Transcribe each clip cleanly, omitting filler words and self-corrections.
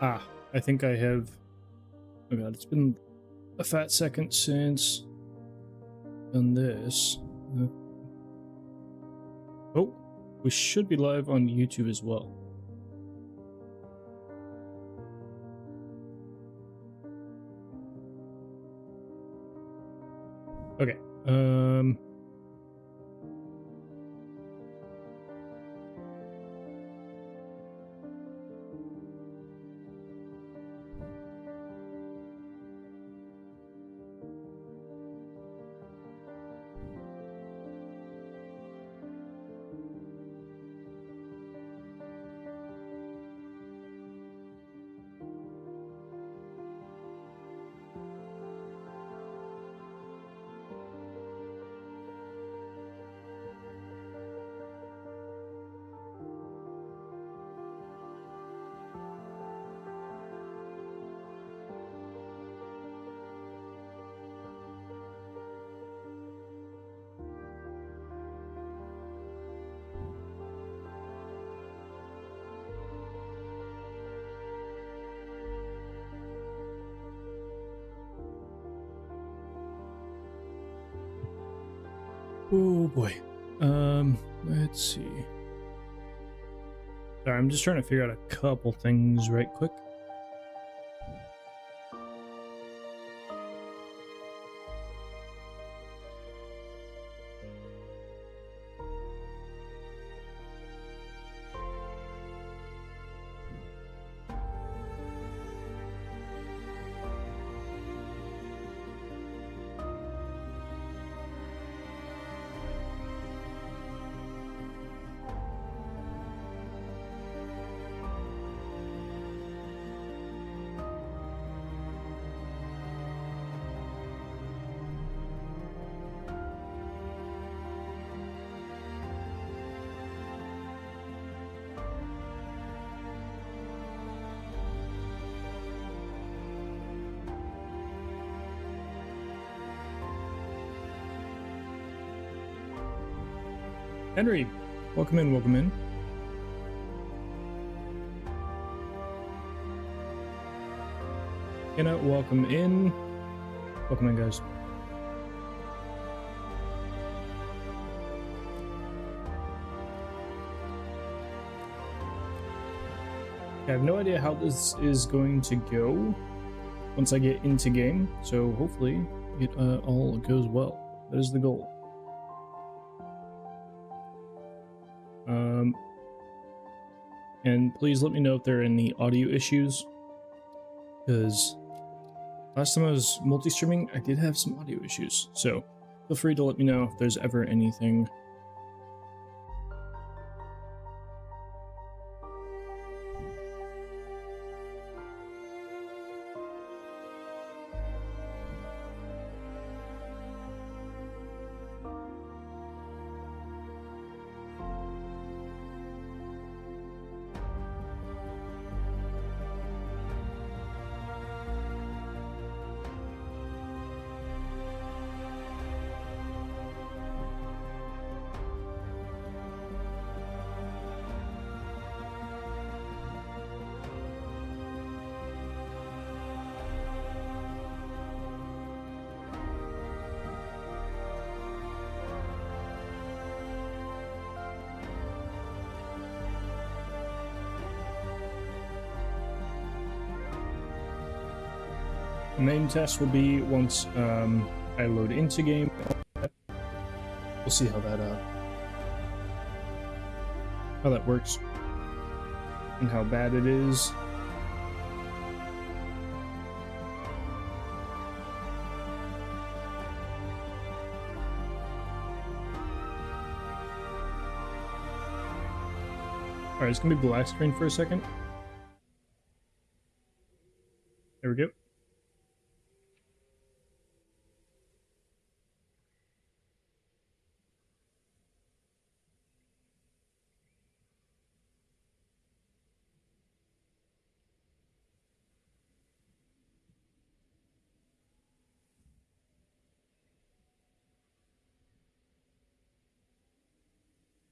Ah, I think I have... Oh god, it's been a fat second since done this. Uh, oh, we should be live on YouTube as well. Okay, oh boy. Let's see. Sorry, I'm just trying to figure out a couple things right quick. Henry, welcome in, welcome in. Kenna, welcome in. Welcome in, guys. I have no idea how this is going to go once I get into game, so hopefully it all goes well. That is the goal. And please let me know if there are any audio issues, because last time I was multi-streaming, I did have some audio issues, so feel free to let me know if there's ever anything. The main test will be once I load into game. We'll see how that works and how bad it is. All right, it's gonna be black screen for a second. There we go.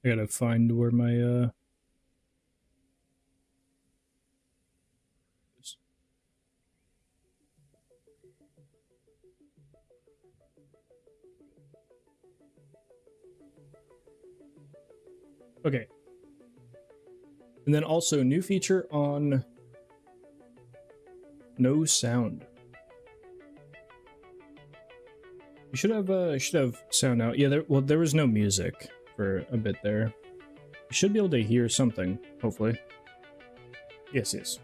I gotta find where my Okay. And then also new feature on no sound. You should have sound out. Yeah, there was no music for a bit there. You should be able to hear something, hopefully. Yes, yes.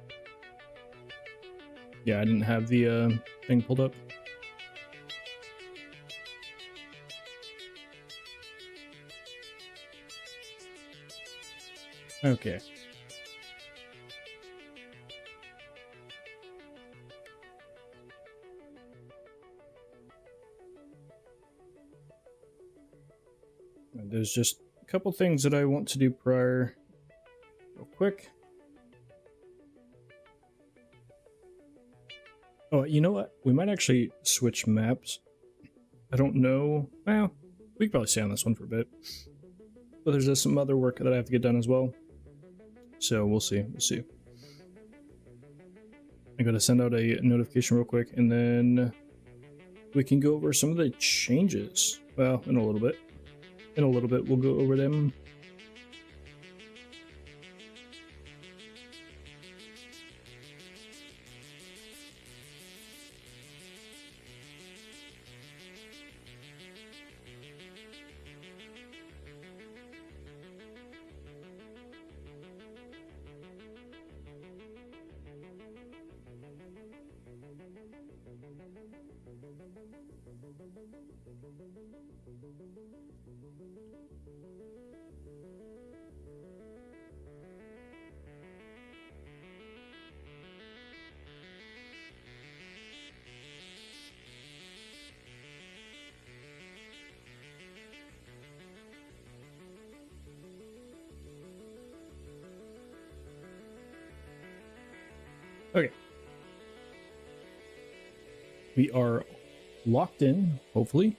Yeah, I didn't have the thing pulled up. Okay. There's just a couple things that I want to do prior, real quick. Oh, you know what? We might actually switch maps. I don't know. Well, we could probably stay on this one for a bit. But there's just some other work that I have to get done as well. So we'll see. We'll see. I gotta send out a notification real quick, and then we can go over some of the changes. Well, in a little bit. In a little bit, we'll go over them. Okay. We are locked in, hopefully.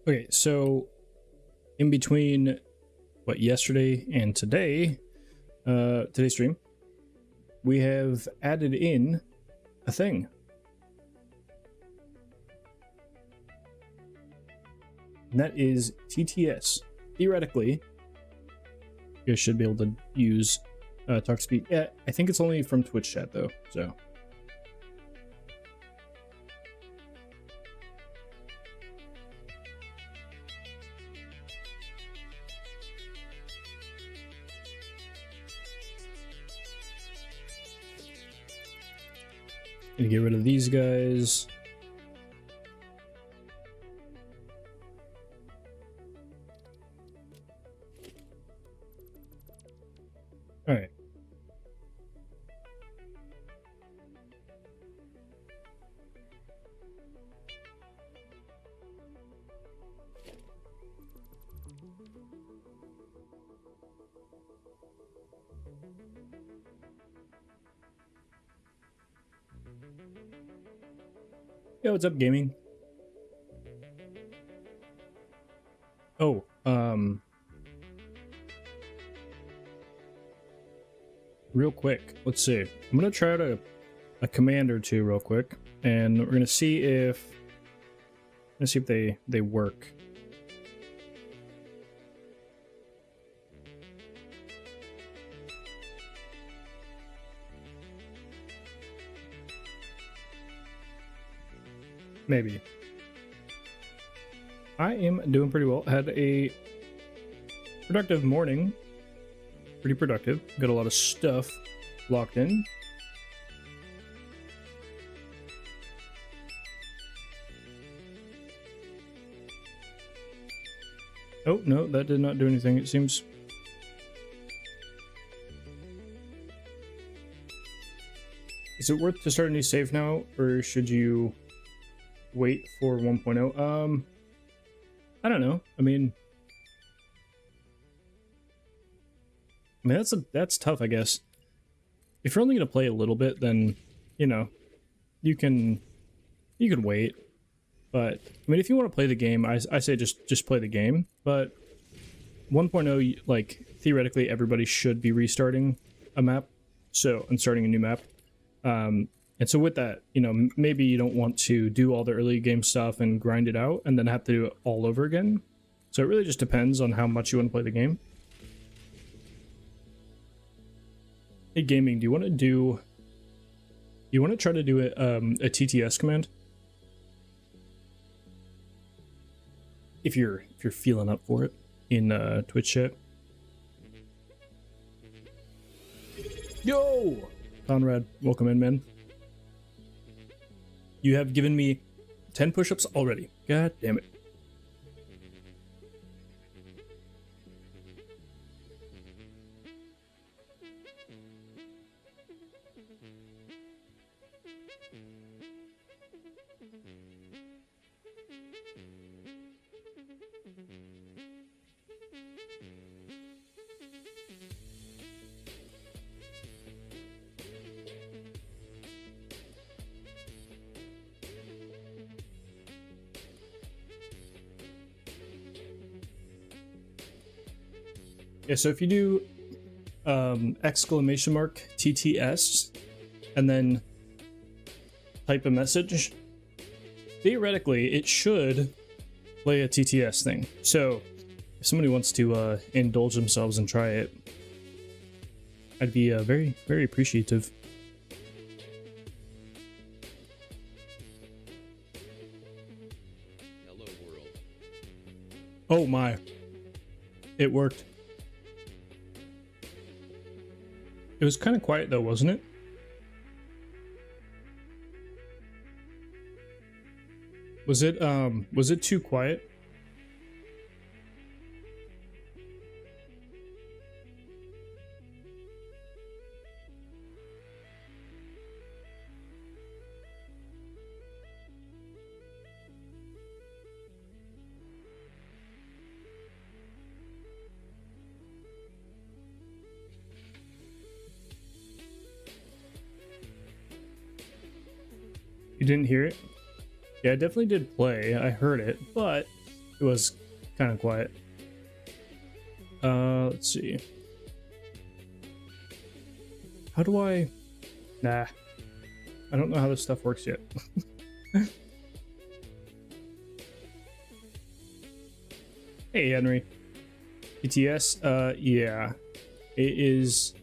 Okay, so in between what yesterday and today, today's stream, we have added in a thing. And that is TTS. Theoretically, you guys should be able to use talk speed. Yeah, I think it's only from Twitch chat though, so. Gonna get rid of these guys. All right. Yo, what's up, gaming? Oh, real quick, let's see. I'm gonna try out a command or two real quick, and we're gonna see if they work. Maybe. I am doing pretty well. Had a productive morning. Pretty productive. Got a lot of stuff locked in. Oh, no, that did not do anything, it seems. Is it worth to start a new save now, or should you wait for 1.0? I don't know. I mean, that's tough, I guess. If you're only gonna play a little bit, then you know you could wait. But I mean, if you want to play the game, I say just play the game. But 1.0, like theoretically everybody should be restarting a map, so and starting a new map. And so with that, you know, maybe you don't want to do all the early game stuff and grind it out and then have to do it all over again. So it really just depends on how much you want to play the game. Hey, gaming, do you want to do? You want to try to do a TTS command? If you're feeling up for it in Twitch chat. Yo, Conrad, welcome in, man. You have given me 10 push-ups already. God damn it. Yeah, so if you do exclamation mark TTS and then type a message, theoretically it should play a TTS thing. So if somebody wants to indulge themselves and try it, I'd be very, very appreciative. Hello world. Oh my. It worked. It was kind of quiet though, wasn't it? Was it too quiet? You didn't hear it? Yeah, I definitely did play. I heard it, but it was kind of quiet. Let's see. How do I... Nah. I don't know how this stuff works yet. Hey, Henry. TTS, yeah. It is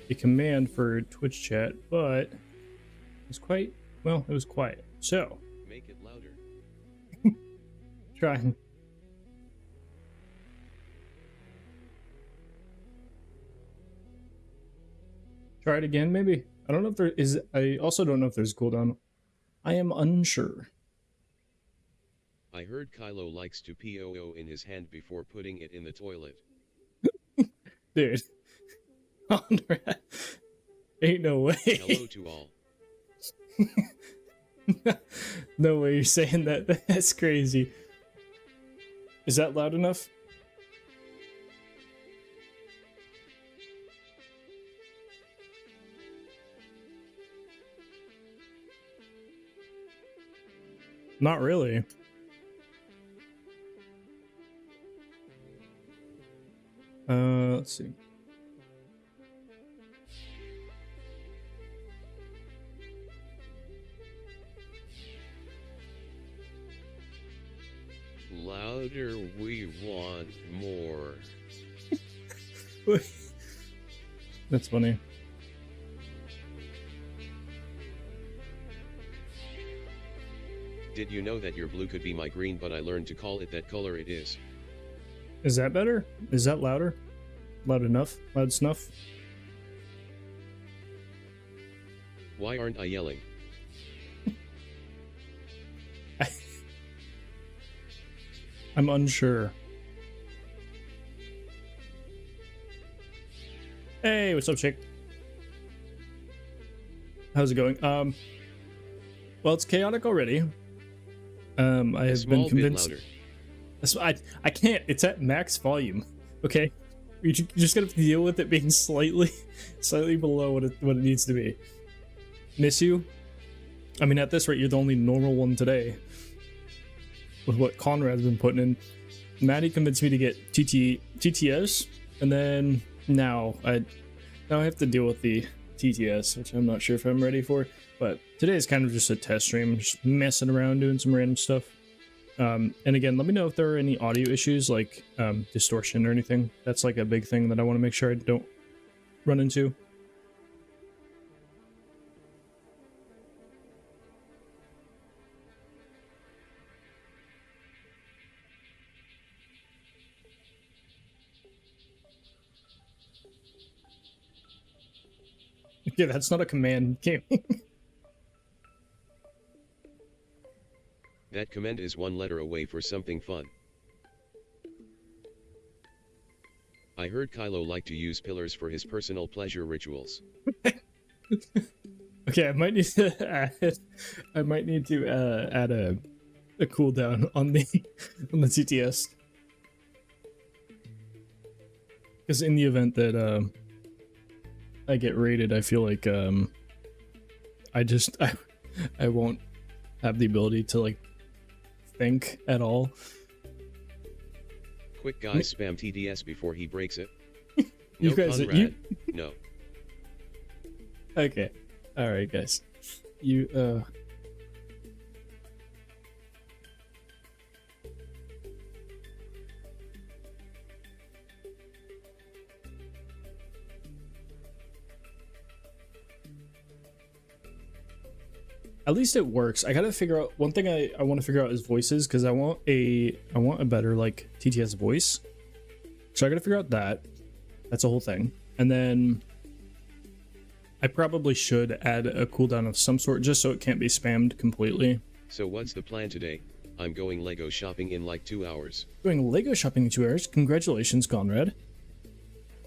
a command for Twitch chat, but it's quite... Well, it was quiet. So... Make it louder. Trying. Try it again, maybe? I don't know if there is... I also don't know if there's a cooldown. I am unsure. I heard Kylo likes to POO in his hand before putting it in the toilet. Dude. Conrad. Ain't no way. Hello to all. No way you're saying that. That's crazy. Is that loud enough? Not really. Let's see. Louder, we want more. That's funny. Did you know that your blue could be my green, but I learned to call it that color it is? Is that better? Is that louder? Loud enough? Loud snuff? Why aren't I yelling? I'm unsure. Hey, what's up, chick? How's it going? Well, it's chaotic already. I have been convinced. I can't. It's at max volume. Okay, you just gotta deal with it being slightly below what it needs to be. Miss you. I mean, at this rate, you're the only normal one today. With what Conrad's been putting in. Maddie convinced me to get TTS, and then now I have to deal with the TTS, which I'm not sure if I'm ready for. But today is kind of just a test stream, just messing around, doing some random stuff. And again, let me know if there are any audio issues, like distortion or anything. That's like a big thing that I want to make sure I don't run into. Yeah, that's not a command gaming. That command is one letter away for something fun. I heard Kylo liked to use pillars for his personal pleasure rituals. Okay, I might need to add a cooldown on the TTS. Because in the event that I get raided, I feel like I won't have the ability to like think at all. Quick guys, spam TDS before he breaks it. You No, guys, Conrad. No. Okay, all right, guys. You At least it works. I gotta figure out one thing. I want to figure out is voices, because I want a better like TTS voice. So I gotta figure out that. That's a whole thing. And then I probably should add a cooldown of some sort, just so it can't be spammed completely. So what's the plan today? I'm going Lego shopping in like 2 hours. Going Lego shopping in 2 hours. Congratulations, Conrad.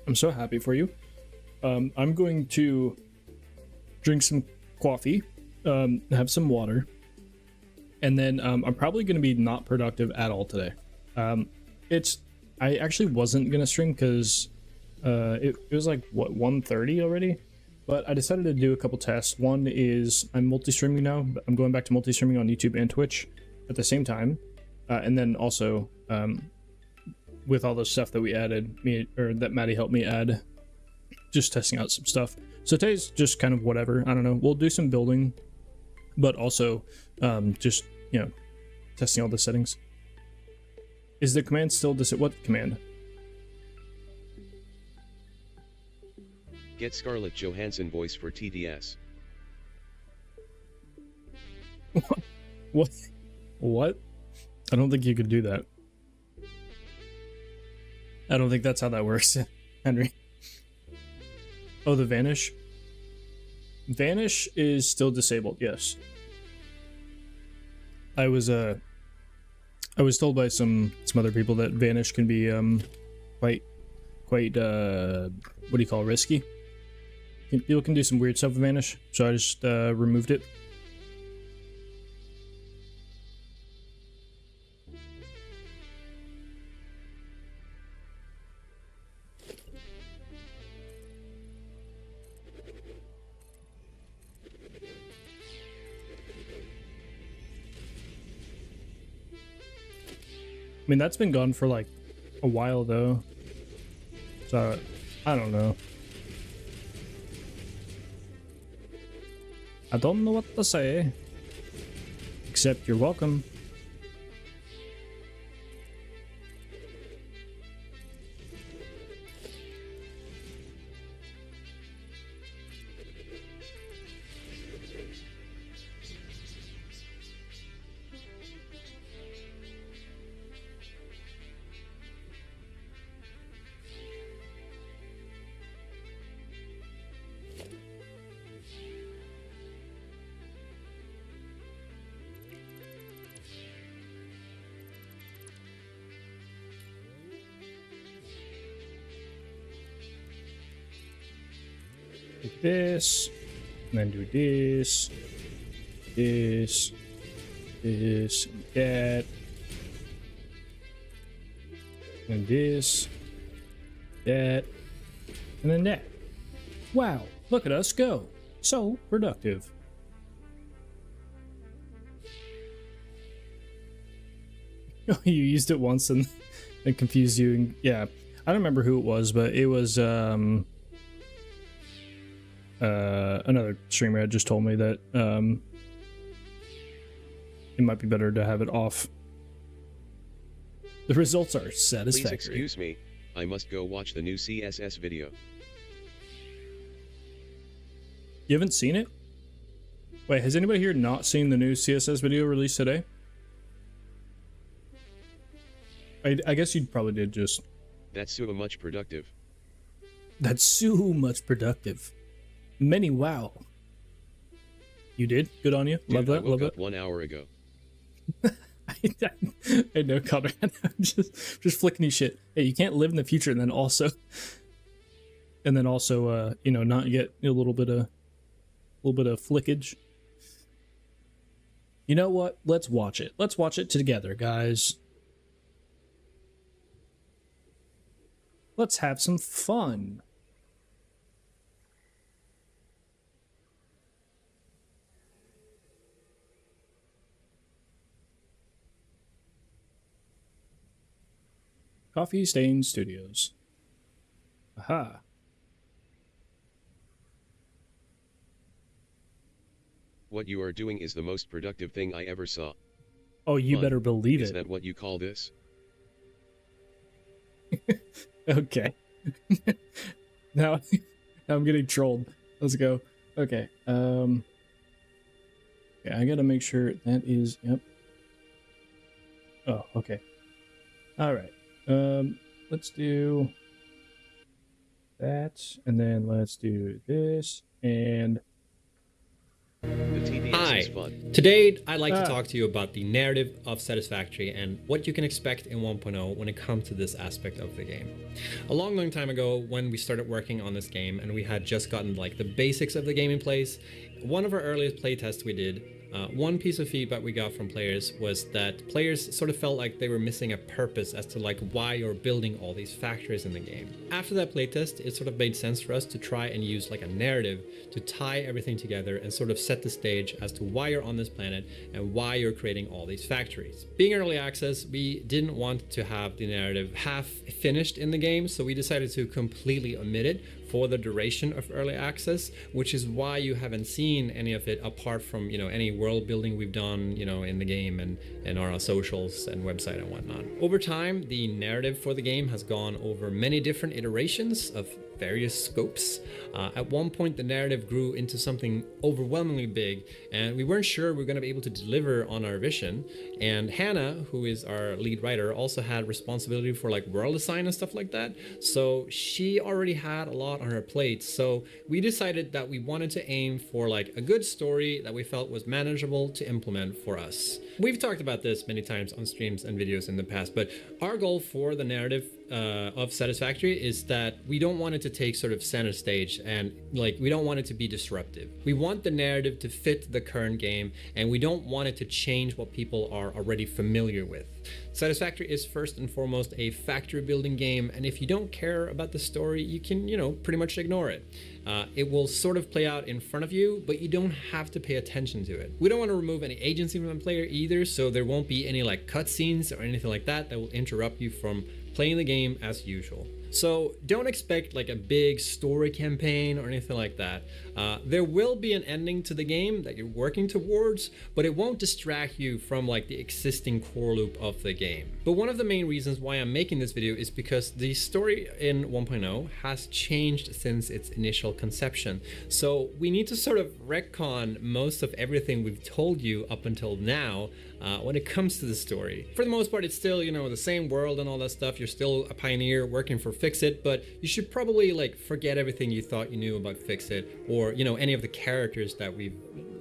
I'm so happy for you. I'm going to drink some coffee. Have some water, and then I'm probably going to be not productive at all today. I actually wasn't going to stream because it was like what 1:30 already, but I decided to do a couple tests. One is I'm multi-streaming now. I'm going back to multi-streaming on YouTube and Twitch at the same time, and then also with all the stuff that we added, that Maddie helped me add, just testing out some stuff. So today's just kind of whatever. I don't know. We'll do some building, but also just, you know, testing all the settings. Is the command still what command? Get Scarlett Johansson voice for TDS. What? I don't think you could do that. I don't think that's how that works, Henry. Oh, the vanish? Vanish is still disabled, yes. I was told by some other people that vanish can be quite what do you call, risky. People can do some weird stuff with vanish, so I just removed it. I mean, that's been gone for like a while though, so I don't know. I don't know what to say, except you're welcome. Do this, and then do this, this, and that, and this, that, and then that. Wow, look at us go. So productive. You used it once and It confused you. Yeah, I don't remember who it was, but it was another streamer had just told me that it might be better to have it off. The results are satisfactory. Please excuse me, I must go watch the new CSS video. You haven't seen it? Wait, has anybody here not seen the new CSS video released today? I guess you probably did just... That's so much productive. That's so much productive. Many wow. You did? Good on you. Dude, Love that. I woke Love up that. 1 hour ago. I know, Conrad. I'm just flicking you shit. Hey, you can't live in the future and then also, you know, not get a little bit of flickage. You know what? Let's watch it. Let's watch it together, guys. Let's have some fun. Coffee Stain Studios. Aha. What you are doing is the most productive thing I ever saw. Oh, you Fun. better believe Is it. that what you call this? Okay. now I'm getting trolled. Let's go. Okay. Yeah, I gotta make sure that is, yep. Oh, okay. All right. Let's do that, and then let's do this, and The TDS Hi. is fun. Today, I'd like to talk to you about the narrative of Satisfactory and what you can expect in 1.0 when it comes to this aspect of the game. A long time ago, when we started working on this game and we had just gotten like the basics of the game in place, one of our earliest playtests we did, one piece of feedback we got from players was that players sort of felt like they were missing a purpose as to like why you're building all these factories in the game. After that playtest, it sort of made sense for us to try and use like a narrative to tie everything together and sort of set the stage as to why you're on this planet and why you're creating all these factories. Being early access, we didn't want to have the narrative half finished in the game, so we decided to completely omit it for the duration of early access, which is why you haven't seen any of it apart from, you know, any world building we've done, you know, in the game and our socials and website and whatnot. Over time, the narrative for the game has gone over many different iterations of various scopes. At one point, the narrative grew into something overwhelmingly big, and we weren't sure we were going to be able to deliver on our vision. And Hannah, who is our lead writer, also had responsibility for like world design and stuff like that. So she already had a lot on her plate. So we decided that we wanted to aim for like a good story that we felt was manageable to implement for us. We've talked about this many times on streams and videos in the past, but our goal for the narrative of Satisfactory is that we don't want it to take sort of center stage, and like we don't want it to be disruptive. We want the narrative to fit the current game, and we don't want it to change what people are already familiar with. Satisfactory is first and foremost a factory building game, and if you don't care about the story, you can, you know, pretty much ignore it. It will sort of play out in front of you, but you don't have to pay attention to it. We don't want to remove any agency from the player either, so there won't be any like cutscenes or anything like that that will interrupt you from playing the game as usual. So don't expect like a big story campaign or anything like that. There will be an ending to the game that you're working towards, but it won't distract you from like the existing core loop of the game. But one of the main reasons why I'm making this video is because the story in 1.0 has changed since its initial conception. So we need to sort of retcon most of everything we've told you up until now when it comes to the story. For the most part, it's still, you know, the same world and all that stuff. You're still a pioneer working for Fixit, but you should probably like forget everything you thought you knew about Fixit, or, you know, any of the characters that we've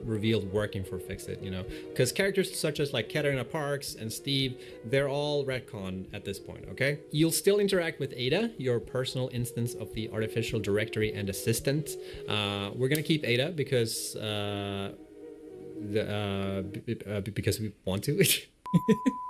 revealed working for Fixit, you know, because characters such as like Katarina Parks and Steve, they're all retconned at this point, okay? You'll still interact with Ada, your personal instance of the artificial directory and assistant. We're gonna keep Ada because because we want to.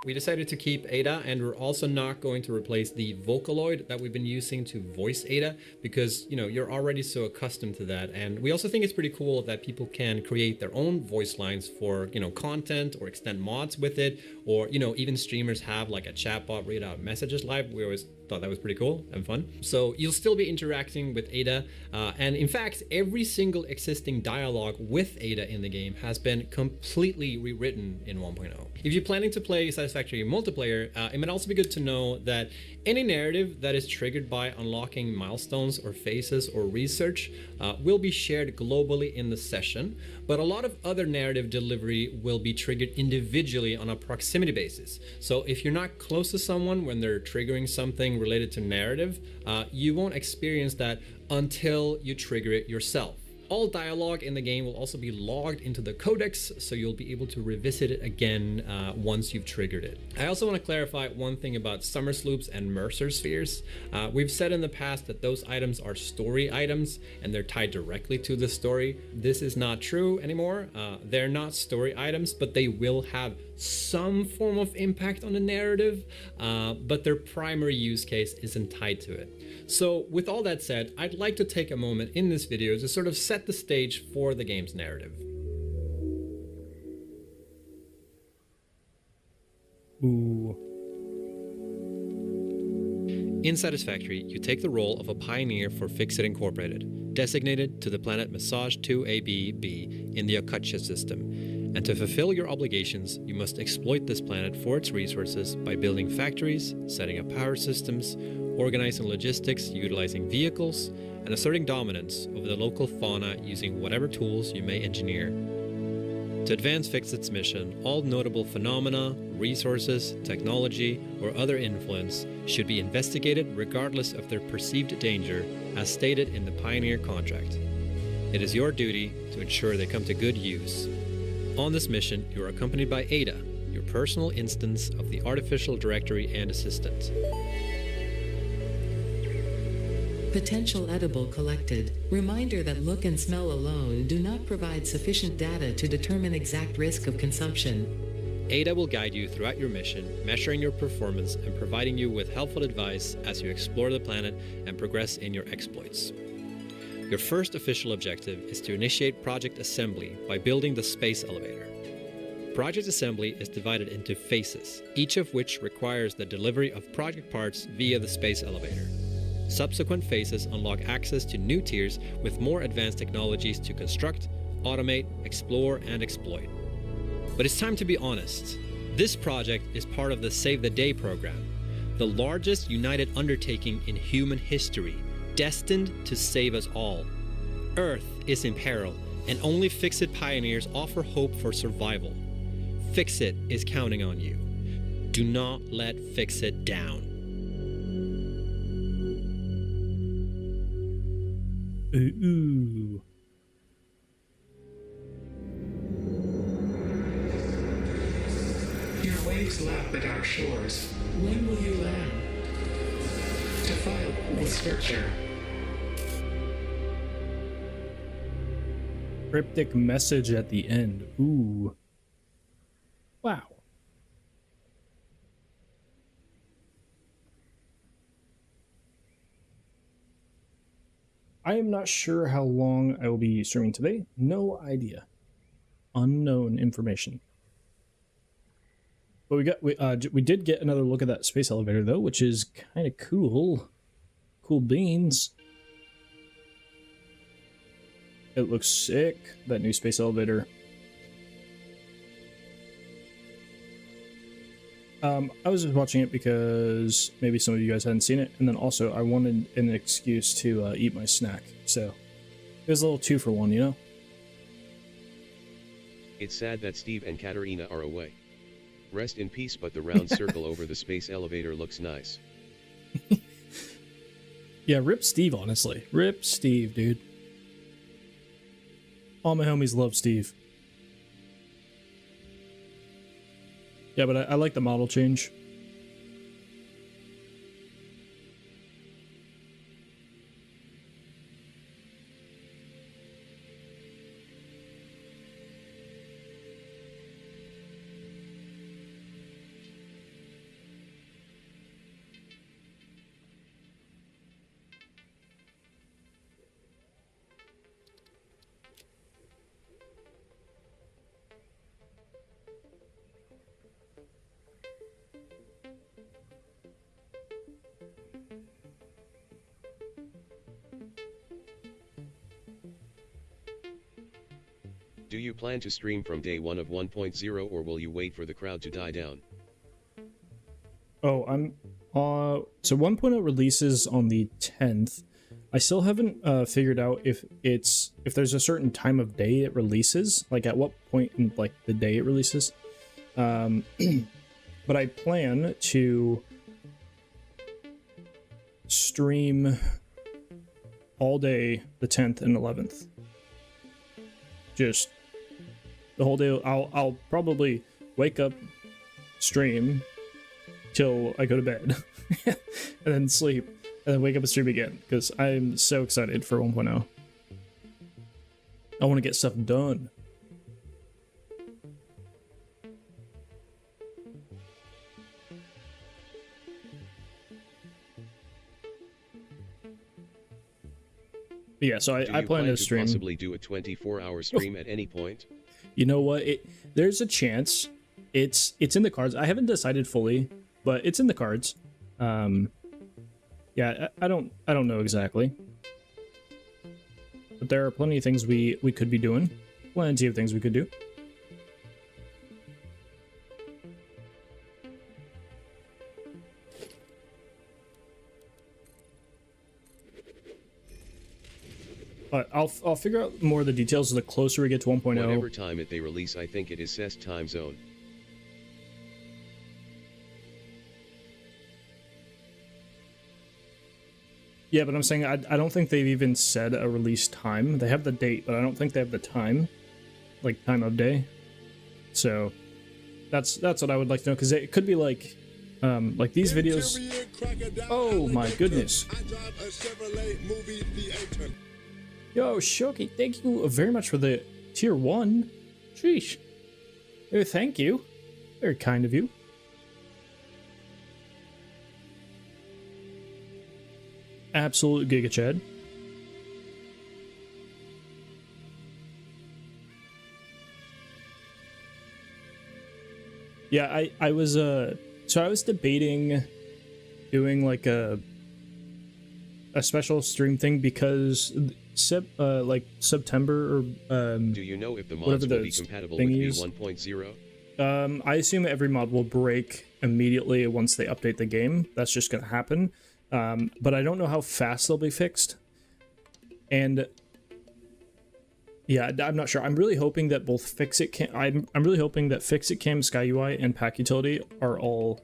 We decided to keep Ada, and we're also not going to replace the Vocaloid that we've been using to voice Ada because, you're already so accustomed to that. And we also think it's pretty cool that people can create their own voice lines for, content or extend mods with it, or, even streamers have like a chatbot read out messages live. We always thought that was pretty cool and fun. So you'll still be interacting with Ada. And in fact, every single existing dialogue with Ada in the game has been completely rewritten in 1.0. If you're planning to play Satisfactory multiplayer, it might also be good to know that any narrative that is triggered by unlocking milestones or phases or research will be shared globally in the session, but a lot of other narrative delivery will be triggered individually on a proximity basis. So if you're not close to someone when they're triggering something related to narrative, you won't experience that until you trigger it yourself. All dialogue in the game will also be logged into the codex, so you'll be able to revisit it again once you've triggered it. I also want to clarify one thing about Summer Sloops and Mercer Spheres. We've said in the past that those items are story items and they're tied directly to the story. This is not true anymore. They're not story items, but they will have some form of impact on the narrative, but their primary use case isn't tied to it. So with all that said, I'd like to take a moment in this video to sort of set the stage for the game's narrative. Ooh. In Satisfactory, you take the role of a pioneer for Fixit Incorporated, designated to the planet Massage 2AB-B in the Akatsha system. And to fulfill your obligations, you must exploit this planet for its resources by building factories, setting up power systems, organizing logistics utilizing vehicles, and asserting dominance over the local fauna using whatever tools you may engineer. To advance Fixit's mission, all notable phenomena, resources, technology, or other influence should be investigated regardless of their perceived danger, as stated in the Pioneer contract. It is your duty to ensure they come to good use. On this mission, you are accompanied by Ada, your personal instance of the artificial directory and assistant. Potential edible collected. Reminder that look and smell alone do not provide sufficient data to determine exact risk of consumption. Ada will guide you throughout your mission, measuring your performance and providing you with helpful advice as you explore the planet and progress in your exploits. Your first official objective is to initiate Project Assembly by building the space elevator. Project Assembly is divided into phases, each of which requires the delivery of project parts via the space elevator. Subsequent phases unlock access to new tiers with more advanced technologies to construct, automate, explore, and exploit. But it's time to be honest. This project is part of the Save the Day program, the largest united undertaking in human history, destined to save us all. Earth is in peril, and only Fixit pioneers offer hope for survival. Fixit is counting on you. Do not let Fixit down. Ooh. Your waves lap at our shores. When will you land? To file with Scripture. Cryptic message at the end. Ooh. Wow. I am not sure how long I will be streaming today. No idea. Unknown information. But we did get another look at that space elevator though, which is kind of cool. Cool beans. It looks sick, that new space elevator. I was just watching it because maybe some of you guys hadn't seen it, and then also I wanted an excuse to eat my snack, so it was a little 2-for-1, you know? It's sad that Steve and Katerina are away. Rest in peace, but the round circle over the space elevator looks nice. Yeah, rip Steve, honestly. Rip Steve, dude. All my homies love Steve. Yeah, but I like the model change. Do you plan to stream from day 1 of 1.0 or will you wait for the crowd to die down? Oh, I'm so 1.0 releases on the 10th. I still haven't figured out if there's a certain time of day it releases, like at what point in like the day it releases. But I plan to stream all day the 10th and 11th. Just the whole day. I'll probably wake up, stream till I go to bed, and then sleep, and then wake up and stream again, because I'm so excited for 1.0. I want to get stuff done. But yeah, so I plan to stream. Possibly do a 24-hour stream at any point? You know what? There's a chance. It's in the cards. I haven't decided fully, but it's in the cards. Yeah, I don't know exactly. But there are plenty of things we could be doing. Plenty of things we could do. But I'll figure out more of the details the closer we get to 1.0. Whatever time they release, I think it is CES time zone. Yeah, but I'm saying I don't think they've even said a release time. They have the date, but I don't think they have the time, like time of day. So that's what I would like to know, because it could be like these videos. Oh my goodness. Yo, Shoki, thank you very much for the tier 1. Sheesh. Thank you. Very kind of you. Absolute Giga Chad. Yeah, I was so I was debating doing like a special stream thing, because September or do you know if the mods will be compatible with V1.0? I assume every mod will break immediately once they update the game. That's just gonna happen. But I don't know how fast they'll be fixed. And yeah, I'm not sure. I'm really hoping that both Fixit Cam, I'm really hoping that Fixit Cam, SkyUI, and Pack Utility are all,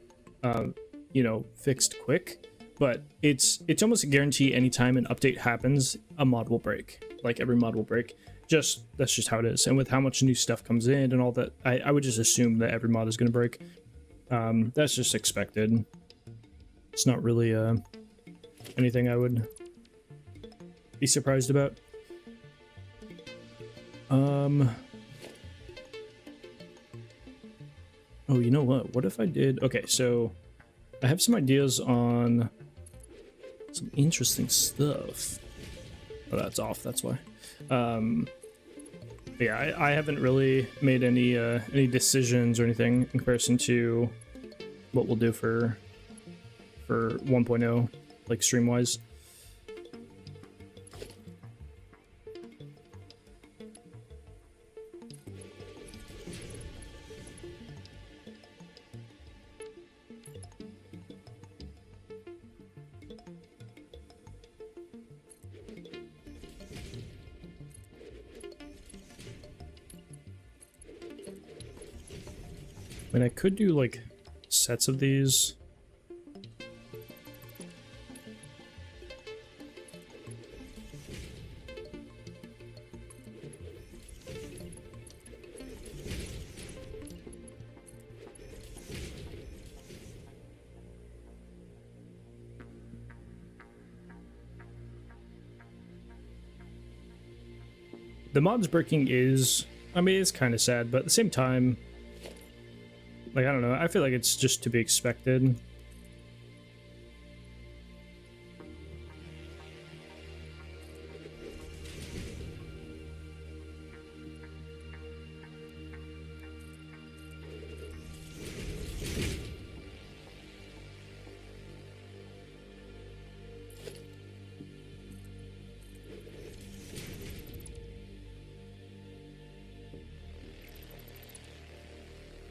you know, fixed quick. But it's almost a guarantee anytime an update happens, a mod will break. Like every mod will break. That's just how it is. And with how much new stuff comes in and all that, I would just assume that every mod is going to break. That's just expected. It's not really anything I would be surprised about. Oh, you know what? What if I did? Okay, so I have some ideas on some interesting stuff. Oh, that's off. That's why. Yeah, I haven't really made any decisions or anything in comparison to what we'll do for 1.0, like stream wise. I mean, I could do like sets of these. The mods breaking is, I mean, it's kind of sad, but at the same time, like, I don't know, I feel like it's just to be expected.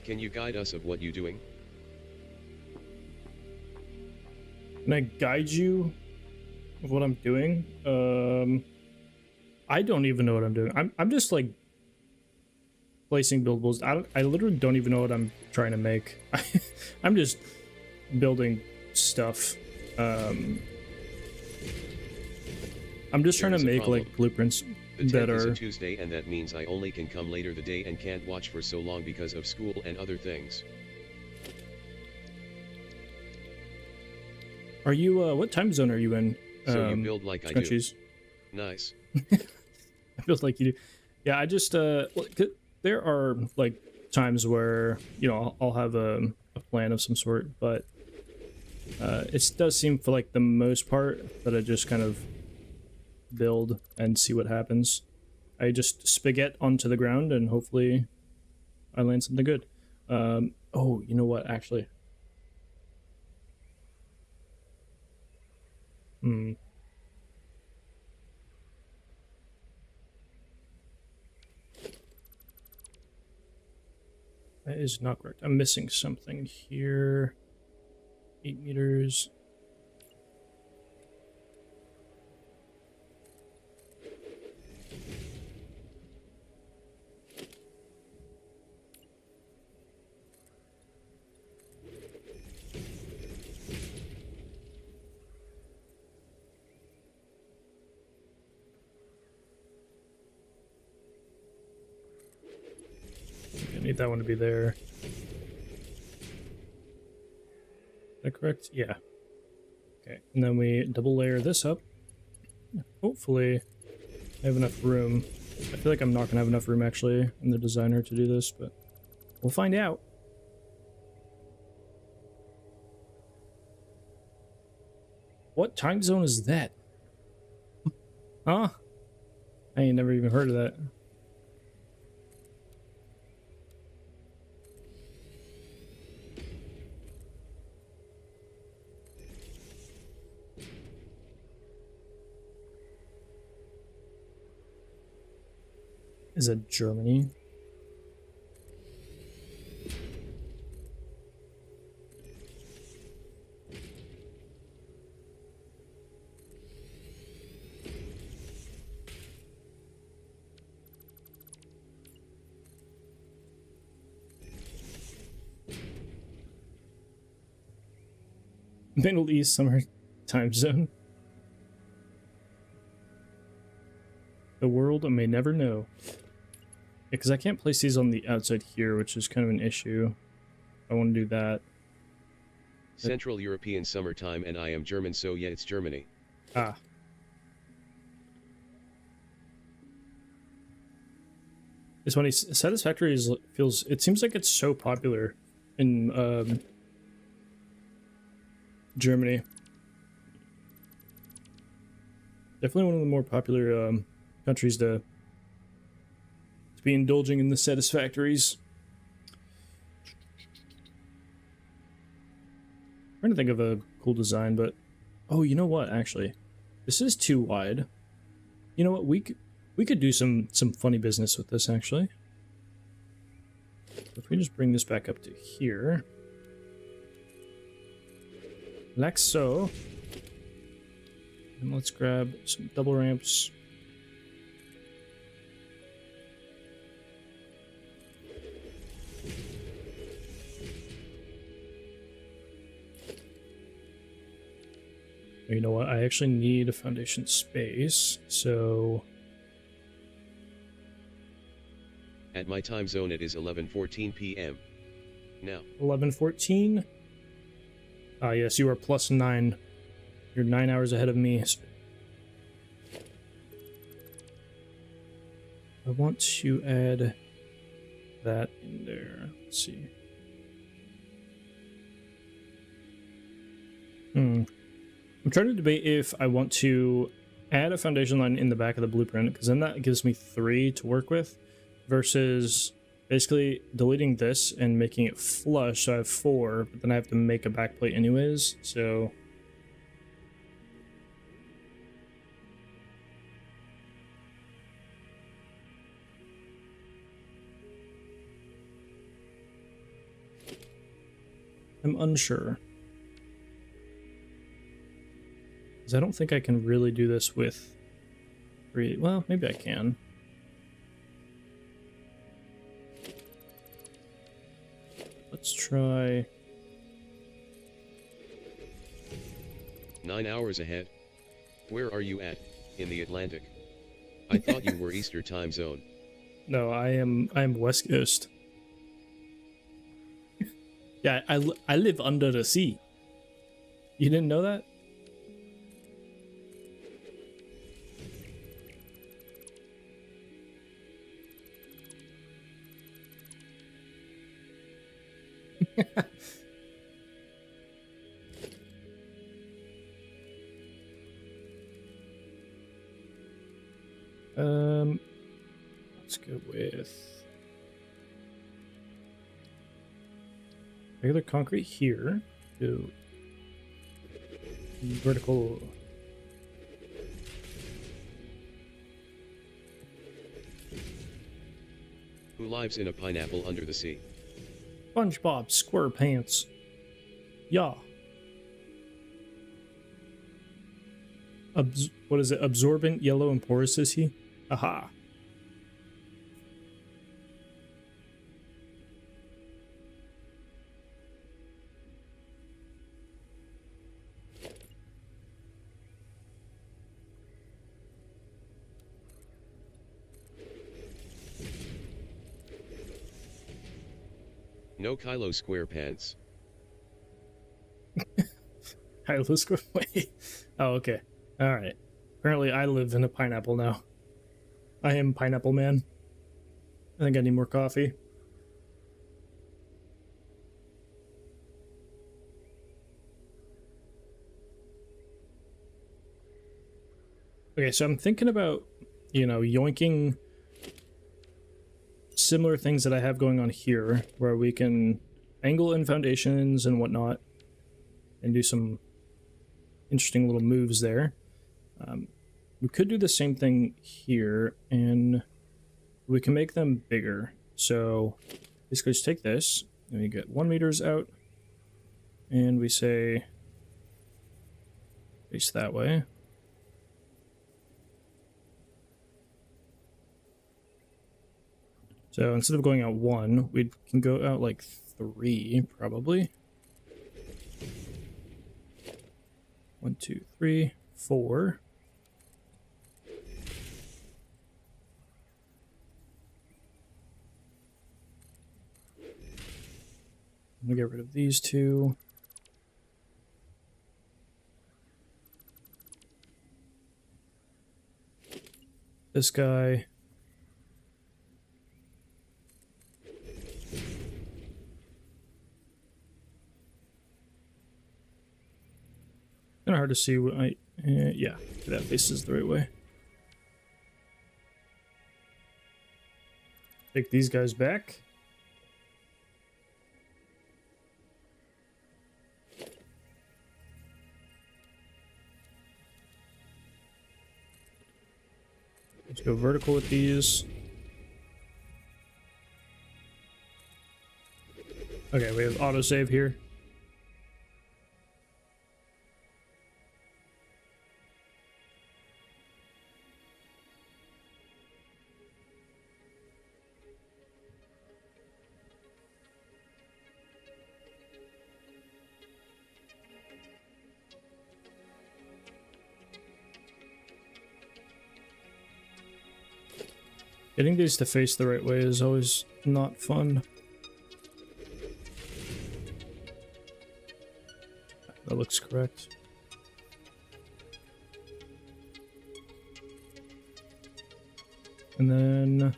Can you guide us of what you doing? Can I guide you of what I'm doing? I don't even know what I'm doing. I'm just like placing buildables. I literally don't even know what I'm trying to make. I'm just building stuff. I'm just trying to make like blueprints The 10th that is a are. Tuesday, and that means I only can come later the day and can't watch for so long because of school and other things. Are you? What time zone are you in? So you build like I do. Scrunchies? Nice. I feel like you do. Yeah, I just there are like times where I'll have a plan of some sort, but it does seem for like the most part that I just kind of build and see what happens. I just spaghetti onto the ground and hopefully I land something good. Oh, you know what? Actually, that is not correct. I'm missing something here. 8 meters. I need that one to be there. Is that correct? Yeah. Okay, and then we double layer this up. Hopefully I have enough room. I feel like I'm not gonna have enough room actually in the designer to do this, but we'll find out. What time zone is that? Huh? I ain't never even heard of that. Is it Germany? Middle East summer time zone. The world may never know. Because I can't place these on the outside here, which is kind of an issue. I want to do that. Central European summertime, and I am German, so yeah, it's Germany. Ah. It's funny, Satisfactory it seems like it's so popular in Germany. Definitely one of the more popular countries to be indulging in the Satisfactories. Trying to think of a cool design, but oh, you know what? Actually, this is too wide. You know what? We could do some funny business with this actually. If we just bring this back up to here, like so, and let's grab some double ramps. You know what? I actually need a foundation space, so At my time zone it is 11:14 p.m. now. 11:14. Ah, yes, you are +9. You're 9 hours ahead of me. I want to add that in there. Let's see. I'm trying to debate if I want to add a foundation line in the back of the blueprint, because then that gives me 3 to work with, versus basically deleting this and making it flush, so I have 4, but then I have to make a backplate anyways, so... I'm unsure. Because I don't think I can really do this with... Well, maybe I can. Let's try... 9 hours ahead. Where are you at? In the Atlantic. I thought you were Easter time zone. No, I am West Coast. Yeah, I live under the sea. You didn't know that? Let's go with regular concrete here. Do vertical. Who lives in a pineapple under the sea? SpongeBob SquarePants. Yeah. What is it? Absorbent, yellow, and porous is he? Aha. No Kylo SquarePants. Kylo Square. Wait. Oh, okay. All right. Apparently, I live in a pineapple now. I am Pineapple Man. I think I need more coffee. Okay, so I'm thinking about, yoinking similar things that I have going on here, where we can angle in foundations and whatnot, and do some interesting little moves there. We could do the same thing here, and we can make them bigger. So basically just take this, and we get 1 meters out, and we say face that way. So instead of going out 1, we can go out like 3, probably. 1, 2, 3, 4. I'm gonna get rid of these 2. This guy. Kind of hard to see what yeah, that faces the right way. Take these guys back. Let's go vertical with these. Okay, we have autosave here. Getting these to face the right way is always not fun. That looks correct. And then,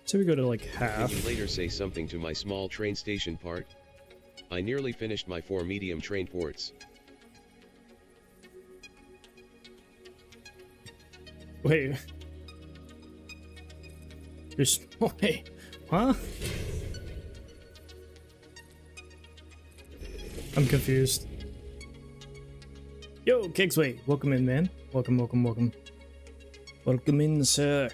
say we go to like half. Can you later say something to my small train station part? I nearly finished my 4 medium train ports. Wait. There's wait, huh? I'm confused. Yo, Kigsway, welcome in, man. Welcome, welcome, welcome. Welcome in, sir.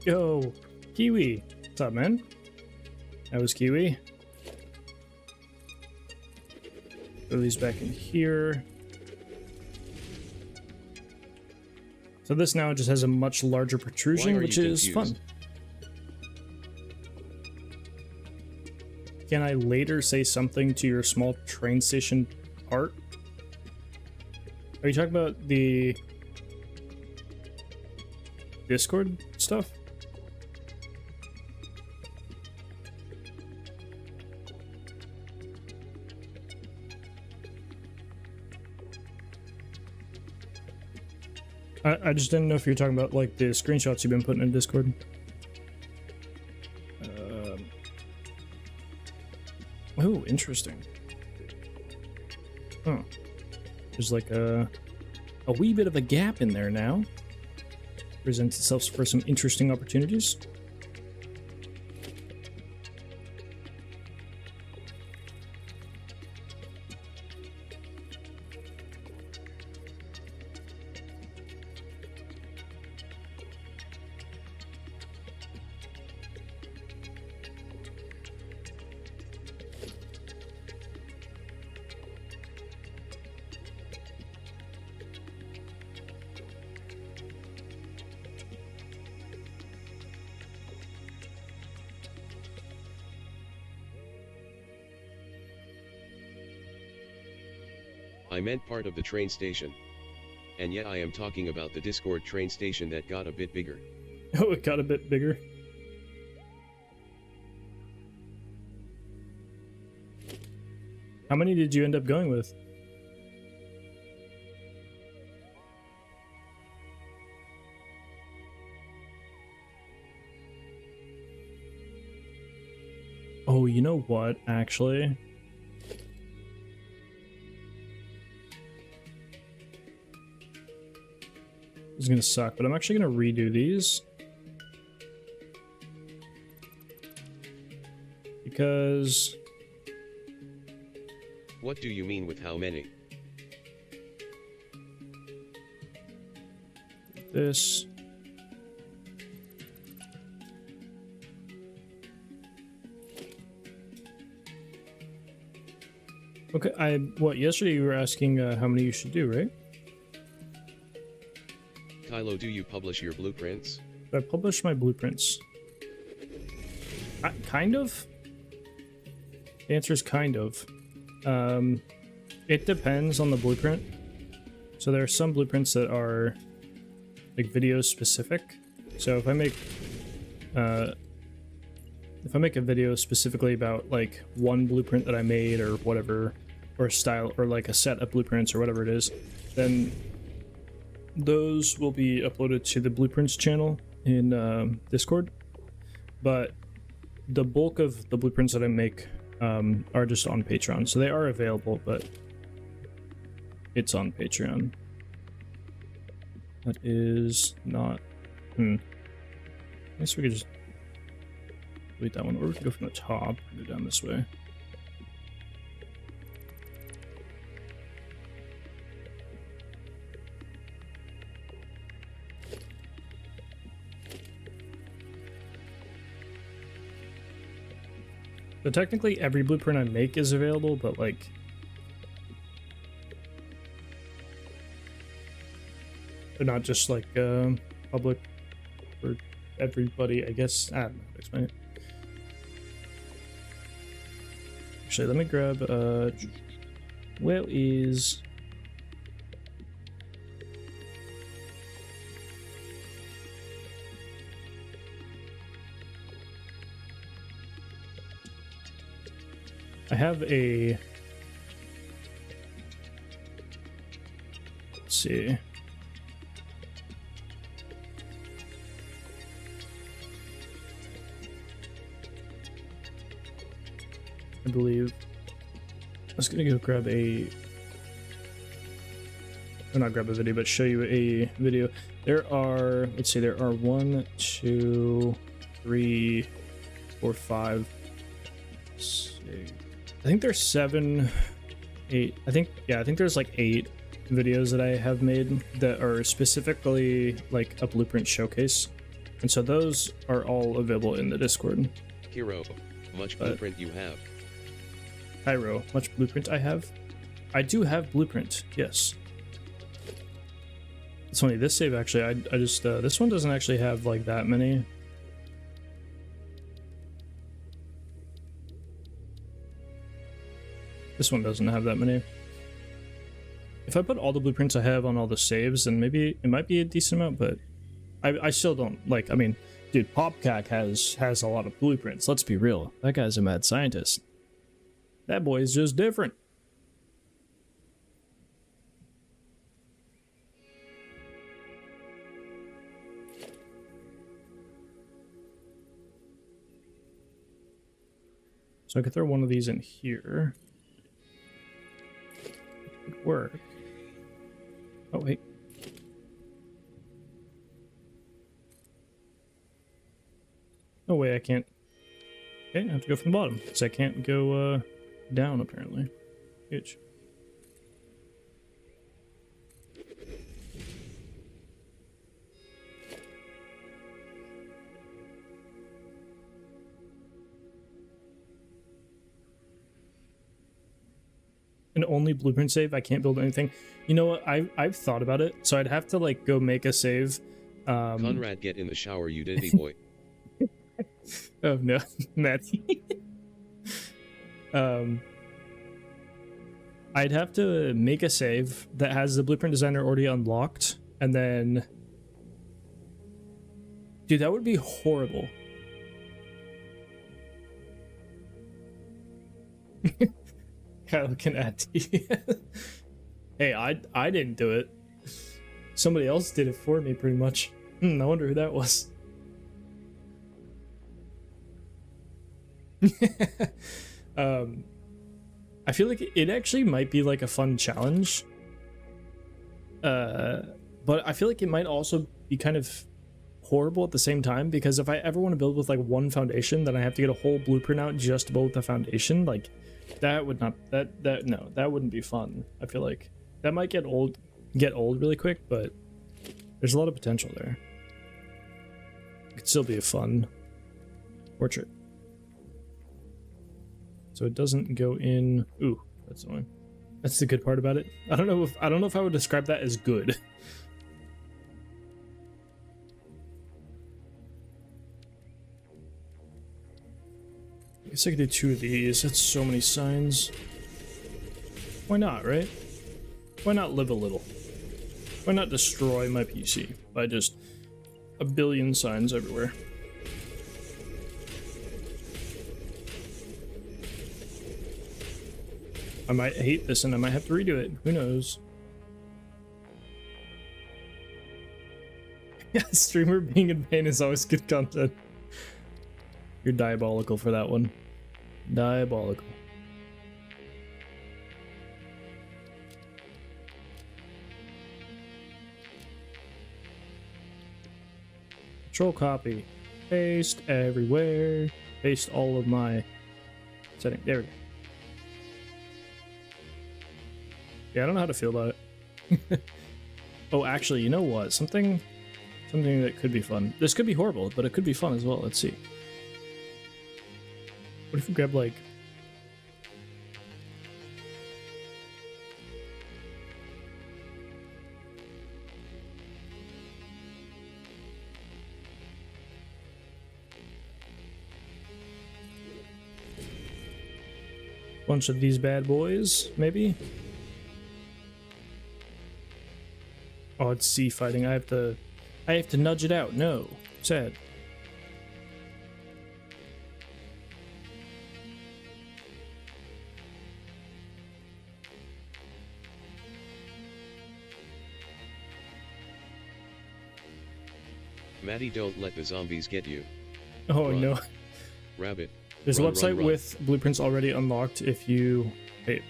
Yo, Kiwi. What's up, man? That was Kiwi. Throw these back in here. So this now just has a much larger protrusion, which is fun. Can I later say something to your small train station art? Are you talking about the Discord stuff? I just didn't know if you're talking about like the screenshots you've been putting in Discord. Oh, interesting. Huh. There's like a wee bit of a gap in there now. Presents itself for some interesting opportunities. I meant part of the train station. And yet I am talking about the Discord train station that got a bit bigger. Oh, it got a bit bigger. How many did you end up going with? Oh, you know what, actually? This is gonna suck, but I'm actually gonna redo these. Because... What do you mean with how many? This... Okay, what, yesterday you were asking how many you should do, right? Kylo, do you publish your blueprints? I publish my blueprints. Kind of? The answer is kind of. It depends on the blueprint. So there are some blueprints that are like video specific. So if I make a video specifically about like one blueprint that I made or whatever, or style, or like a set of blueprints or whatever it is, then those will be uploaded to the blueprints channel in Discord. But the bulk of the blueprints that I make are just on Patreon, so they are available, but it's on Patreon. That is not... I guess we could just delete that one, or we could go from the top and go down this way. So technically every blueprint I make is available, but like... They're not just like public for everybody, I guess. I don't know how to explain it. Actually, let me grab, where is... I have a... Let's see. I believe I was gonna go grab a, or not grab a video, but show you a video. There are, let's see, there are 1, 2, 3, 4, 5, 6. I think there's 7, 8. I think there's like 8 videos that I have made that are specifically like a blueprint showcase. And so those are all available in the Discord. Hero, much blueprint you have. Cairo, much blueprint I have? I do have blueprint, yes. It's funny, this save actually, I just, this one doesn't actually have like that many. This one doesn't have that many. If I put all the blueprints I have on all the saves, then maybe it might be a decent amount, but I still don't, like, I mean, dude, Popcac has a lot of blueprints, let's be real. That guy's a mad scientist. That boy is just different. So I could throw one of these in here. It would work. Oh, wait. No way, I can't. Okay, I have to go from the bottom, because I can't go down, apparently. Huge. An only blueprint save, I can't build anything. You know what, I've thought about it, so I'd have to like go make a save. Conrad, get in the shower, you ditty boy. Oh no, Matty. I'd have to make a save that has the blueprint designer already unlocked, and then... Dude, that would be horrible. Kyle can add tea. Hey, I didn't do it. Somebody else did it for me, pretty much. I wonder who that was. I feel like it actually might be like a fun challenge. But I feel like it might also be kind of horrible at the same time, because if I ever want to build with like one foundation, then I have to get a whole blueprint out just to build with the foundation. Like that would not, no, that wouldn't be fun. I feel like that might get old really quick, but there's a lot of potential there. It could still be a fun portrait. So it doesn't go in. Ooh, that's annoying. That's the good part about it. I don't know if I would describe that as good. I guess I could do 2 of these. That's so many signs. Why not, right? Why not live a little? Why not destroy my PC by just a billion signs everywhere? I might hate this and I might have to redo it. Who knows? Yeah, streamer being in pain is always good content. You're diabolical for that one. Diabolical. Control copy. Paste everywhere. Paste all of my settings. There we go. Yeah, I don't know how to feel about it. Oh, actually, you know what? Something that could be fun. This could be horrible, but it could be fun as well. Let's see. What if we grab, like... bunch of these bad boys, maybe? Oh, it's sea fighting. I have to nudge it out. No. Sad. Maddie, don't let the zombies get you. Oh, Run. no. Rabbit. There's Run, a website run, run. with blueprints already unlocked if you... Hey.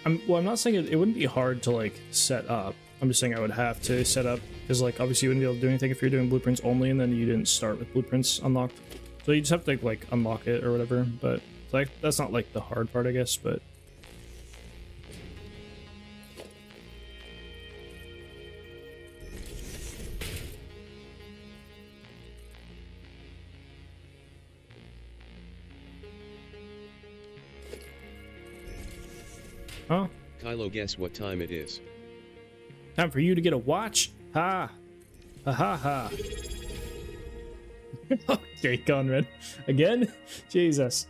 I'm not saying it wouldn't be hard to, like, set up. I'm just saying I would have to set up, because, like, obviously you wouldn't be able to do anything if you're doing blueprints only and then you didn't start with blueprints unlocked. So you just have to, like, unlock it or whatever, but, like, that's not, like, the hard part, I guess, but... Huh? Kylo, guess what time it is? Time for you to get a watch? Ha! Ha ha ha. Okay, Conrad. Again? Jesus.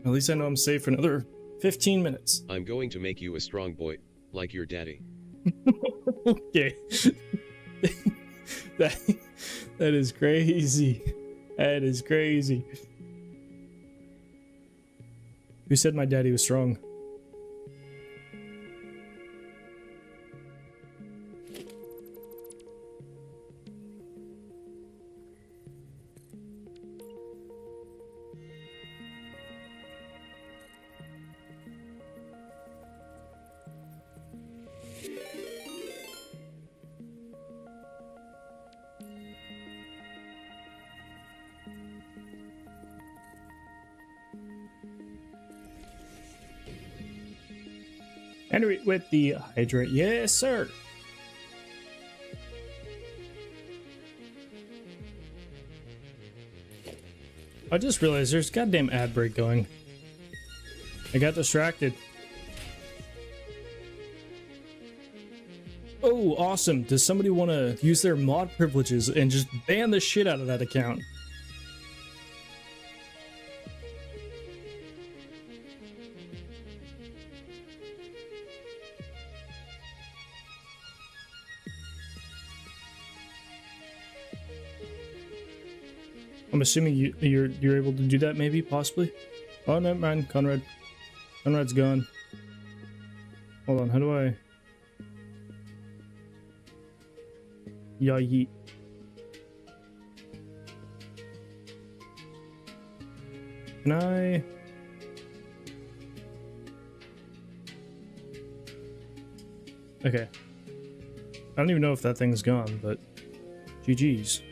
At least I know I'm safe for another 15 minutes. I'm going to make you a strong boy, like your daddy. Okay. that is crazy. That is crazy. Who said my daddy was strong? Henry with the hydrate. Yes, sir. I just realized there's a goddamn ad break going. I got distracted. Oh, awesome. Does somebody want to use their mod privileges and just ban the shit out of that account? I'm assuming you're able to do that, maybe, possibly. Oh, never mind, Conrad. Conrad's gone. Hold on, how do I? Yeah, yeet. Can I? Okay. I don't even know if that thing's gone, but GG's.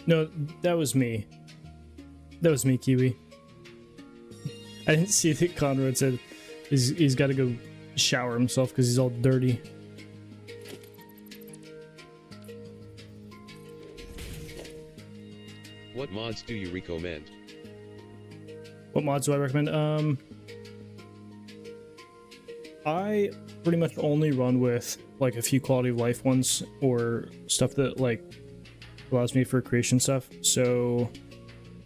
No, that was me. That was me, Kiwi. I didn't see that Conrad said he's got to go shower himself because he's all dirty. What mods do you recommend? What mods do I recommend? I pretty much only run with like a few quality of life ones or stuff that like allows me for creation stuff. So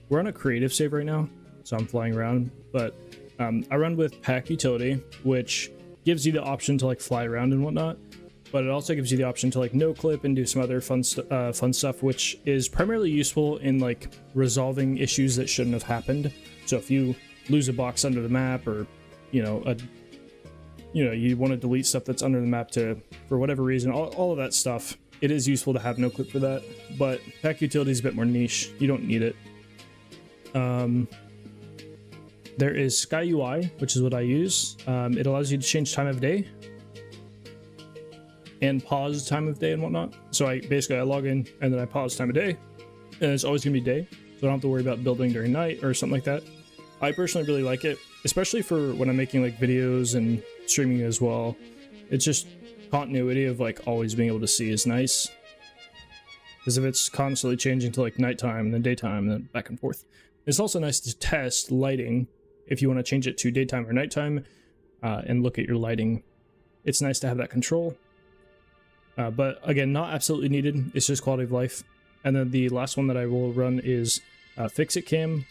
we're on a creative save right now, so I'm flying around, but I run with pack utility, which gives you the option to like fly around and whatnot, but it also gives you the option to like no clip and do some other fun stuff, which is primarily useful in like resolving issues that shouldn't have happened. So if you lose a box under the map, or you want to delete stuff that's under the map for whatever reason, all of that stuff, it is useful to have no clip for that. But pack utility is a bit more niche. You don't need it. There is Sky UI, which is what I use. It allows you to change time of day and pause time of day and whatnot. So I log in and then I pause time of day, and it's always gonna be day, so I don't have to worry about building during night or something like that. I personally really like it, especially for when I'm making like videos and streaming as well. It's just continuity of like always being able to see is nice, because if it's constantly changing to like nighttime and then daytime and then back and forth. It's also nice to test lighting if you want to change it to daytime or nighttime, and look at your lighting. It's nice to have that control, but again, not absolutely needed. It's just quality of life. And then the last one that I will run is Fix-It Cam.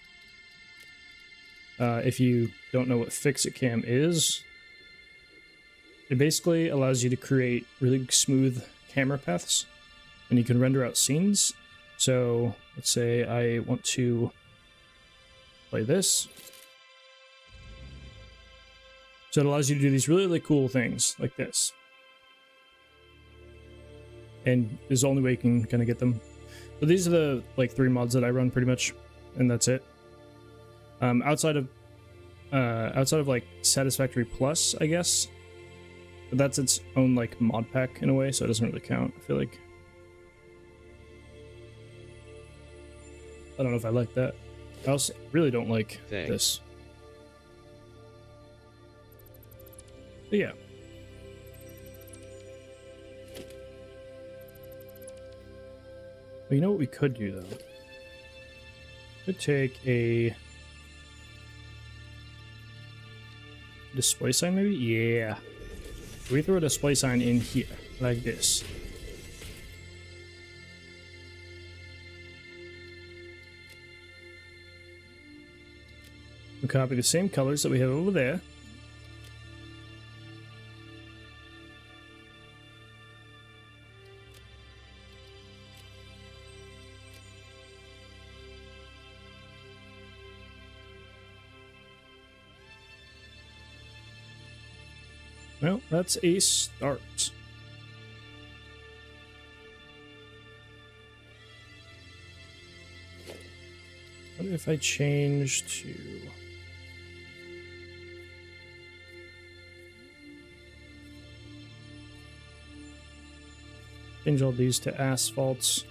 If you don't know what Fix-It Cam is, it basically allows you to create really smooth camera paths, and you can render out scenes. So let's say I want to play this. So it allows you to do these really, really cool things like this. And is the only way you can kind of get them. But these are the like 3 mods that I run pretty much, and that's it. Outside of like Satisfactory Plus, I guess. But that's its own like mod pack in a way, so it doesn't really count, I feel like. I don't know if I like that. I also really don't like this. But yeah. But you know what we could do though? Could take a display sign maybe? Yeah. We throw a display sign in here, like this. We copy the same colors that we have over there. Well, that's a start. What if I change to... change all these to asphalts.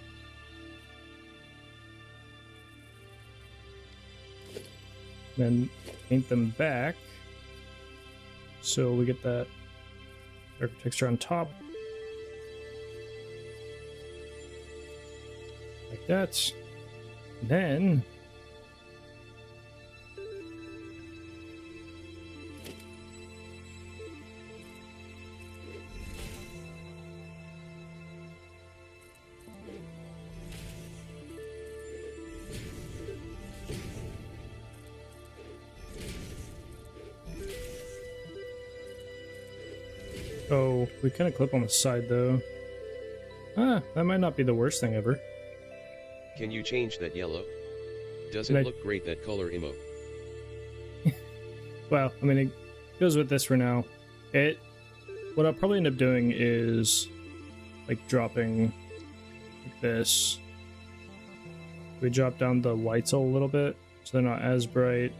Then paint them back. So we get that darker texture on top. Like that. Then oh, we kind of clip on the side though. Ah, that might not be the worst thing ever. Can you change that yellow? Doesn't look great, that color emo. Well, I mean, it goes with this for now. What I'll probably end up doing is like dropping like this. We drop down the lights a little bit so they're not as bright.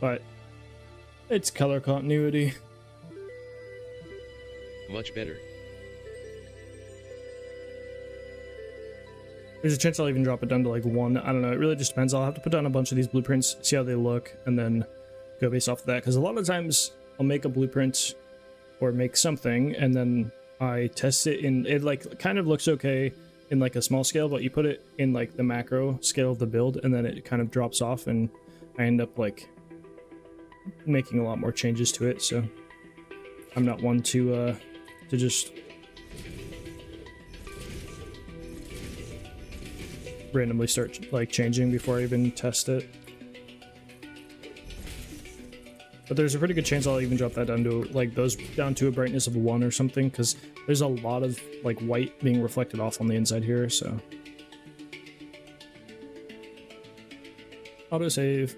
But it's color continuity. Much better. There's a chance I'll even drop it down to like 1. I don't know. It really just depends. I'll have to put down a bunch of these blueprints, see how they look, and then go based off of that. Because a lot of times I'll make a blueprint or make something, and then I test it in, it like kind of looks okay in like a small scale, but you put it in like the macro scale of the build, and then it kind of drops off, and I end up like making a lot more changes to it. So I'm not one to just randomly start like changing before I even test it. But there's a pretty good chance I'll even drop that down to like those down to a brightness of 1 or something, because there's a lot of like white being reflected off on the inside here. So autosave.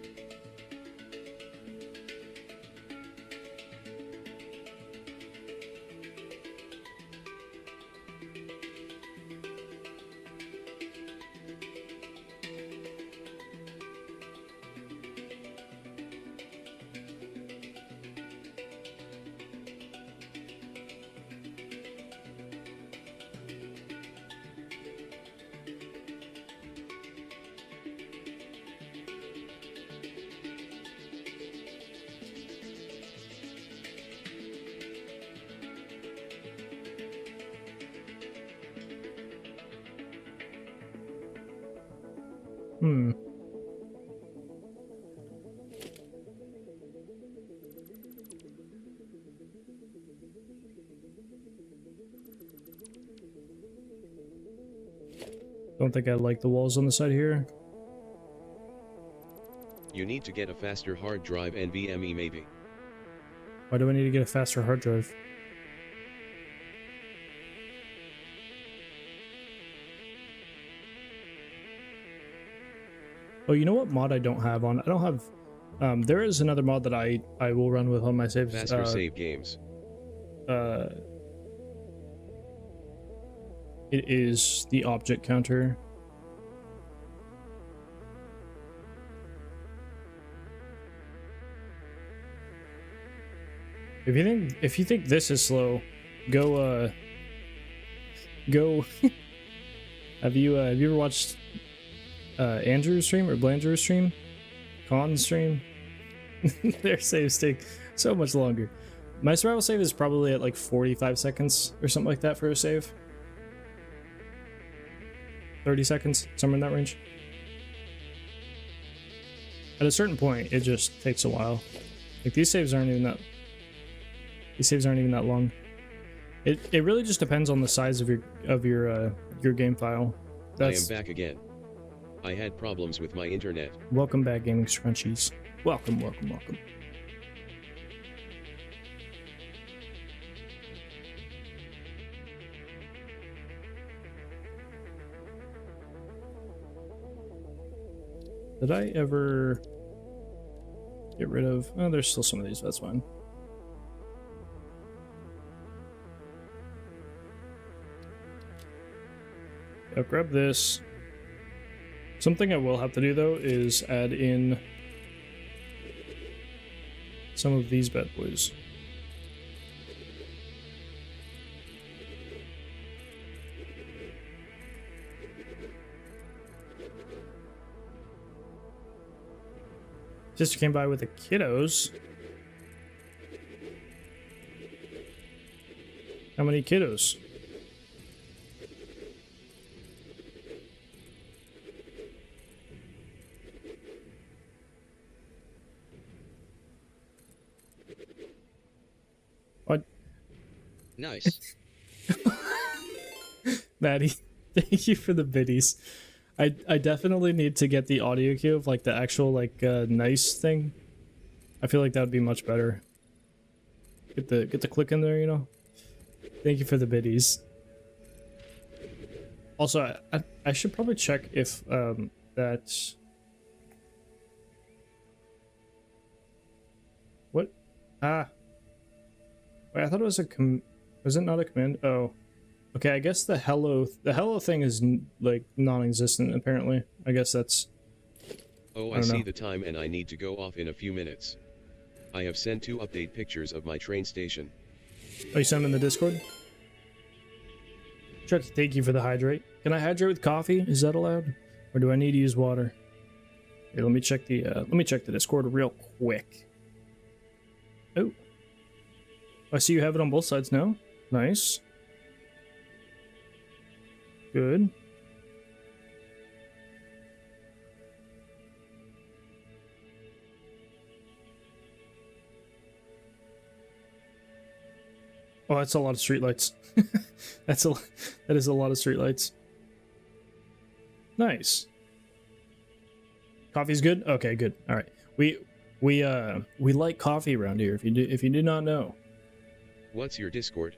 Don't think I like the walls on the side here. You need to get a faster hard drive and NVMe maybe. Why do I need to get a faster hard drive? Oh, you know what mod I don't have on? I don't have... there is another mod that I will run with on my saves. Faster save games. it is the object counter. If you think this is slow, go have you ever watched Andrew's stream or Blandrew's stream? Con's stream? Their saves take so much longer. My survival save is probably at like 45 seconds or something like that for a save. 30 seconds, somewhere in that range. At a certain point, it just takes a while. Like these saves aren't even that long. It really just depends on the size of your game file. I am back again. I had problems with my internet. Welcome back, gaming scrunchies. Welcome, welcome, welcome. Did I ever get rid of... Oh, there's still some of these, that's fine. I'll grab this. Something I will have to do, though, is add in some of these bad boys. Sister came by with the kiddos. How many kiddos? What? Nice. Maddie, thank you for the biddies. I definitely need to get the audio cue of like the actual like nice thing. I feel like that would be much better. Get the click in there, you know. Thank you for the biddies. Also, I should probably check if that. What? Ah. Wait, I thought it was a was it not a command? Oh. Okay, I guess the hello thing is like non-existent apparently. I guess that's... Oh, I see the time and I need to go off in a few minutes. I have sent 2 update pictures of my train station. Oh, you sent them in the Discord? Try to thank you for the hydrate. Can I hydrate with coffee? Is that allowed? Or do I need to use water? Here, let me check the Discord real quick. Oh. I see you have it on both sides now. Nice. Good. Oh, that's a lot of streetlights. That is a lot of streetlights. Nice. Coffee's good? Okay, good. All right. We like coffee around here. If you do not know. What's your Discord? !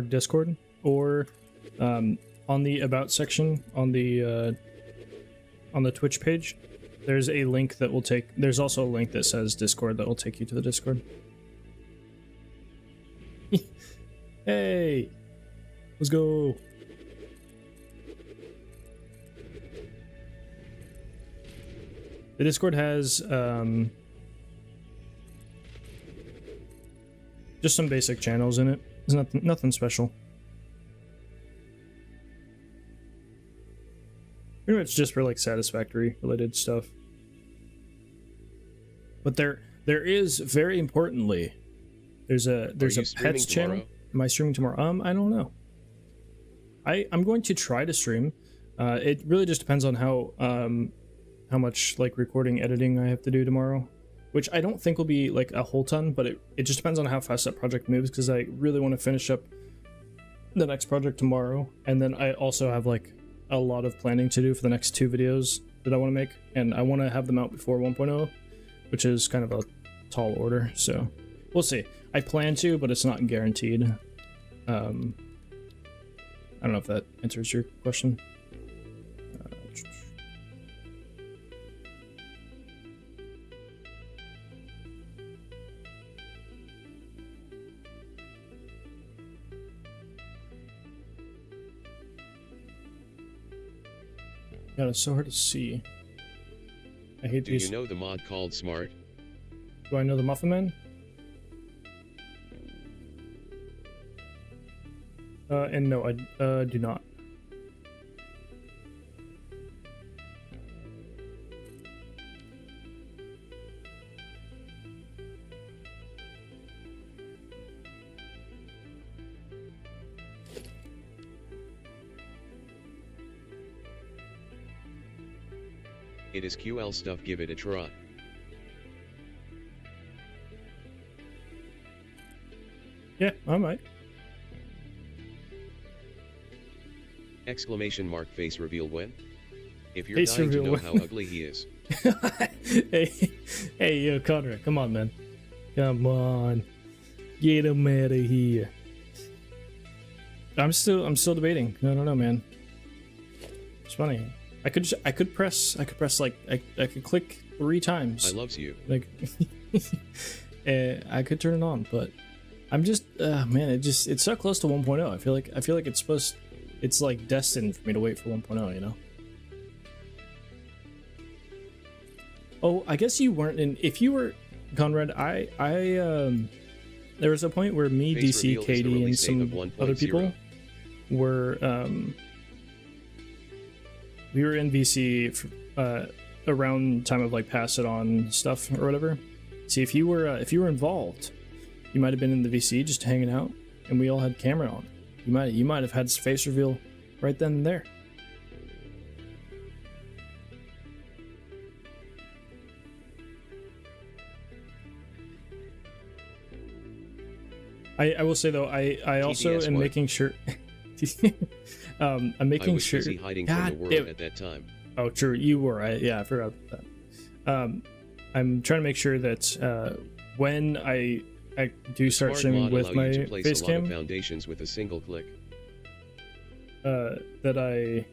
Discord, or on the about section on the Twitch page, there's a link that will take. There's also a link that says Discord that will take you to the Discord. Hey, let's go. The Discord has just some basic channels in it. There's nothing special. Pretty much just for like Satisfactory related stuff. But there is, very importantly, there's a pets channel. Am I streaming tomorrow? I don't know. I'm going to try to stream. It really just depends on how much like recording, editing I have to do tomorrow, which I don't think will be like a whole ton, but it just depends on how fast that project moves, because I really want to finish up the next project tomorrow, and then I also have like a lot of planning to do for the next 2 videos that I want to make, and I want to have them out before 1.0, which is kind of a tall order, so we'll see. I plan to, but it's not guaranteed. I don't know if that answers your question. God, it's so hard to see. I hate Do these. you know the mod called Smart? Do I know the Muffin Man? And no, I do not. It is QL stuff, give it a try. Yeah, I might. Exclamation mark face reveal when? If you're Face dying to reveal know when. how ugly he is. hey, yo, Conrad, come on, man. Come on. Get him out of here. I'm still debating. I don't know, man. It's funny. I could press like I could click 3 times. I loves you. Like I could turn it on, but I'm just man, it's so close to 1.0. I feel like it's like destined for me to wait for 1.0, you know? Oh, I guess you weren't in. If you were, Conrad, there was a point where me, Face reveal DC, is the Katie, and release date of some other 1.0. people were we were in VC around time of like pass it on stuff or whatever. See, if you were involved, you might have been in the VC just hanging out, and we all had camera on. You might have had face reveal right then and there. I will say though, I also TDS am what? making sure. I'm making I was sure. busy hiding God from the damn world it. at that time. Oh, true. You were. Yeah, I forgot about that. I'm trying to make sure that when I do start Smart streaming mod with allow my you to place face a lot of cam, foundations with a single click. that I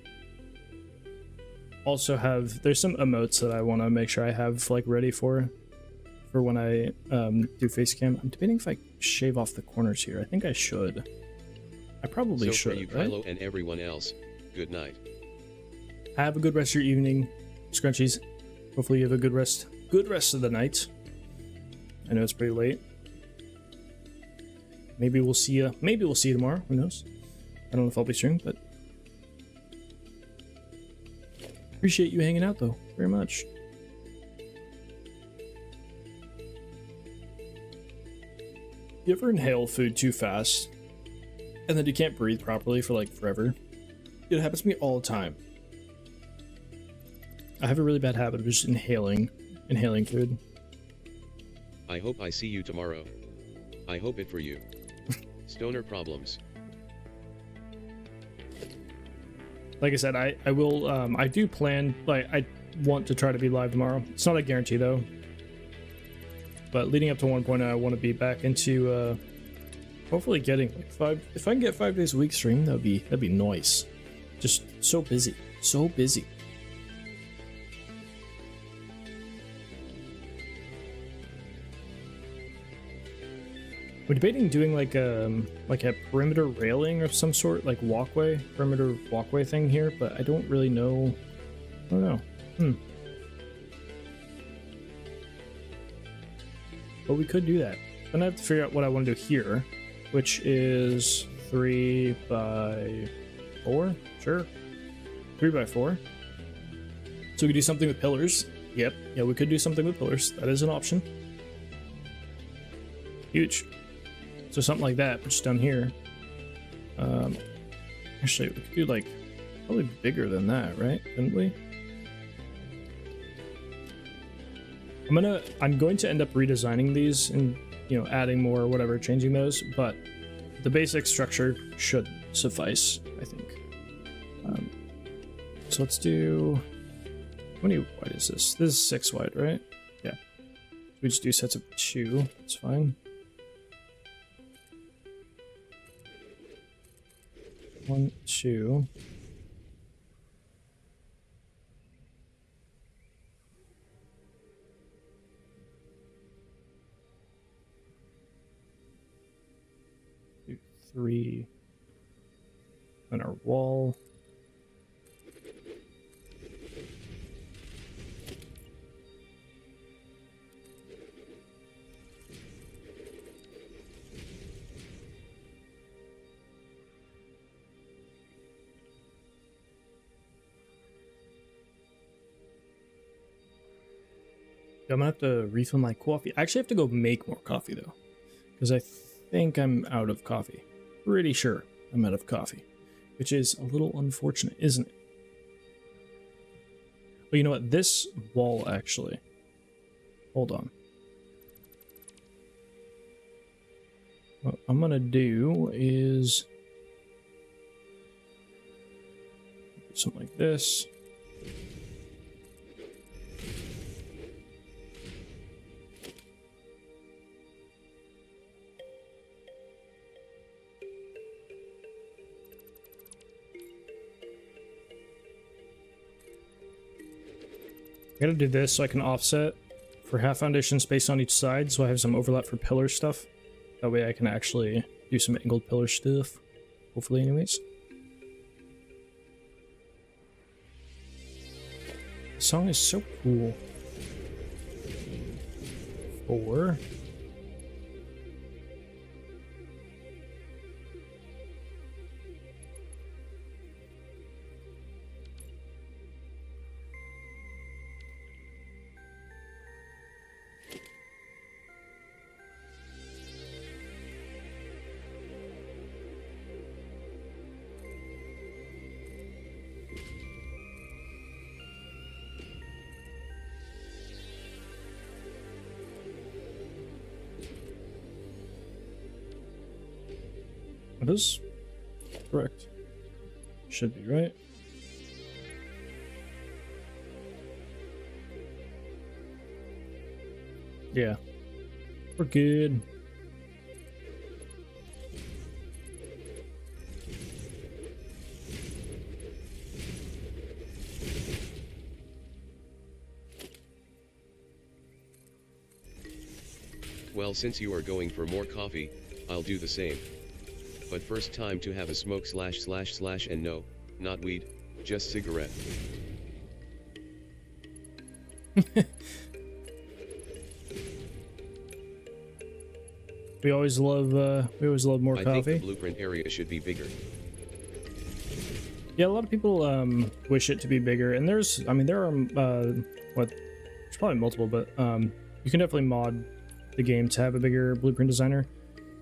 also have. There's some emotes that I want to make sure I have like ready for when I do face cam. I'm debating if I shave off the corners here. I think I should. I probably So should. for you, Right? Kylo, and everyone else, good night. Have a good rest of your evening, Scrunchies. Hopefully you have a good rest of the night. I know it's pretty late. Maybe we'll see you. Maybe we'll see you tomorrow. Who knows? I don't know if I'll be streaming, but appreciate you hanging out though very much. You ever inhale food too fast, and then you can't breathe properly for like forever? It happens to me all the time. I have a really bad habit of just inhaling food. I hope I see you tomorrow. I hope it for you. Stoner problems. Like I said, I will, I do plan, like, I want to try to be live tomorrow. It's not a guarantee, though. But leading up to 1.0, I want to be back into, hopefully getting, like, 5, if I can get 5 days a week stream, that'd be nice. Just so busy. So busy. We're debating doing like a perimeter railing of some sort, like perimeter walkway thing here, but I don't really know. I don't know. But we could do that. Then I have to figure out what I want to do here, which is 3 by 4. Sure, 3 by 4. So we could do something with pillars. Yep. Yeah, we could do something with pillars. That is an option. Huge. So something like that, but just down here. Actually, we could do like probably bigger than that, right? Couldn't we? I'm going to end up redesigning these and, you know, adding more or whatever, changing those, but the basic structure should suffice, I think. So let's do, how many wide is this? This is 6 wide, right? Yeah. We just do sets of 2. It's fine. 1, 2. Two, 3 on our wall. I'm gonna have to refill my coffee. I actually have to go make more coffee though, because I think I'm out of coffee. Pretty sure I'm out of coffee, which is a little unfortunate, isn't it? But you know what? This wall actually. Hold on. What I'm gonna do is something like this. I gotta do this so I can offset for half foundation space on each side, so I have some overlap for pillar stuff. That way I can actually do some angled pillar stuff. Hopefully, anyways. The song is so cool. 4. That is correct. Should be right. Yeah. We're good. Well, since you are going for more coffee, I'll do the same. But first time to have a smoke / and no, not weed, just cigarette. We always love more I coffee. think the blueprint area should be bigger. Yeah, a lot of people wish it to be bigger, and there's, I mean, there are there's probably multiple, but you can definitely mod the game to have a bigger blueprint designer.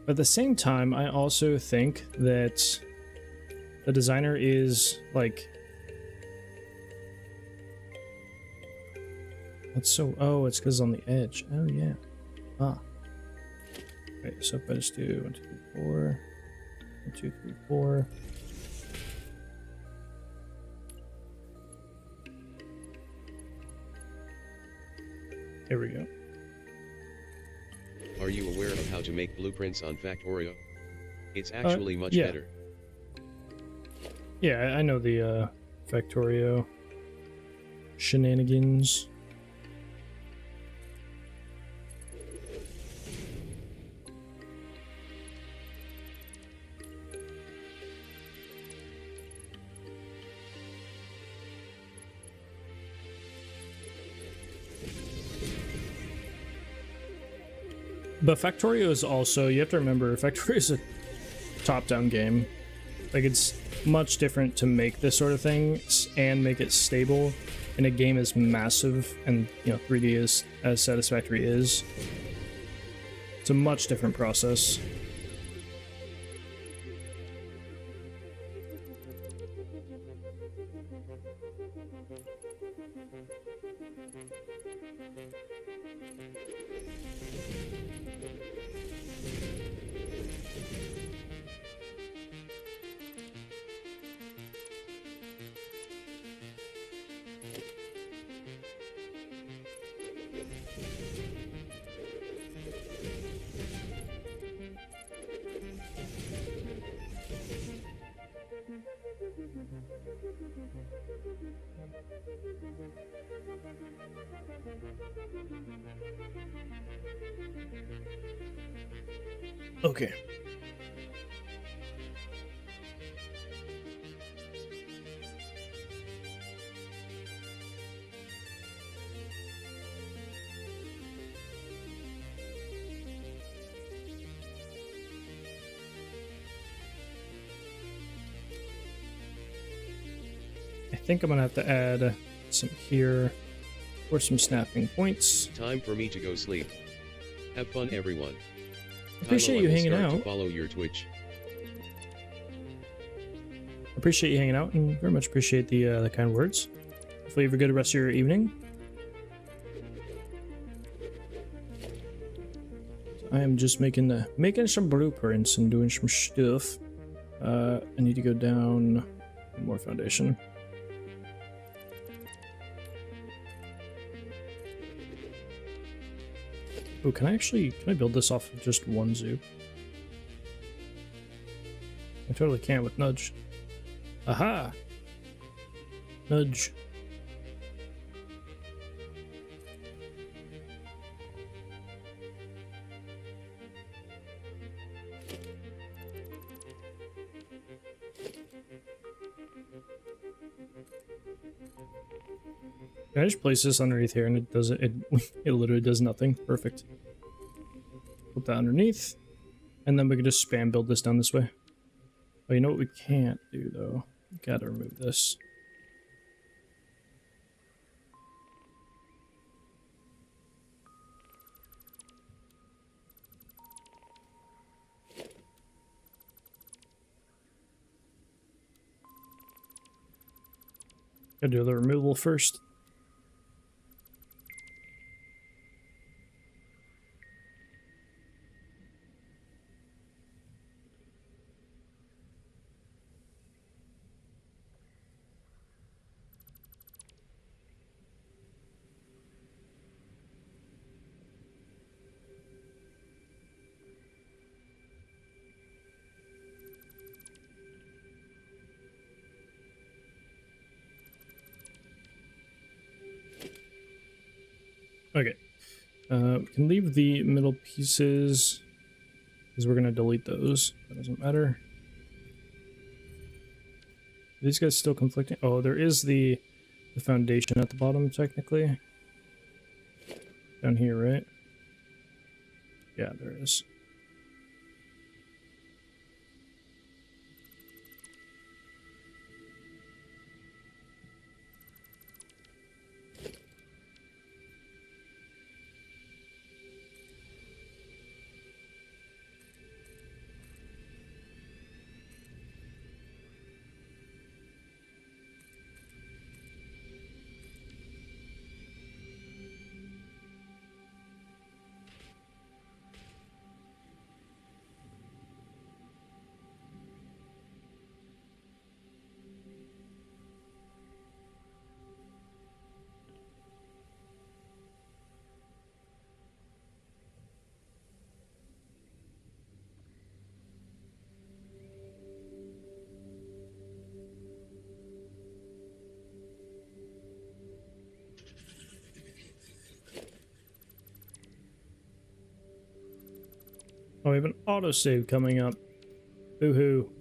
But at the same time, I also think that the designer is like, that's so, oh, it's because it's on the edge. Oh yeah. Ah. Okay, so if I just do 1, 2, 3, 4, 1, 2, 3, 4. There we go. Are you aware of how to make blueprints on Factorio? It's actually much yeah. better. Yeah, I know the Factorio shenanigans. But Factorio is also, you have to remember, Factorio is a top-down game. Like, it's much different to make this sort of thing and make it stable in a game as massive and, you know, 3D as Satisfactory is. It's a much different process. Okay. I think I'm gonna have to add some here, for some snapping points. Time for me to go sleep. Have fun, everyone. Appreciate Kylo, you I will hanging start to out. follow your Twitch. Appreciate you hanging out, and very much appreciate the kind words. Hopefully you have a good rest of your evening. I am just making some blueprints and doing some stuff. I need to go down one more foundation. Oh, can I build this off of just one zoo? I totally can with nudge. Aha! Nudge. Can I just place this underneath here and it does it literally does nothing. Perfect. Put that underneath. And then we can just spam build this down this way. Oh, you know what we can't do though? We gotta remove this. Gotta do the removal first. Okay. We can leave the middle pieces because we're gonna delete those. That doesn't matter. Are these guys still conflicting? Oh, there is the foundation at the bottom, technically. Down here, right? Yeah, there is. Oh, we have an autosave coming up. Boo-hoo.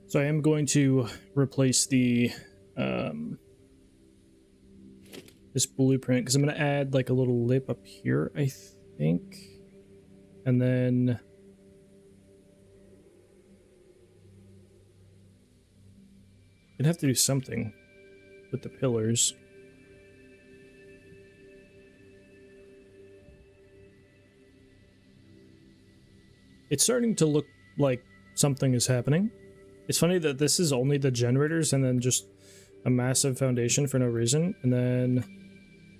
So I am going to replace the this blueprint because I'm going to add like a little lip up here, I think, and then I'd have to do something with the pillars. It's starting to look like something is happening. It's funny that this is only the generators and then just a massive foundation for no reason, and then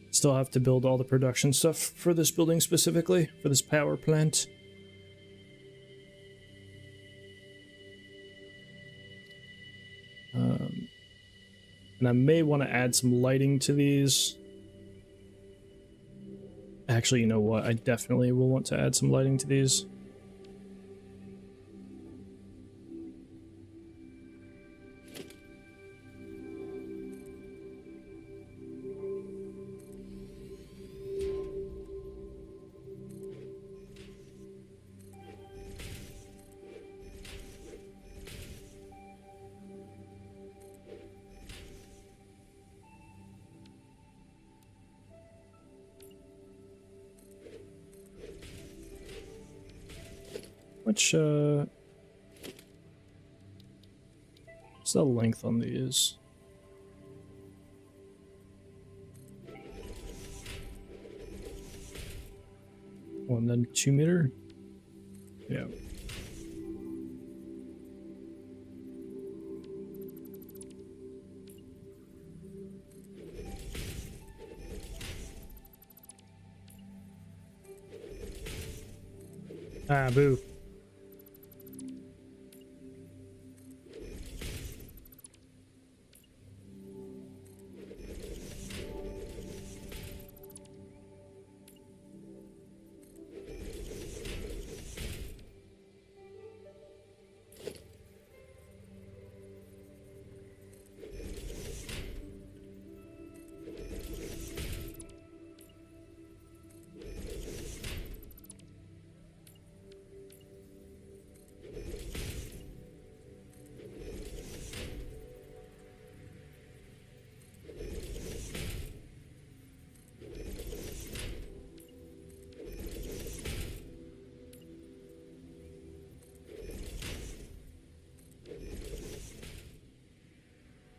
still have to build all the production stuff for this building specifically, for this power plant. And I may want to add some lighting to these. Actually, you know what? I definitely will want to add some lighting to these. What's the length on these? 1 then 2 meter? Yeah. Ah, boo.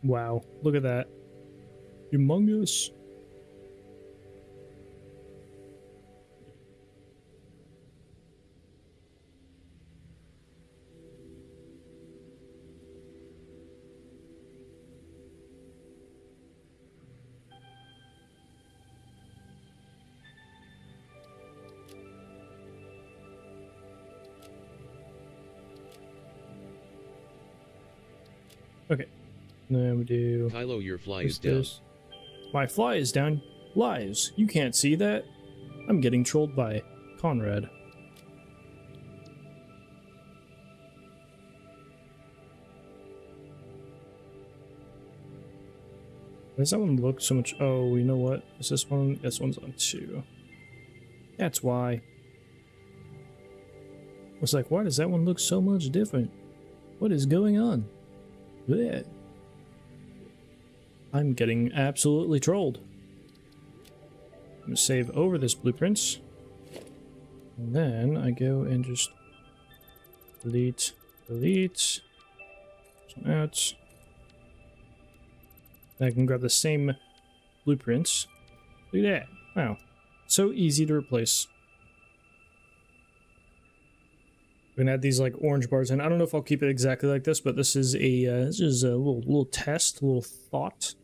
Wow, look at that. Humongous. Okay. Then we do Kylo, your fly is down. this. My fly is down. Lies. You can't see that. I'm getting trolled by Conrad. Does that one look so much? Oh, you know what? Is this one? This one's on 2. That's why. I was like, why does that one look so much different? What is going on? Blech. I'm getting absolutely trolled. I'm gonna save over this blueprints. And then I go and just delete. Some out. I can grab the same blueprints. Look at that. Wow. So easy to replace. We're gonna add these like orange bars in. I don't know if I'll keep it exactly like this, but this is a little test, a little thought.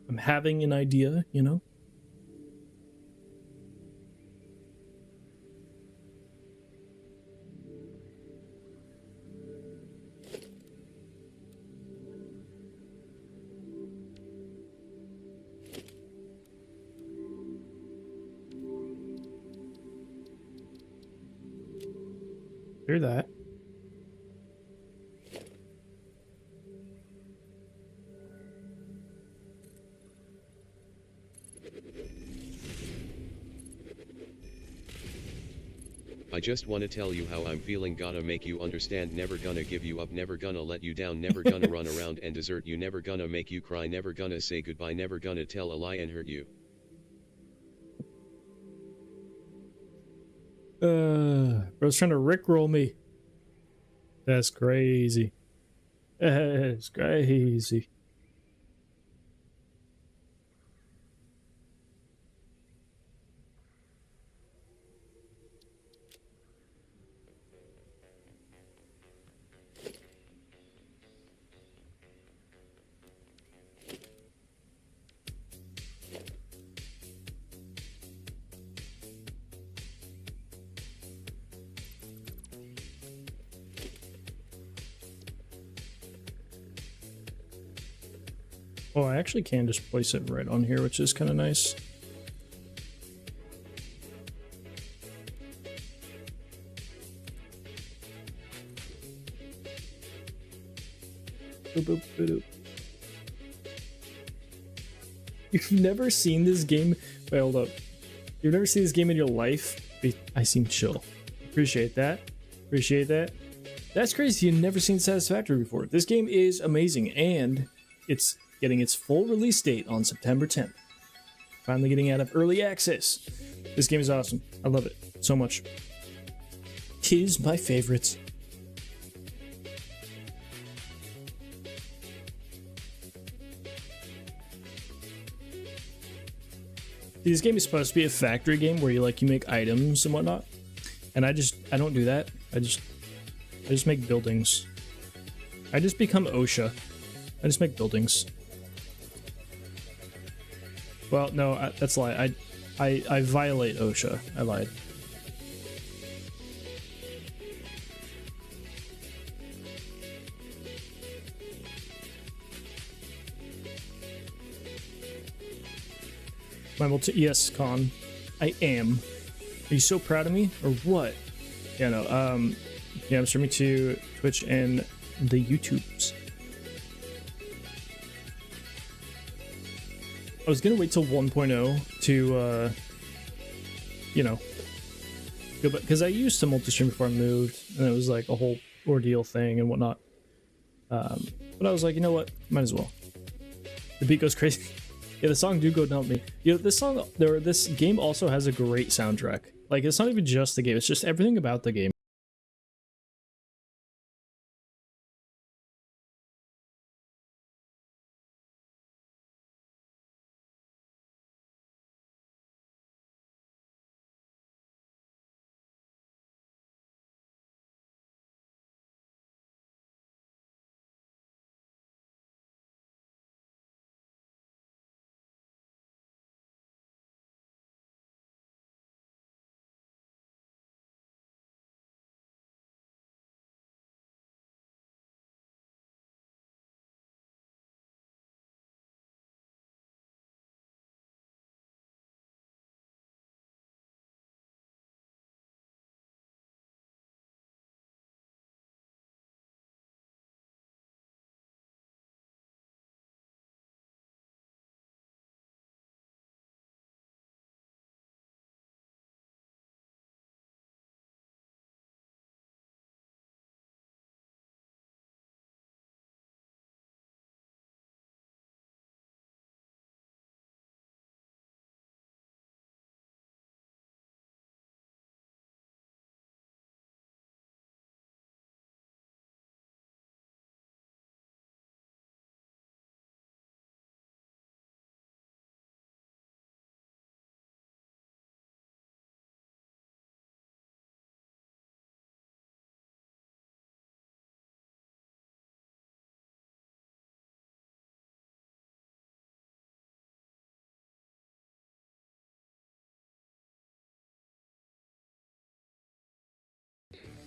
I'm having an idea, you know. Hear that. I just wanna tell you how I'm feeling, gotta make you understand, never gonna give you up, never gonna let you down, never gonna run around and desert you, never gonna make you cry, never gonna say goodbye, never gonna tell a lie and hurt you. Bro's trying to rickroll me. That's crazy. That's crazy. Oh, I actually can just place it right on here, which is kind of nice. Boop, boop, boop, boop. You've never seen this game? Wait, hold up. You've never seen this game in your life? I seem chill. Appreciate that. Appreciate that. That's crazy. You've never seen Satisfactory before. This game is amazing, and it's getting its full release date on September 10th. Finally getting out of early access. This game is awesome. I love it so much. 'Tis my favorite. This game is supposed to be a factory game where you make items and whatnot, and I don't do that. I just make buildings. I just become OSHA. I just make buildings. Well, no, that's a lie. I violate OSHA. I lied. Yes, Con. I am. Are you so proud of me, or what? Yeah, no. Yeah, I'm streaming to Twitch and the YouTubes. I was gonna wait till 1.0 to, you know, go back, because I used to multi-stream before I moved, and it was like a whole ordeal thing and whatnot. But I was like, you know what? Might as well. The beat goes crazy. Yeah, the song "Do Go Dump Me." You know, this game also has a great soundtrack. Like, it's not even just the game; it's just everything about the game.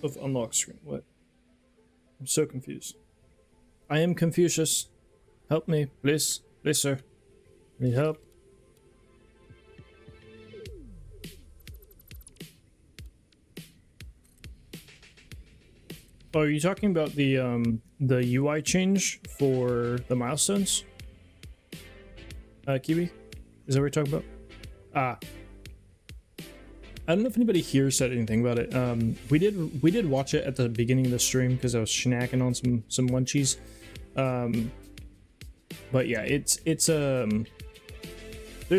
Of unlock screen. What? I'm so confused. I am Confucius. Help me, please. Please, sir. Need help. Oh, are you talking about the UI change for the milestones? Kiwi? Is that what you're talking about? Ah. I don't know if anybody here said anything about it. We did watch it at the beginning of the stream because I was snacking on some munchies. But yeah, it's there's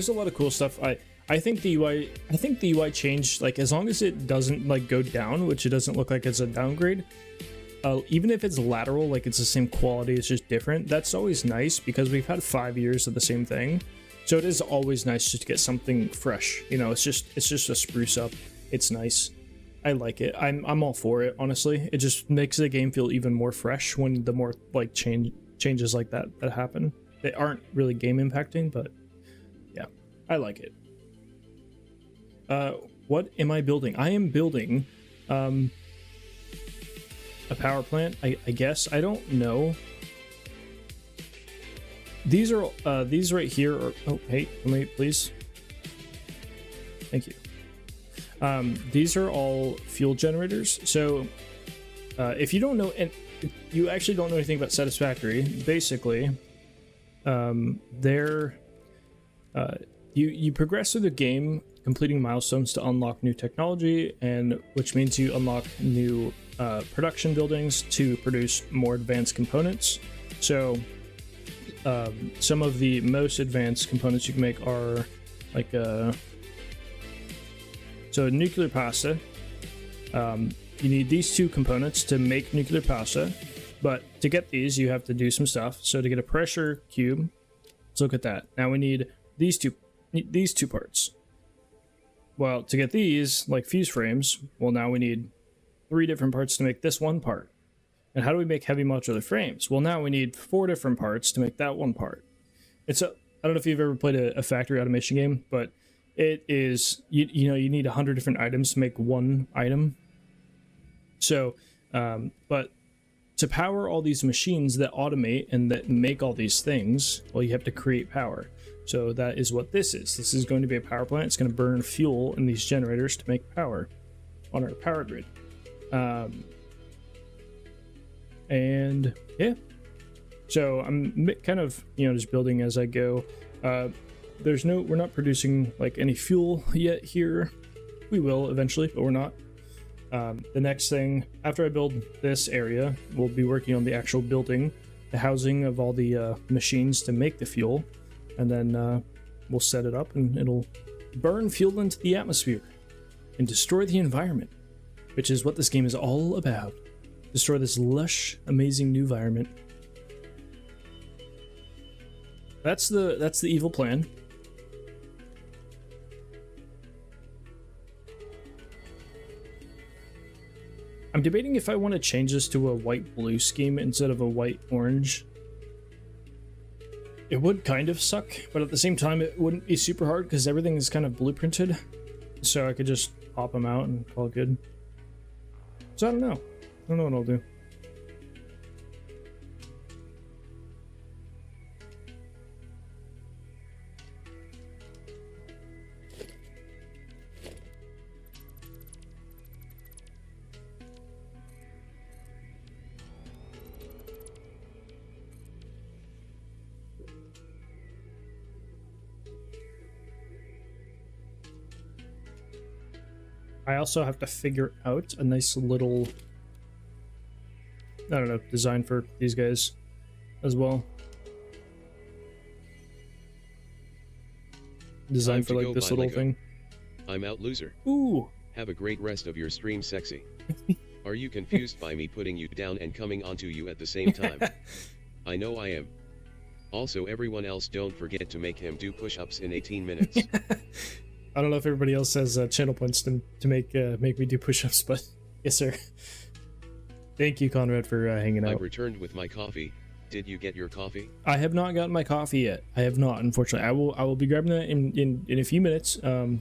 a lot of cool stuff. I think the UI changed, like, as long as it doesn't like go down, which it doesn't look like it's a downgrade. Even if it's lateral, like it's the same quality, it's just different. That's always nice because we've had 5 years of the same thing. So it is always nice just to get something fresh. You know, it's just a spruce up. It's nice. I like it. I'm all for it, honestly. It just makes the game feel even more fresh when the more like changes like that happen. They aren't really game impacting, but yeah, I like it. What am I building? I am building a power plant, I guess. I don't know. These are these right here are, oh hey, let me please. Thank you. These are all fuel generators. So if you don't know, and you actually don't know anything about Satisfactory, basically they're you progress through the game completing milestones to unlock new technology, and which means you unlock new production buildings to produce more advanced components. So some of the most advanced components you can make are like so nuclear pasta, you need these two components to make nuclear pasta, but to get these, you have to do some stuff. So to get a pressure cube, let's look at that. Now we need these two parts. Well, to get these, like fuse frames, well, now we need 3 different parts to make this one part. And how do we make heavy modular frames? Well, now we need 4 different parts to make that one part. I don't know if you've ever played a factory automation game, but it is, you know, you need 100 different items to make one item. So, but to power all these machines that automate and that make all these things, well, you have to create power. So that is what this is. This is going to be a power plant. It's going to burn fuel in these generators to make power on our power grid. And yeah, so I'm kind of, you know, just building as I go. We're not producing like any fuel yet here. We will eventually, but we're not. The next thing, after I build this area, we'll be working on the actual building, the housing of all the machines to make the fuel, and then we'll set it up and it'll burn fuel into the atmosphere and destroy the environment, which is what this game is all about. Destroy this lush, amazing new environment. That's the evil plan. I'm debating if I want to change this to a white-blue scheme instead of a white-orange. It would kind of suck, but at the same time it wouldn't be super hard because everything is kind of blueprinted. So I could just pop them out and call it good. So I don't know. I don't know what I'll do. I also have to figure out a nice little, I don't know, design for these guys as well. Design for like this little thing. I'm out, loser. Ooh. Have a great rest of your stream, sexy. Are you confused by me putting you down and coming onto you at the same time? I know I am. Also, everyone else, don't forget to make him do push-ups in 18 minutes. I don't know if everybody else has channel points to make me do push-ups, but yes, sir. Thank you, Conrad, for hanging out. I've returned with my coffee. Did you get your coffee? I have not gotten my coffee yet. I have not, unfortunately. I will be grabbing that in a few minutes. I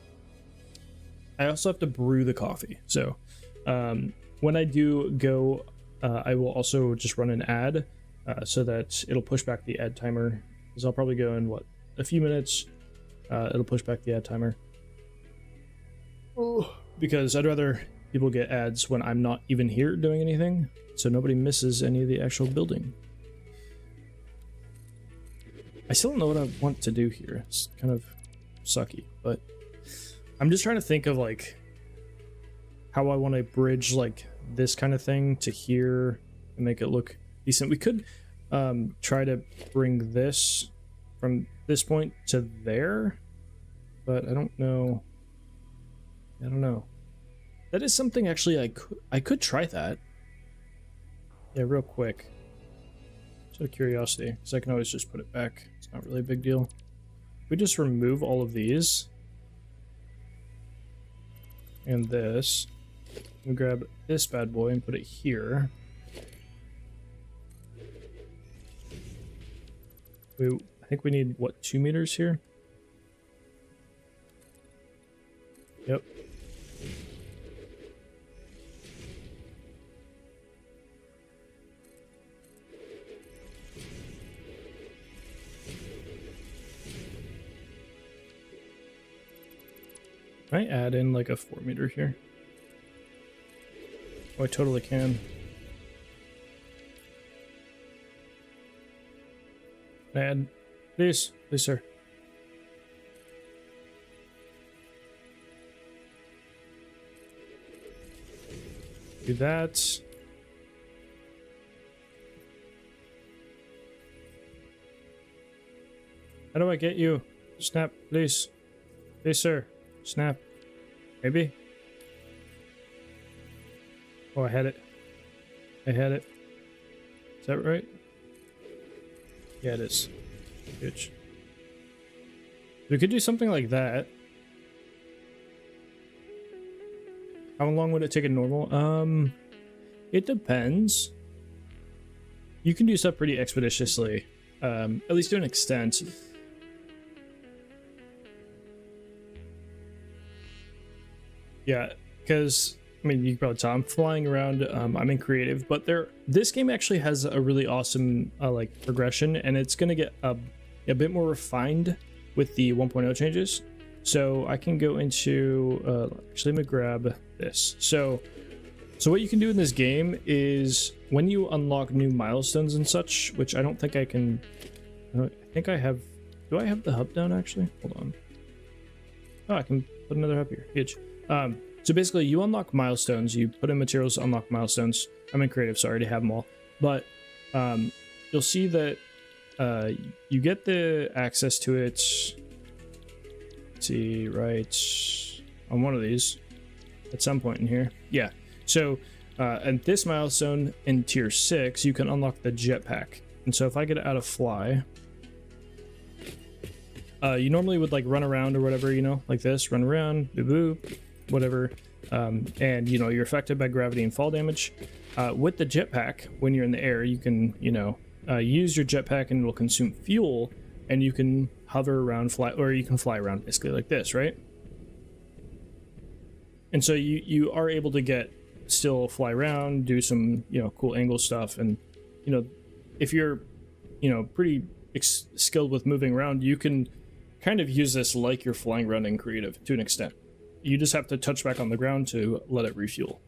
also have to brew the coffee. So when I do go, I will also just run an ad so that it'll push back the ad timer. Because I'll probably go in, a few minutes. It'll push back the ad timer. Because I'd rather people get ads when I'm not even here doing anything, so nobody misses any of the actual building. I still don't know what I want to do here. It's kind of sucky, but I'm just trying to think of like how I want to bridge like this kind of thing to here and make it look decent. We could try to bring this from this point to there, but I don't know. I don't know. That is something actually I could try that. Yeah, real quick. Just out of curiosity, because I can always just put it back. It's not really a big deal. We just remove all of these. And this. We grab this bad boy and put it here. I think we need, what, 2 meters here? Yep. Can I add in like a 4 meter here? Oh, I totally can. Add, please, sir. Do that. How do I get you? Snap, please. Please, sir. Snap. Maybe? Oh, I had it. I had it. Is that right? Yeah, it is. Bitch. We could do something like that. How long would it take a normal? It depends. You can do stuff pretty expeditiously, at least to an extent. Yeah, because I mean, you can probably tell I'm flying around. I'm in creative, but this game actually has a really awesome like progression, and it's gonna get a bit more refined with the 1.0 changes. So I can go into actually let me grab this. So what you can do in this game is when you unlock new milestones and such, which I don't think I can. I think I have. Do I have the hub down actually? Hold on. Oh, I can put another hub here. Huge. So basically, you unlock milestones. You put in materials to unlock milestones. I'm in creative, so I already have them all. But you'll see that you get the access to it. Let's see, right on one of these at some point in here. Yeah. So at this milestone in tier 6, you can unlock the jetpack. And so if I get out of fly, you normally would like run around or whatever, you know, like this, run around, boop, boop, whatever. And you know, you're affected by gravity and fall damage. With the jetpack, when you're in the air, you can, you know, use your jetpack and it will consume fuel, and you can hover around, fly, or you can fly around basically like this, right? And so you are able to get still fly around, do some, you know, cool angle stuff, and you know, if you're, you know, pretty skilled with moving around, you can kind of use this like you're flying around in creative to an extent. You just have to touch back on the ground to let it refuel.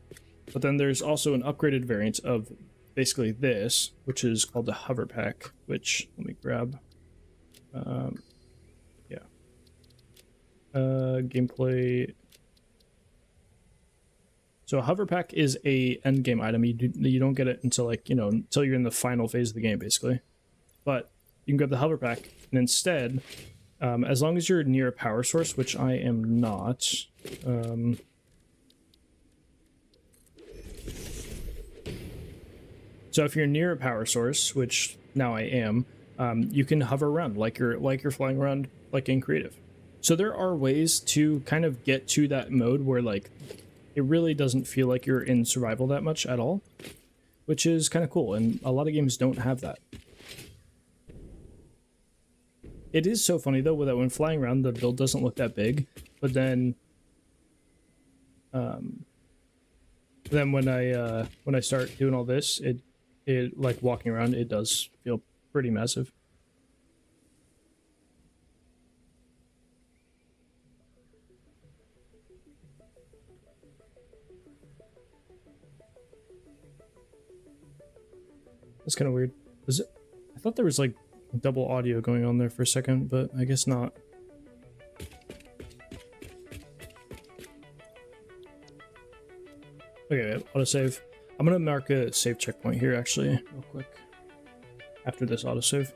But then there's also an upgraded variant of basically this, which is called the hover pack, which let me grab. Yeah. Gameplay. So a hover pack is a end game item. You don't get it until like, you know, until you're in the final phase of the game basically. But you can grab the hover pack, and instead, as long as you're near a power source, which I am not, so if you're near a power source, which now I am, you can hover around like you're flying around like in creative. So there are ways to kind of get to that mode where like it really doesn't feel like you're in survival that much at all, which is kind of cool, and a lot of games don't have that. It is so funny though that when flying around, the build doesn't look that big, but then when I start doing all this, it like walking around, it does feel pretty massive. That's kind of weird. Was it? I thought there was like double audio going on there for a second, but I guess not. Okay, autosave. I'm gonna mark a save checkpoint here actually, real quick. After this autosave.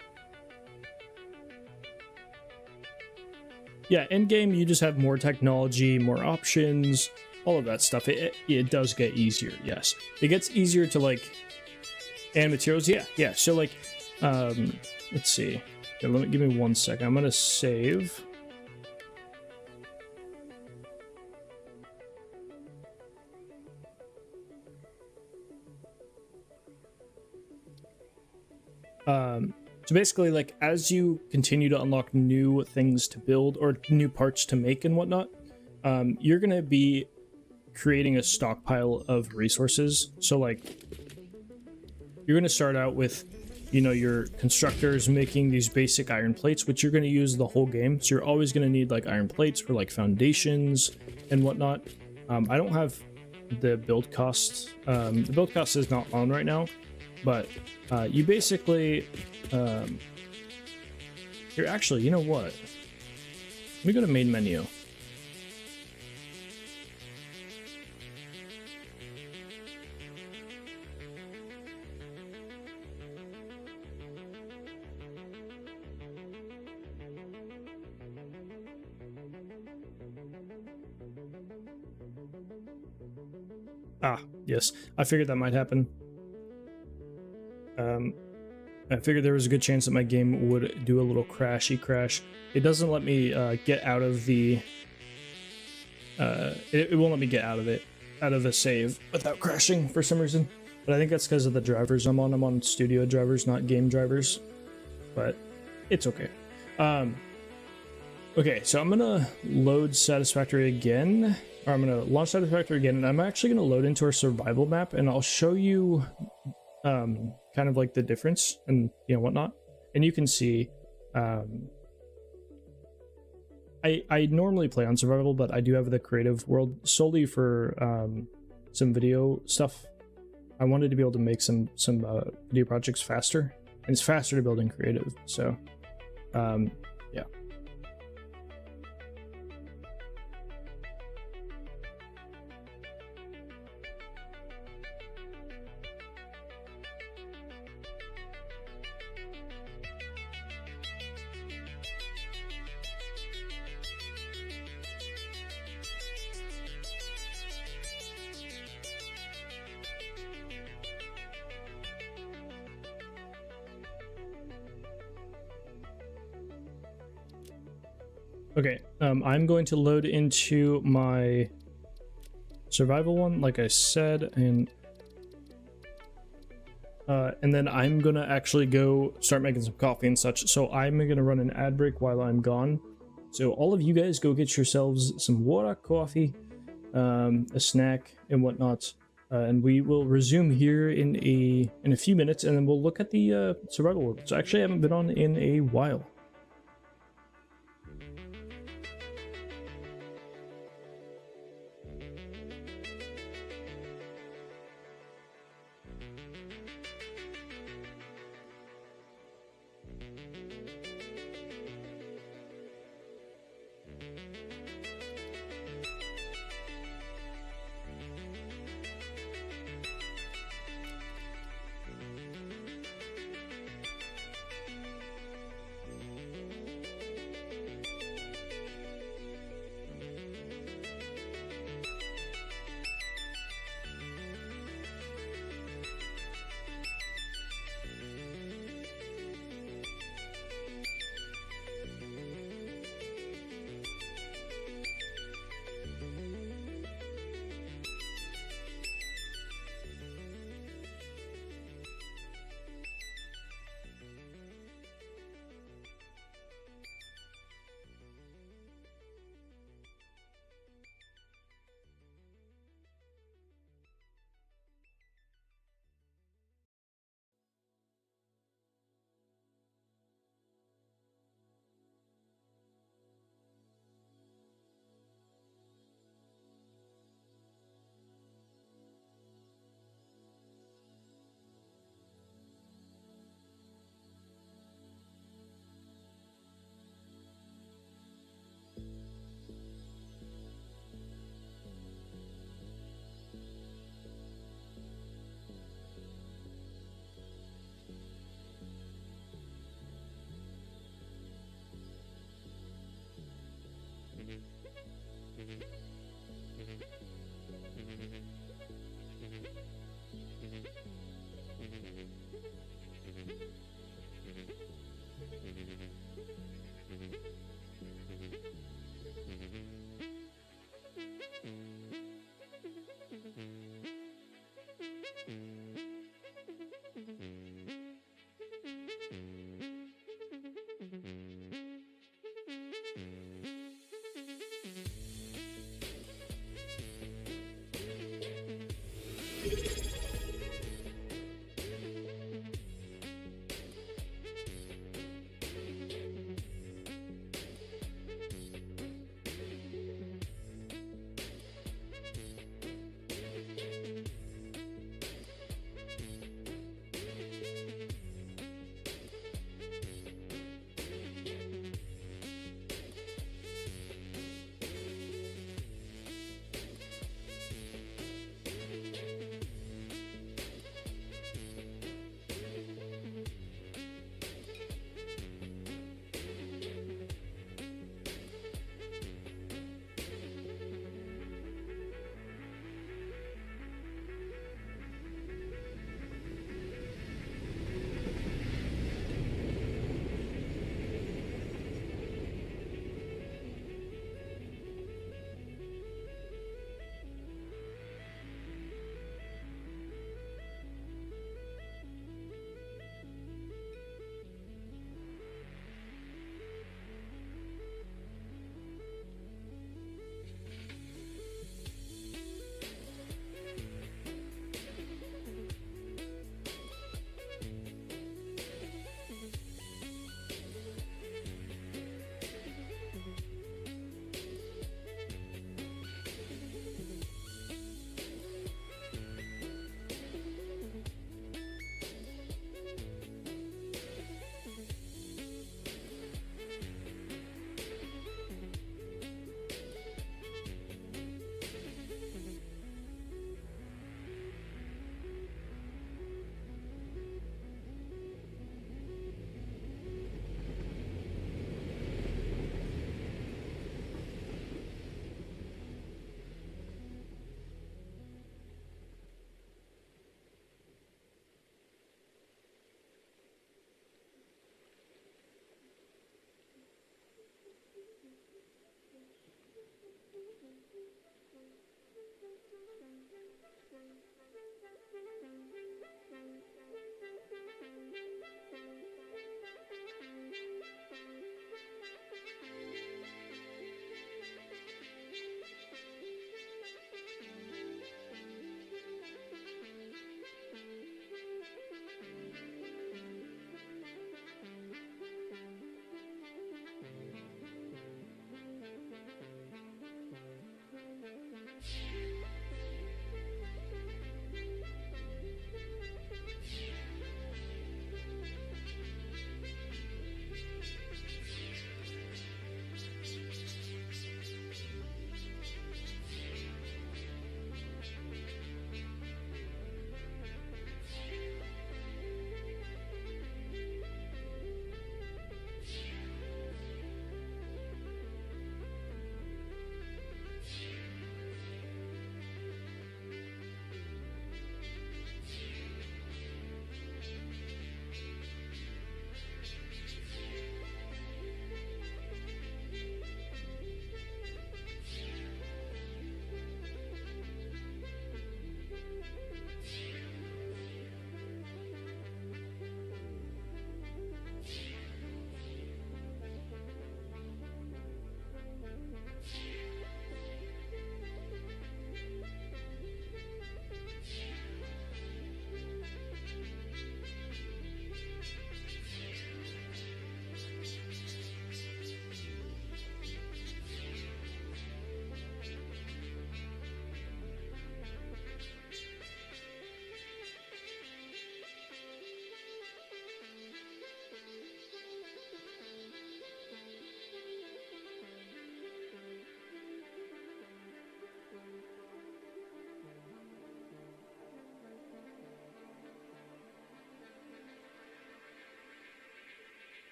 Yeah, end game you just have more technology, more options, all of that stuff. It does get easier, yes. It gets easier to like, and materials, yeah. So like, let's see. Okay, give me 1 second. I'm gonna save. So basically, like, as you continue to unlock new things to build or new parts to make and whatnot, you're gonna be creating a stockpile of resources. So like, you're gonna start out with, you know, your constructors making these basic iron plates, which you're going to use the whole game. So you're always going to need like iron plates for like foundations and whatnot. I don't have the build cost. The build cost is not on right now, but you basically, you're actually, you know what? Let me go to main menu. Yes. I figured that might happen. I figured there was a good chance that my game would do a little crashy crash. It doesn't let me get out of the... it won't let me get out of it, out of the save, without crashing for some reason. But I think that's because of the drivers I'm on. I'm on studio drivers, not game drivers. But it's okay. Okay, so I'm gonna load Satisfactory again. Or I'm gonna launch Satisfactory again, and I'm actually gonna load into our survival map, and I'll show you kind of like the difference and whatnot. And you can see I normally play on survival, but I do have the creative world solely for some video stuff. I wanted to be able to make some video projects faster, and it's faster to build in creative. So yeah. Okay, I'm going to load into my survival one, like I said, and then I'm gonna actually go start making some coffee and such. So I'm gonna run an ad break while I'm gone. So all of you guys go get yourselves some water, coffee, a snack, and whatnot, and we will resume here in a few minutes, and then we'll look at the survival world. So actually, I haven't been on in a while.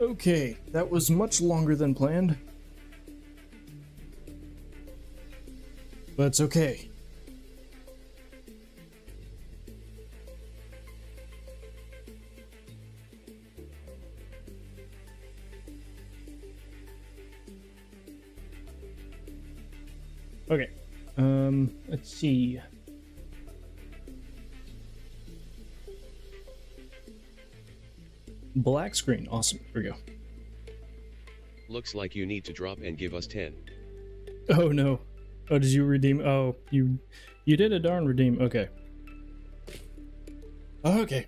Okay, that was much longer than planned. But it's okay. Okay, let's see. Black screen, awesome, here we go. Looks like you need to drop and give us 10. Oh no. Oh, did you redeem? Oh, you did a darn redeem, okay. Okay.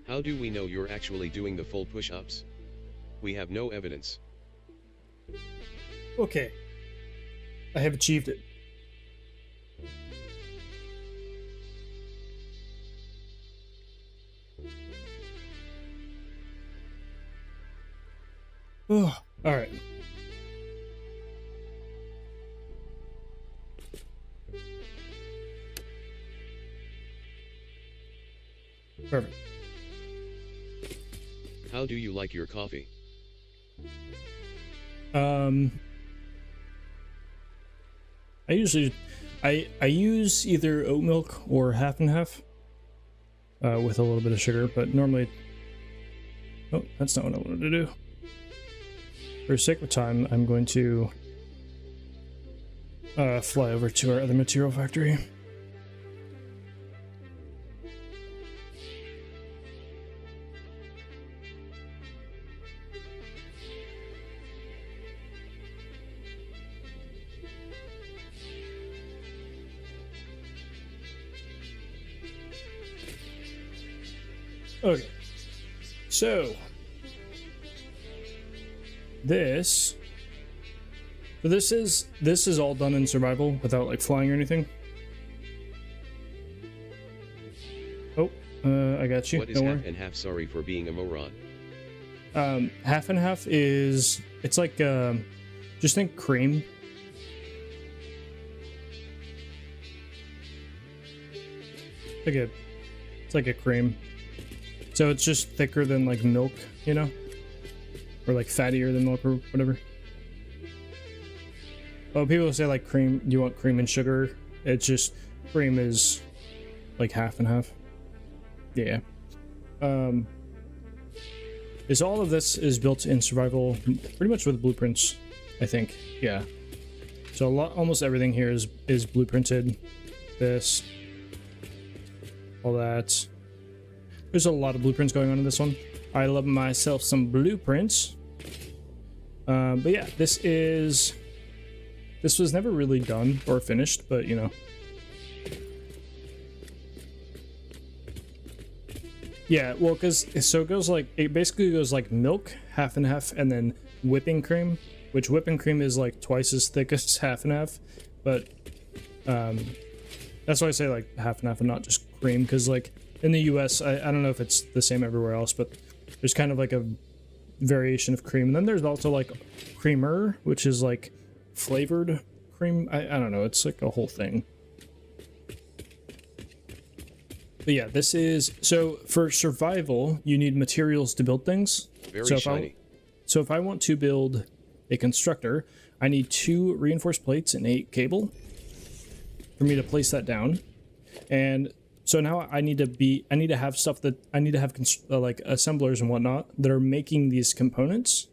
How do we know you're actually doing the full push-ups? We have no evidence. Okay. I have achieved it. Oh, all right. Perfect. How do you like your coffee? I usually I use either oat milk or half and half with a little bit of sugar, but normally oh, that's not what I wanted to do. For sake of time, I'm going to fly over to our other material factory. Okay, so this is all done in survival without like flying or anything. Oh, I got you. What is Don't half worry. and half? Sorry for being a moron. Half and half is it's like just think cream. It's like a cream. So it's just thicker than like milk, you know? Or like fattier than milk or whatever. Well, people say like cream, you want cream and sugar. It's just cream is like half and half. Yeah. Is all of this is built in survival pretty much with blueprints, I think. Yeah. So almost everything here is blueprinted. This, all that. There's a lot of blueprints going on in this one. I love myself some blueprints. But yeah, this was never really done or finished, but you know. Yeah, well, so it basically goes like milk, half and half, and then whipping cream, which whipping cream is like twice as thick as half and half, but that's why I say like half and half and not just cream, because like in the US, I don't know if it's the same everywhere else, but there's kind of like a variation of cream, and then there's also like creamer, which is like flavored cream. I don't know, it's like a whole thing. But yeah, this is so for survival you need materials to build things. Very so shiny. So if I want to build a constructor, I need 2 reinforced plates and 8 cable for me to place that down. And so now I need to have stuff that I need to have like assemblers and whatnot that are making these components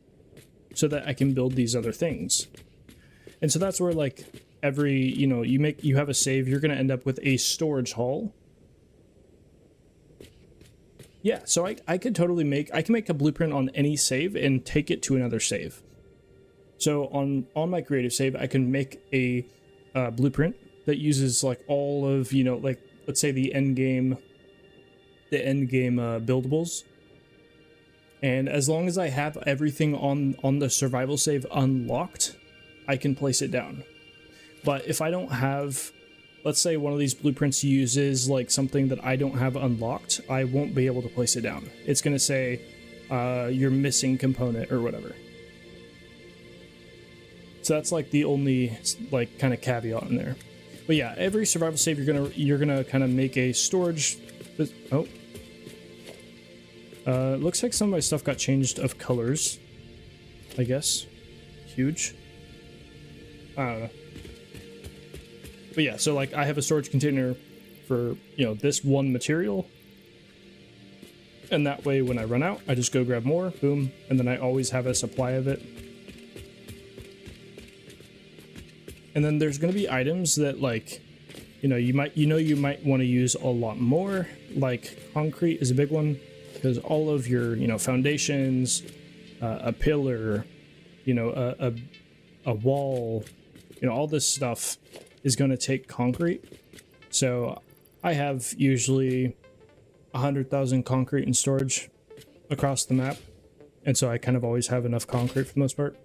so that I can build these other things. And so that's where like every, you have a save, you're going to end up with a storage hall. Yeah, so I could totally make a blueprint on any save and take it to another save. So on my creative save, I can make a blueprint that uses like all of, like let's say the end game buildables. And as long as I have everything on the survival save unlocked, I can place it down. But if I don't have let's say one of these blueprints uses like something that I don't have unlocked, I won't be able to place it down. It's going to say you're missing component or whatever. So that's like the only like kind of caveat in there. But yeah, every survival save you're gonna kind of make a storage. Oh, looks like some of my stuff got changed of colors, I guess. Huge. I don't know. But yeah, so like I have a storage container for, you know, this one material. And that way when I run out, I just go grab more, boom, and then I always have a supply of it. And then there's going to be items that, like, you might want to use a lot more. Like concrete is a big one, because all of your, foundations, a pillar, a wall, all this stuff is going to take concrete. So I have usually 100,000 concrete in storage across the map, and so I kind of always have enough concrete for the most part.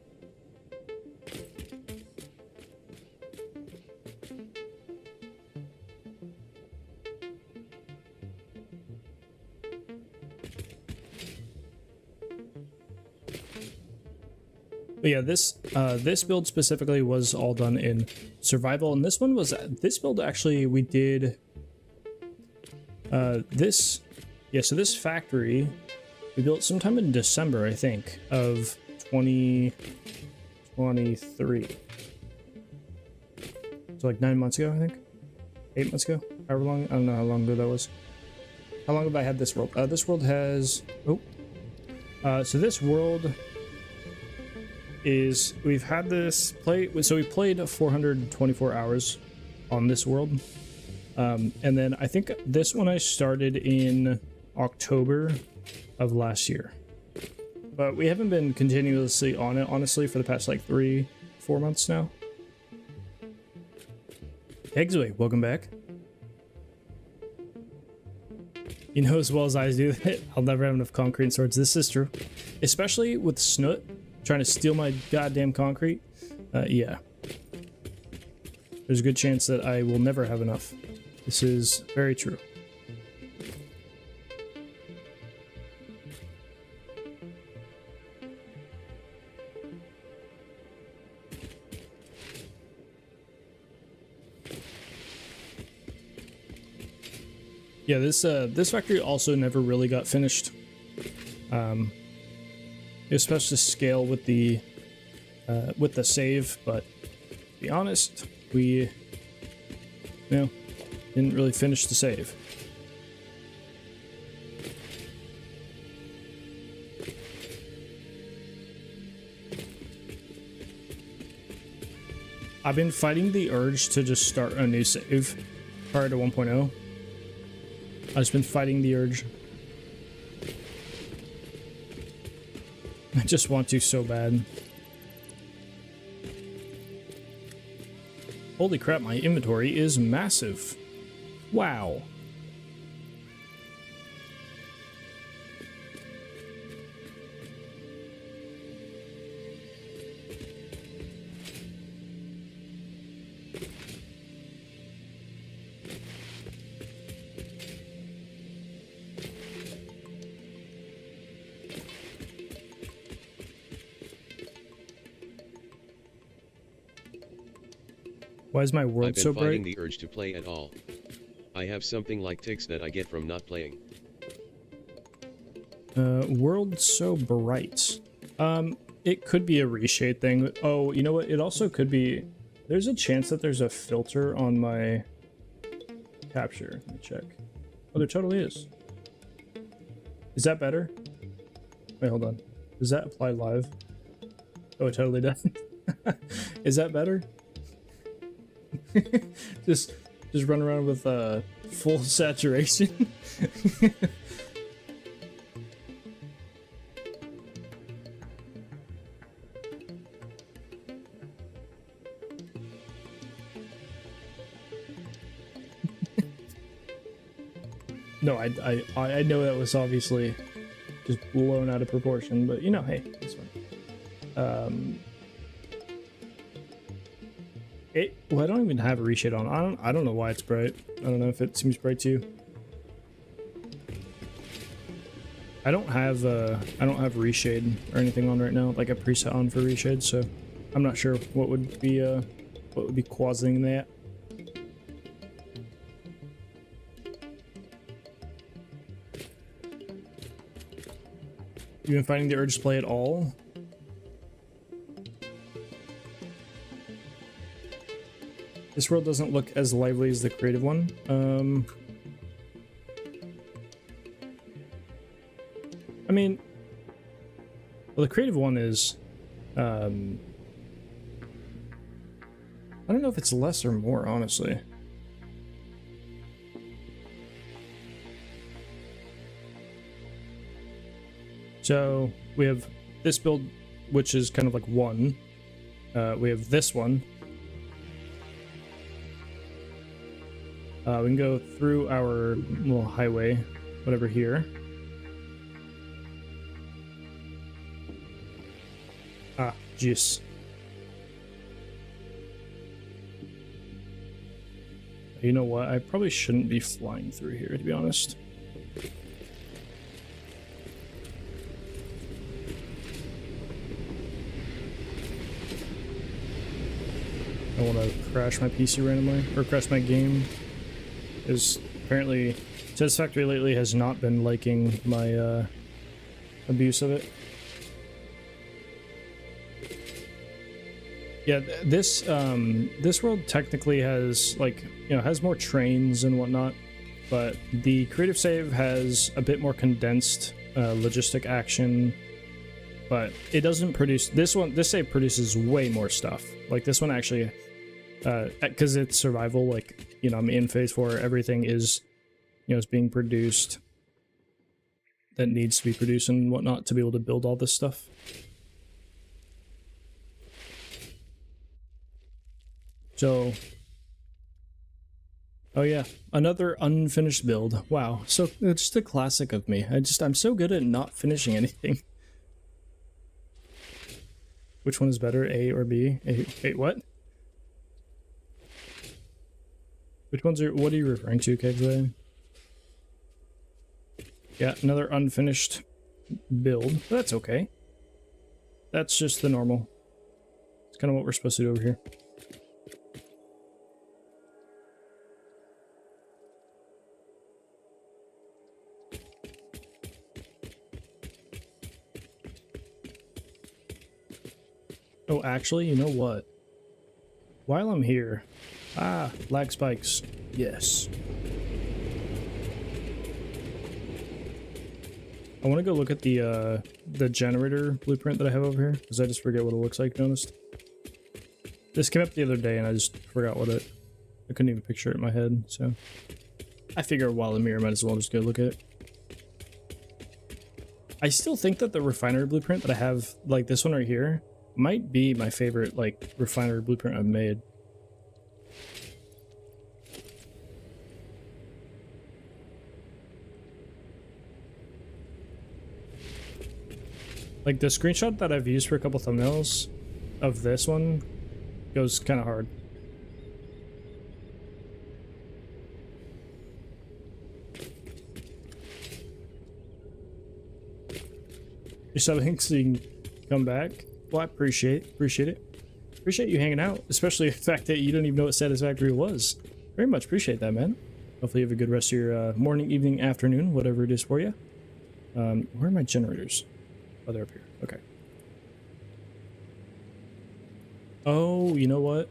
But yeah, this build specifically was all done in survival, and this build actually we did so this factory we built sometime in December, I think, of 2023. So like 9 months ago, I think, 8 months ago, however long. I don't know how long ago that was. How long have I had this world? This world has so this world is, we've had this play, so we played 424 hours on this world, and then I think this one I started in October of last year, but we haven't been continuously on it honestly for the past like 3-4 months now. Eggsway, welcome back. You know as well as I do that I'll never have enough concrete and swords. This is true, especially with Snoot trying to steal my goddamn concrete. Yeah, there's a good chance that I will never have enough. This is very true. Yeah, this factory also never really got finished. It was supposed to scale with the save, but to be honest, we didn't really finish the save. I've been fighting the urge to just start a new save prior to 1.0. I've just been fighting the urge. I just want to so bad. Holy crap, my inventory is massive. Wow. Why is my world so bright? I've been fighting the urge to play at all. I have something like tics that I get from not playing. World so bright. It could be a reshade thing. Oh, you know what? It also could be, there's a chance that there's a filter on my capture. Let me check. Oh, there totally is. Is that better? Wait, hold on. Does that apply live? Oh, it totally does. Is that better? just run around with full saturation. No, I know that was obviously just blown out of proportion, but hey, it's fine. Well, I don't even have a reshade on. I don't know why it's bright. I don't know if it seems bright to you. I don't have reshade or anything on right now, like a preset on for reshade, so I'm not sure what would be causing that. You been finding the urge to play at all? This world doesn't look as lively as the creative one. I mean, well, the creative one is, I don't know if it's less or more, honestly. So we have this build, which is kind of like one. We have this one. We can go through our little highway, whatever here. Ah, jeez. You know what? I probably shouldn't be flying through here, to be honest. I want to crash my PC randomly, or crash my game. Because apparently Satisfactory lately has not been liking my abuse of it. Yeah, this world technically has, like, you know, has more trains and whatnot, but the creative save has a bit more condensed logistic action, but it doesn't produce this save produces way more stuff. Like this one actually, because it's survival, like, you know, I'm in phase 4, everything is, you know, is being produced that needs to be produced and whatnot to be able to build all this stuff. So, oh yeah, another unfinished build. Wow, so it's just a classic of me. I'm so good at not finishing anything. Which one is better, A or B? Wait, what? Which ones are, what are you referring to, Kegway? Yeah, another unfinished build. That's okay. That's just the normal. It's kind of what we're supposed to do over here. Oh, actually, you know what? While I'm here... Ah, lag spikes. Yes. I want to go look at the generator blueprint that I have over here, because I just forget what it looks like, to be honest. This came up the other day, and I just forgot what it... I couldn't even picture it in my head, so... I figure while I'm here, I might as well just go look at it. I still think that the refinery blueprint that I have, like this one right here, might be my favorite, like, refinery blueprint I've made. Like, the screenshot that I've used for a couple thumbnails of this one goes kind of hard. You're subbing so you can come back. Well, I appreciate it. Appreciate you hanging out, especially the fact that you don't even know what Satisfactory was. Very much appreciate that, man. Hopefully you have a good rest of your morning, evening, afternoon, whatever it is for you. Where are my generators? Oh, they're up here. Okay. Oh, you know what?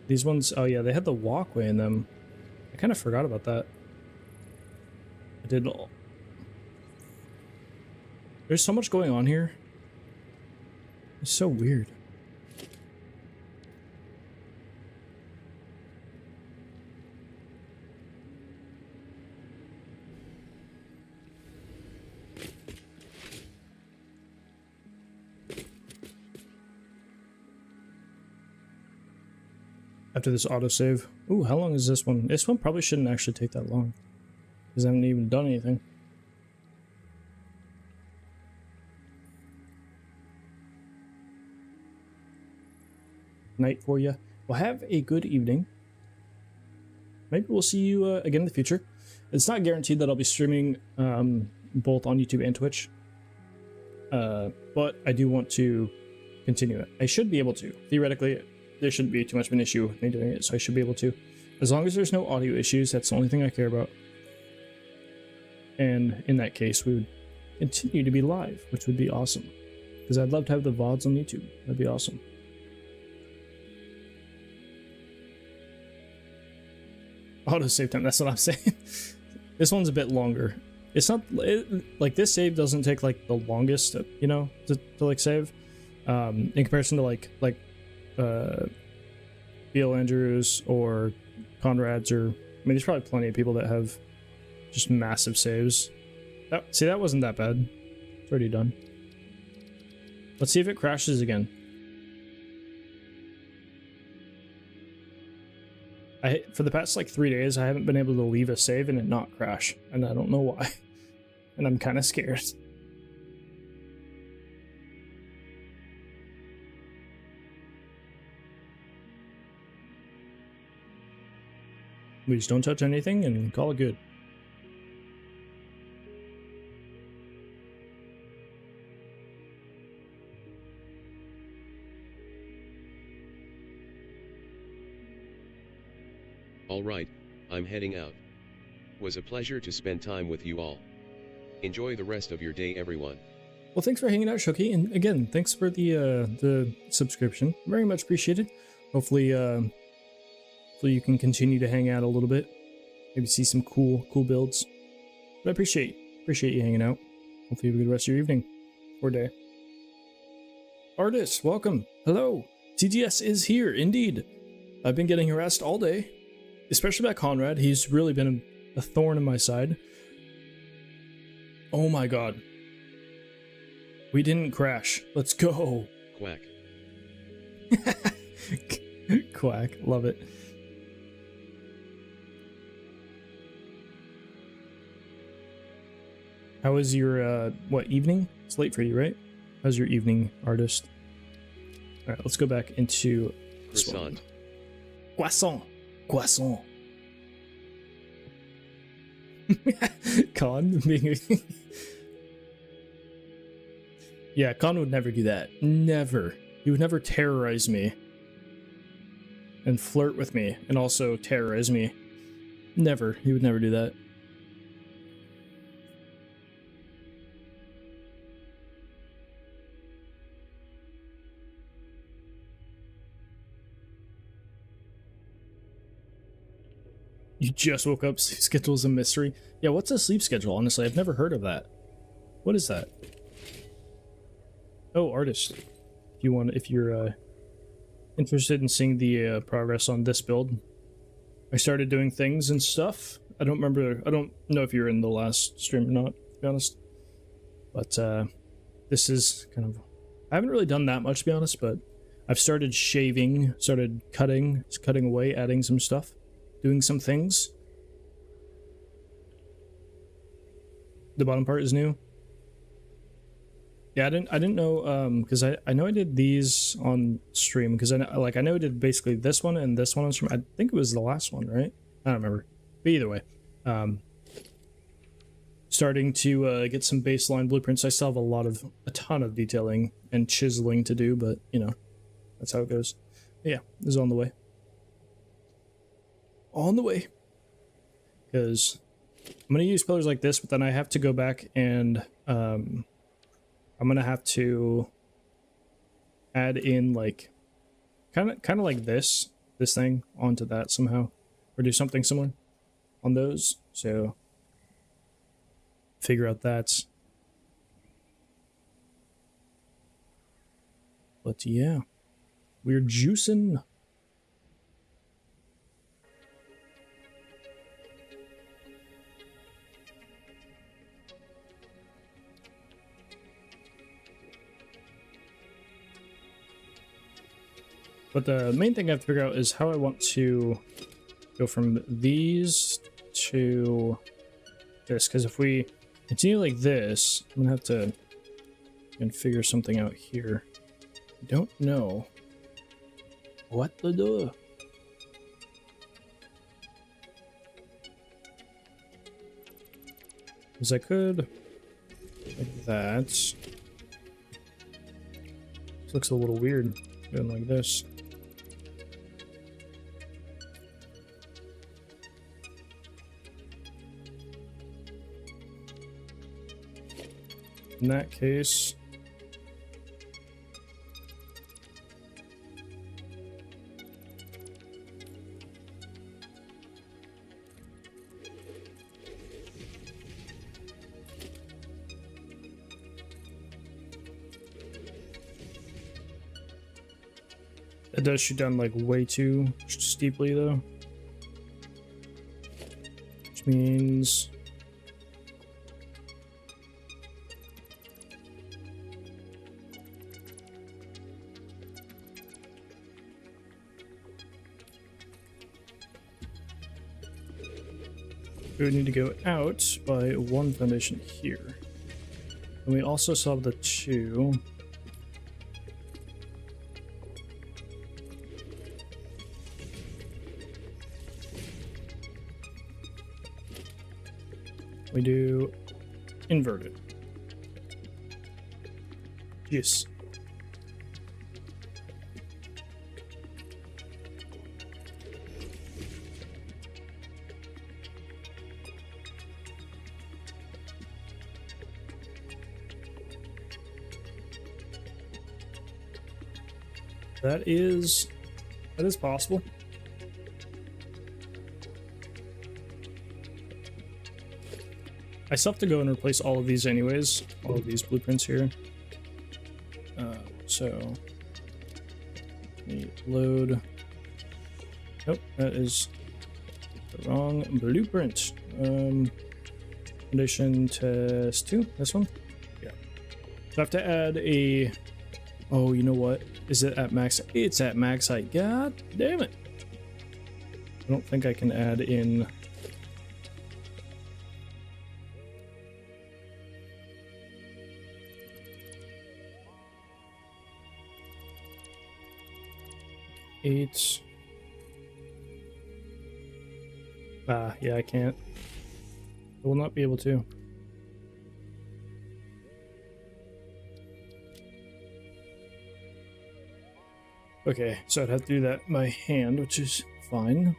These ones... Oh, yeah, they had the walkway in them. I kind of forgot about that. I did... There's so much going on here. It's so weird. After this autosave. Ooh, how long is this one? This one probably shouldn't actually take that long, because I haven't even done anything. Night for you. well, have a good evening. Maybe we'll see you again in the future. It's not guaranteed that I'll be streaming both on YouTube and Twitch. But I do want to continue it. I should be able to. Theoretically, there shouldn't be too much of an issue with me doing it, so I should be able to. As long as there's no audio issues, that's the only thing I care about. And in that case, we would continue to be live, which would be awesome. Because I'd love to have the VODs on YouTube. That'd be awesome. Autosave time, that's what I'm saying. This one's a bit longer. It's not like this save doesn't take like the longest, you know, to like save. In comparison to like Beal Andrews or Conrad's, or I mean, there's probably plenty of people that have just massive saves. See, that wasn't that bad. It's already done. Let's see if it crashes again. For the past like 3 days, I haven't been able to leave a save and it not crash, and I don't know why. And I'm kind of scared. We just don't touch anything and call it good. Alright, I'm heading out. Was a pleasure to spend time with you all. Enjoy the rest of your day, everyone. Well, thanks for hanging out, Shoki, and again, thanks for the subscription. Very much appreciated. Hopefully, you can continue to hang out a little bit. Maybe see some cool builds. But I appreciate you hanging out. Hopefully you have a good rest of your evening or day. Artist, welcome. Hello. TGS is here, indeed. I've been getting harassed all day, especially by Conrad. He's really been a thorn in my side. Oh my god. We didn't crash. Let's go. Quack. Quack. Love it. How was your, what, evening? It's late for you, right? How's your evening, artist? Alright, let's go back into... Croissant. Croissant. Croissant. Con being... Yeah, Con would never do that. Never. He would never terrorize me. And flirt with me. And also terrorize me. Never. He would never do that. You just woke up. Sleep schedule is a mystery. Yeah, what's a sleep schedule? Honestly, I've never heard of that. What is that? Oh, artist. If you're interested in seeing the progress on this build, I started doing things and stuff. I don't know if you're in the last stream or not, to be honest. But this is kind of... I haven't really done that much, to be honest, but I've started shaving, started cutting away, adding some stuff, doing some things. The bottom part is new. Yeah, I didn't know, because I know I did these on stream, because I know I did basically this one and this one on stream. I think it was the last one, right? I don't remember. But either way, starting to get some baseline blueprints. I still have a ton of detailing and chiseling to do, but you know, that's how it goes. But yeah, this is on the way. On the way. Because I'm gonna use pillars like this, but then I have to go back and I'm gonna have to add in like kind of like this thing onto that somehow, or do something similar on those. So figure out that. But yeah, we're juicing. But the main thing I have to figure out is how I want to go from these to this. Because if we continue like this, I'm going to have to figure something out here. I don't know What the duh? Because I could like that. This looks a little weird going like this. In that case, it does shoot down like way too steeply though, which means we would need to go out by one foundation here. And we also saw the two. We do inverted. Yes. That is possible. I still have to go and replace all of these anyways, all of these blueprints here. So let me load. Nope, that is the wrong blueprint. Condition test 2, this one? Yeah. So I have to add a, oh, you know what? Is it at max? It's at max height. God damn it. I don't think I can add in. Eight. Yeah, I can't. I will not be able to. Okay, so I'd have to do that by hand, which is fine.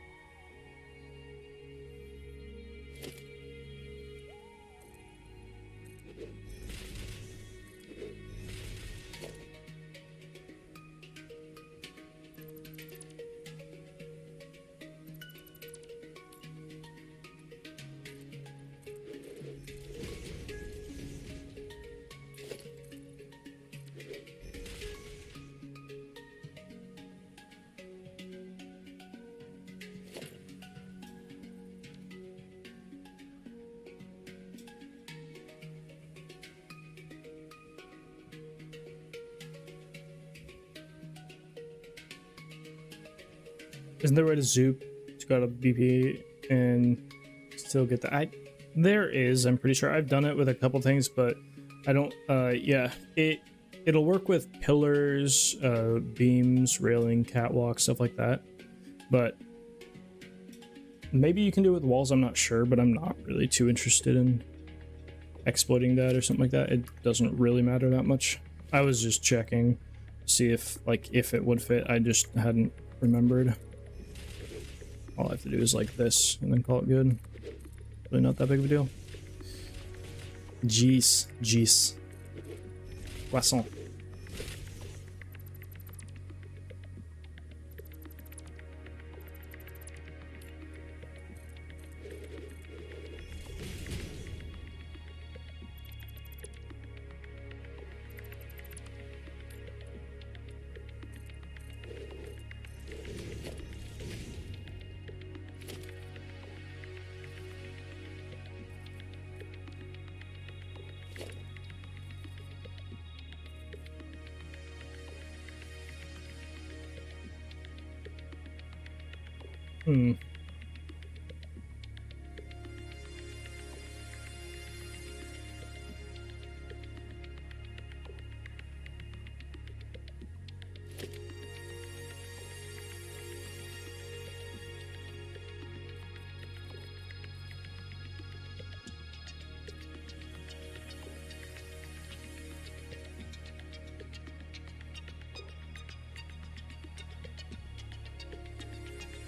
Isn't there a way to zoop to go to BP and still get the there is, I'm pretty sure. I've done it with a couple things, but I don't yeah, it'll work with pillars, beams, railing, catwalk, stuff like that. But maybe you can do it with walls, I'm not sure, but I'm not really too interested in exploiting that or something like that. It doesn't really matter that much. I was just checking, see if it would fit. I just hadn't remembered. All I have to do is like this and then call it good. Really not that big of a deal. Jeez. Poisson.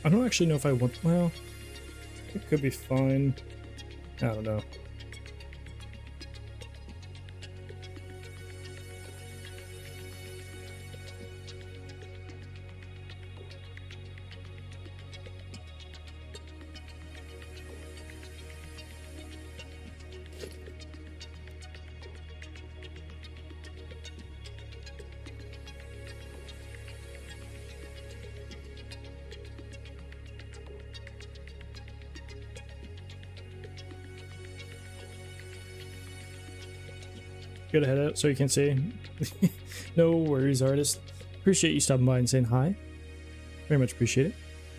I don't actually know if I want. Well, it could be fine. I don't know. Gotta head out so you can say no worries, artist. Appreciate you stopping by and saying hi. Very much appreciate it.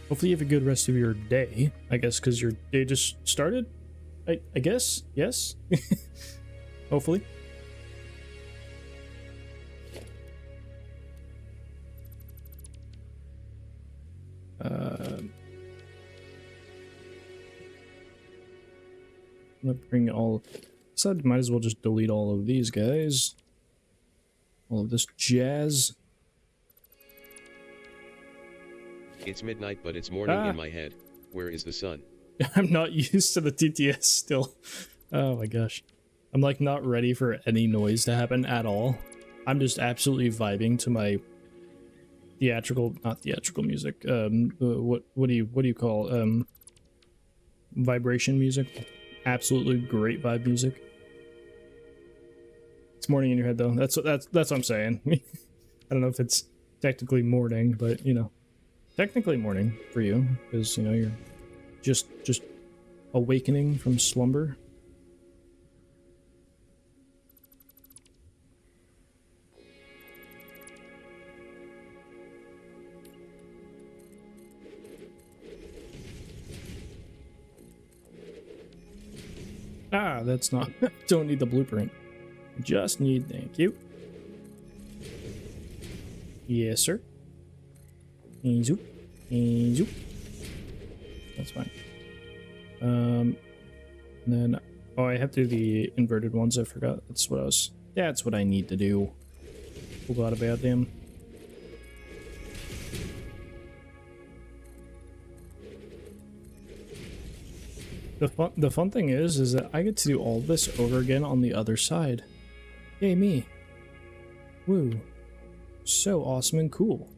Hopefully you have a good rest of your day, I guess, because your day just started. I guess, yes. Hopefully. I'm gonna bring all. So I might as well just delete all of these guys. All of this jazz. It's midnight, but it's morning in my head. Where is the sun? I'm not used to the TTS still. Oh my gosh. I'm like not ready for any noise to happen at all. I'm just absolutely vibing to my not theatrical music. What do you call vibration music? Absolutely great vibe music. It's morning in your head though. That's what I'm saying. I don't know if it's technically morning, but you know, technically morning for you because you know you're just awakening from slumber. Ah, that's not. Don't need the blueprint. Just need. Thank you. Yes, sir. Easy. Easy. That's fine. And then oh, I have to do the inverted ones. I forgot. That's what I was. That's what I need to do. Forgot about them. The fun thing is that I get to do all this over again on the other side. Yay me. Woo. So awesome and cool.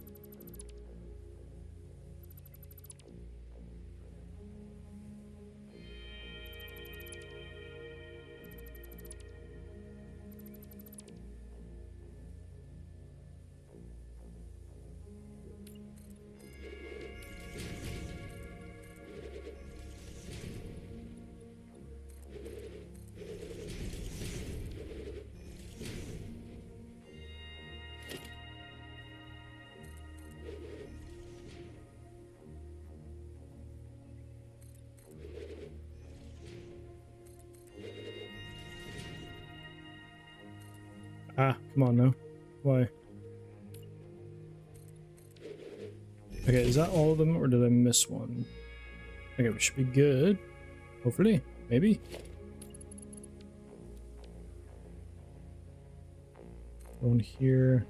Ah, come on now. Why? Okay, is that all of them or did I miss one? Okay, we should be good. Hopefully. Maybe. One here.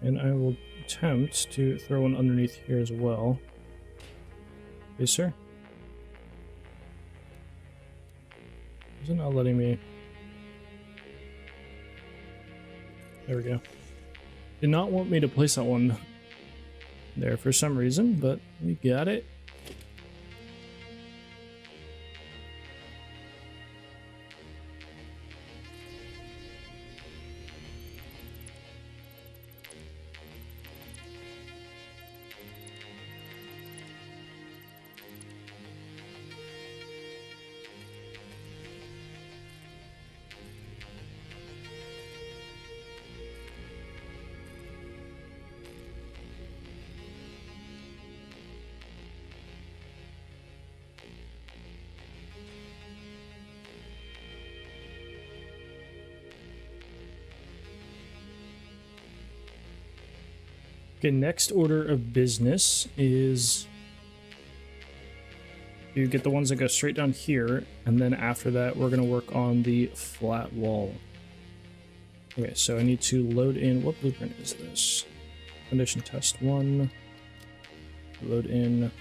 And I will attempt to throw one underneath here as well. Yes, sir. Is it not letting me? There we go. Did not want me to place that one there for some reason, but we got it. Okay, next order of business is you get the ones that go straight down here, and then after that we're going to work on the flat wall. Okay, so I need to load in, what blueprint is this? Condition test 1. Load in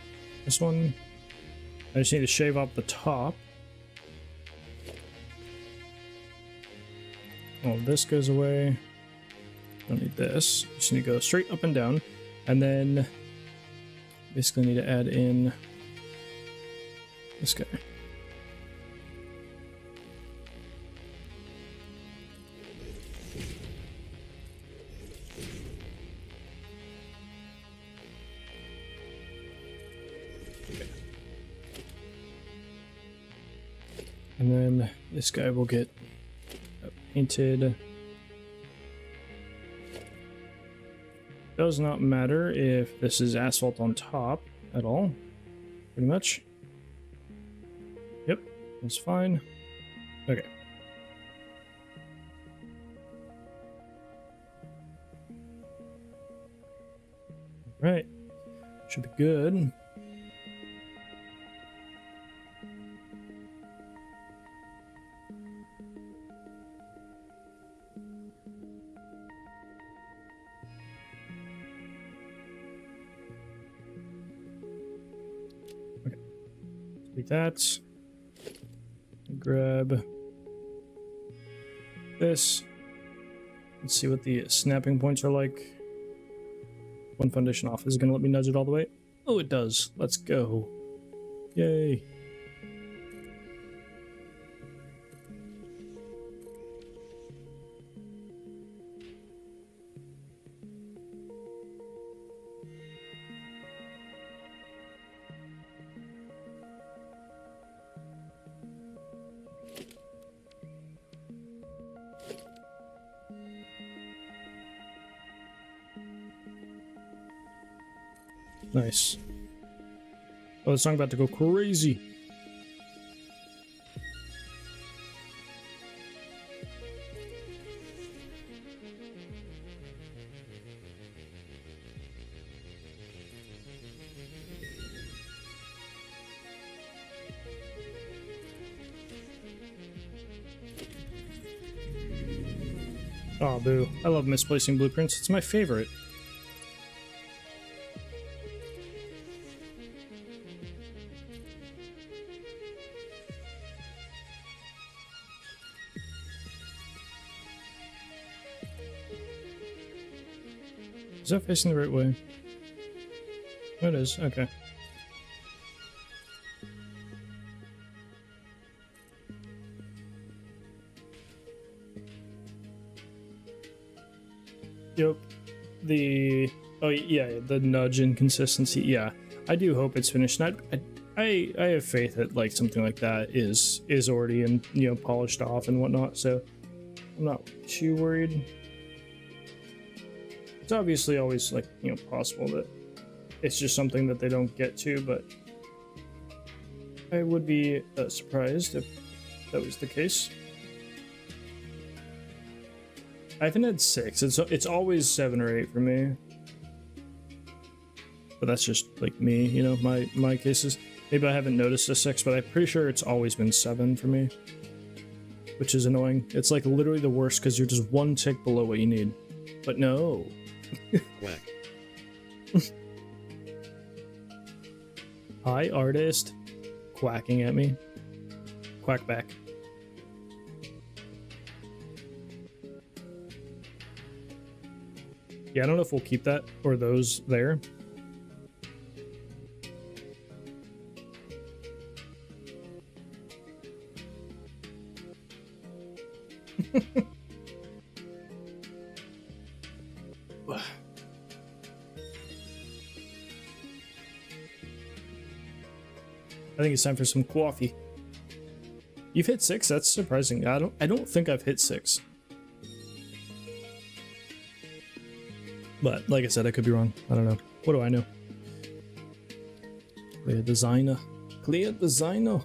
This one, I just need to shave off the top. All of this goes away. Don't need this. Just need to go straight up and down. And then basically need to add in this guy. And then this guy will get painted. Does not matter if this is asphalt on top at all, pretty much. Yep, that's fine. Okay. Right, should be good. That. Grab this. Let's see what the snapping points are like. One foundation off. Is it going to let me nudge it all the way? Oh, it does. Let's go. Yay. Nice. Oh, the song about to go crazy. Oh, boo. I love misplacing blueprints. It's my favorite. Is that facing the right way? Oh, it is. Okay. Yep. Oh yeah, the nudge inconsistency. Yeah, I do hope it's finished. I have faith that like something like that is already polished off and whatnot. So I'm not too worried. It's obviously always possible that it's just something that they don't get to, but I would be surprised if that was the case. I haven't had 6. It's always 7 or 8 for me, but that's just like me, my cases. Maybe I haven't noticed a 6, but I'm pretty sure it's always been 7 for me, which is annoying. It's like literally the worst because you're just one tick below what you need. But no. Quack. Hi, artist. Quacking at me. Quack back. Yeah, I don't know if we'll keep that or those there. I think it's time for some coffee. You've hit 6? That's surprising. I don't think I've hit 6. But like I said, I could be wrong. I don't know. What do I know? Clear designer. Clear designer.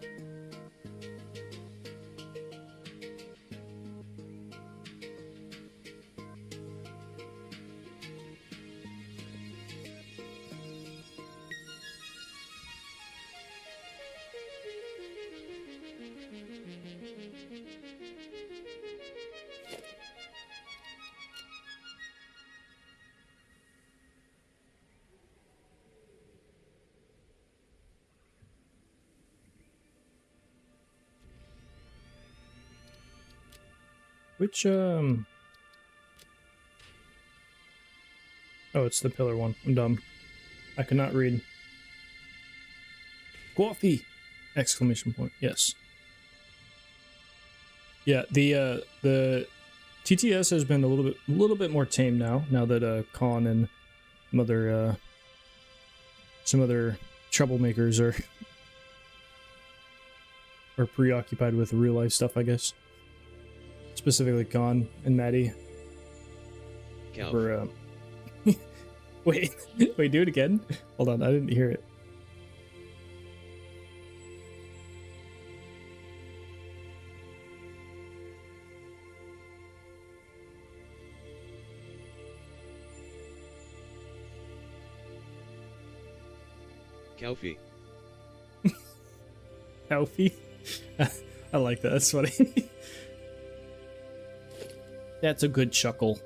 Which, oh, it's the pillar one. I'm dumb. I could not read. Coffee! Exclamation point. Yes. Yeah, the TTS has been a little bit more tame now that Khan and some other troublemakers are preoccupied with real life stuff, I guess. Specifically Khan and Maddie. Cow. Were, wait, do it again? Hold on, I didn't hear it. Cowfee. Alfie? I like that, that's funny. That's a good chuckle.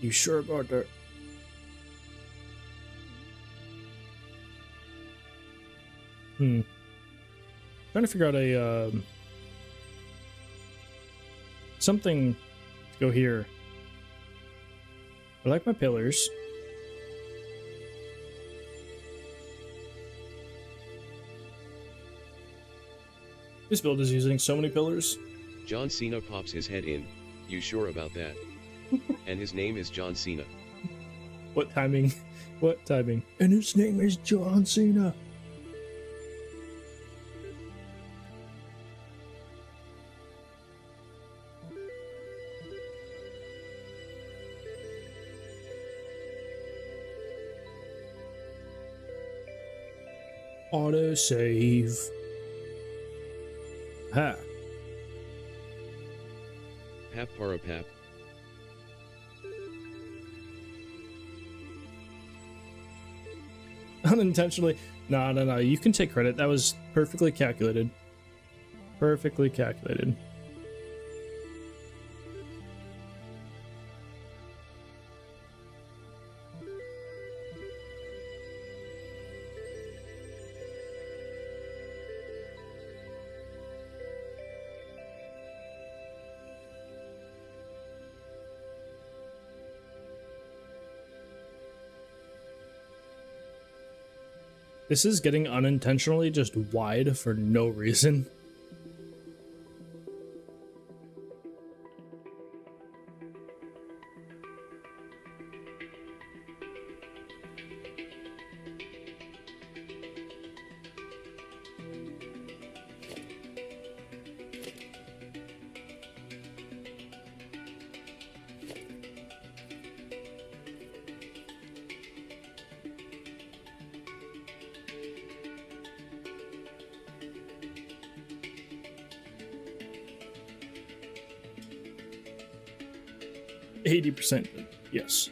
You sure about that? Trying to figure out a something to go here. I like my pillars. This build is using so many pillars. John Cena pops his head in. You sure about that? And his name is John Cena. What timing? What timing? And his name is John Cena. Auto save. Ha. Pap para pap. Unintentionally. No. You can take credit. That was perfectly calculated. Perfectly calculated. This is getting unintentionally just wide for no reason. %, yes.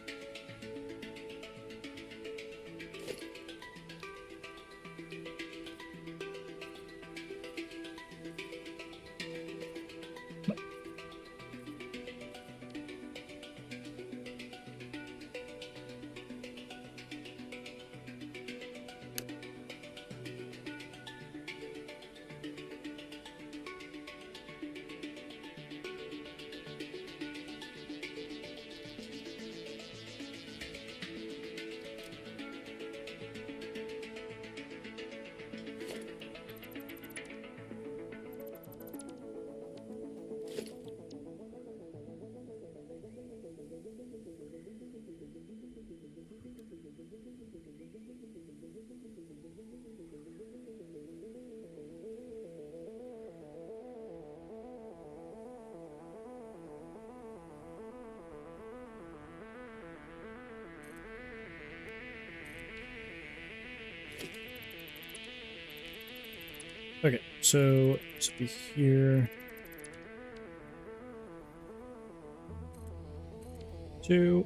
so this will be here. 2.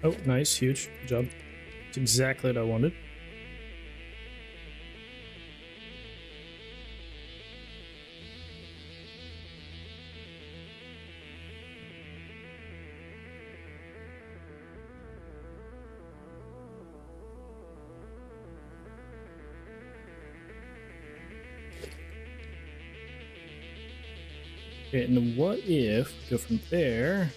Oh, nice, huge. Good job. It's exactly what I wanted. Okay, and what if we go from there?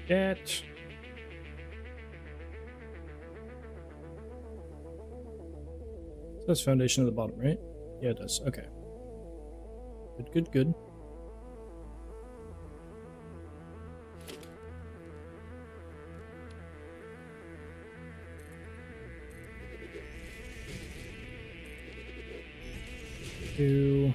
That. That's foundation at the bottom, right? Yeah, it does. Okay. Good, good, good. Two.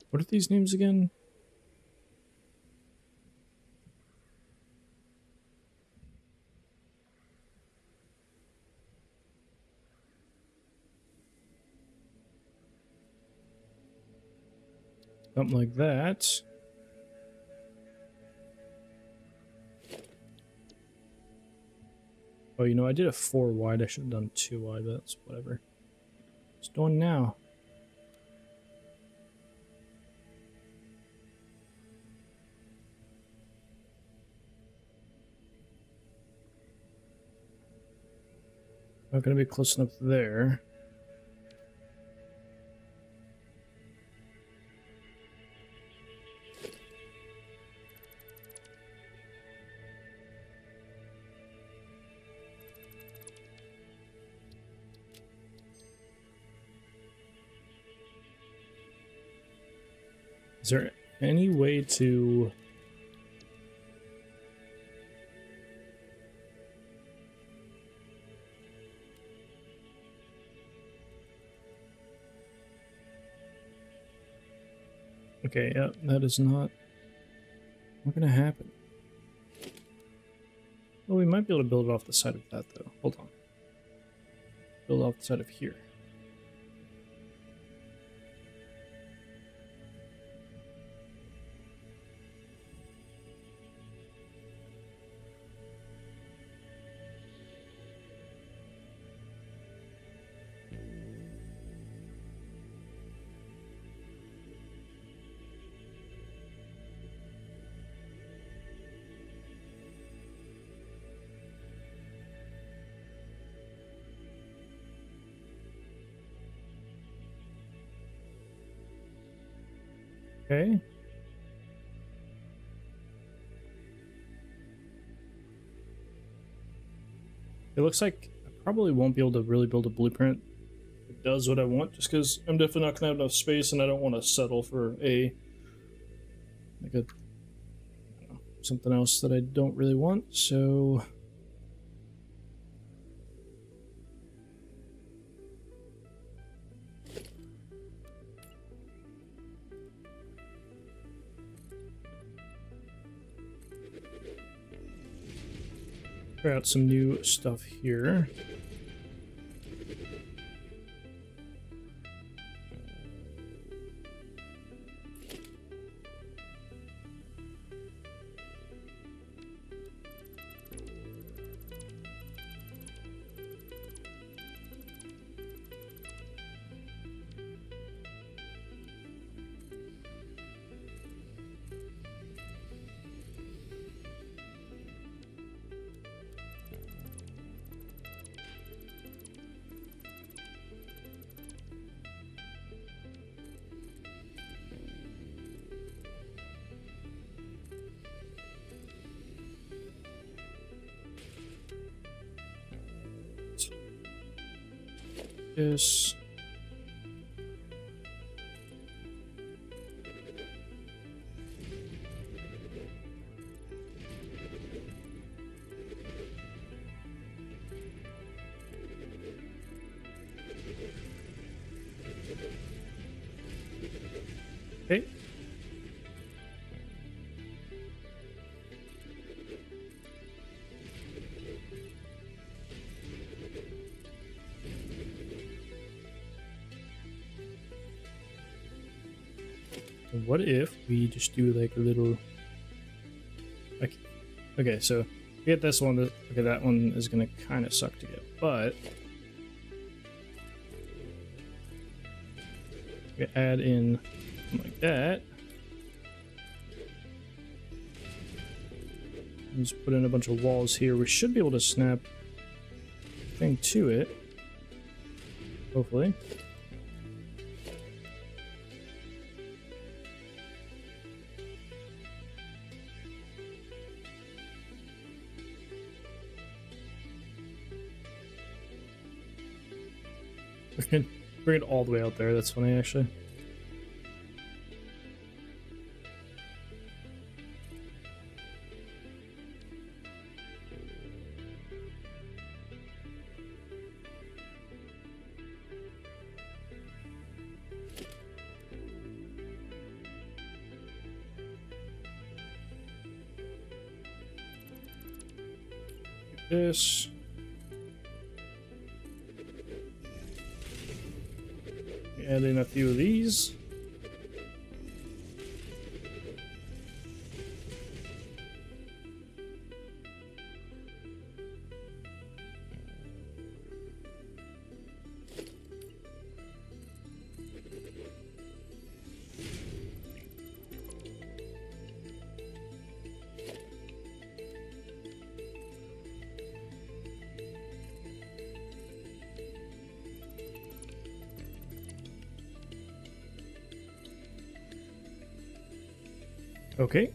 What are these names again? Something like that. Oh, you know, I did a 4 wide. I should have done 2 wide, but that's whatever. It's doing now. Not gonna be close enough there. Is there any way to... Okay, yeah, that is not gonna happen. Well, we might be able to build it off the side of that, though. Hold on. Build off the side of here. Okay. It looks like I probably won't be able to really build a blueprint that does what I want, just because I'm definitely not gonna have enough space, and I don't want to settle for a like a I don't know, something else that I don't really want. So try out some new stuff here. this. Okay. What if we just do like a little, like, okay, so we get this one. Okay, that one is gonna kind of suck to get, but we add in something like that. And just put in a bunch of walls here. We should be able to snap the thing to it, hopefully. We can bring it all the way out there. That's funny, actually. This. Add in a few of these. Okay.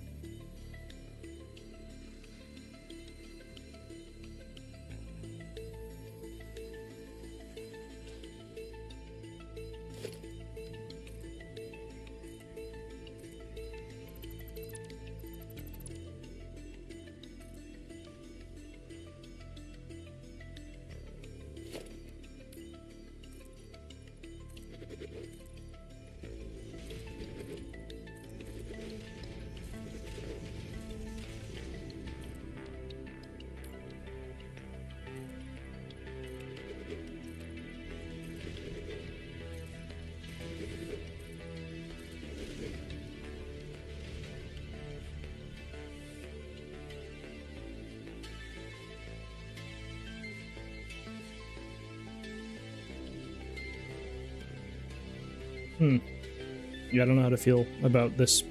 Yeah, I don't know how to feel about this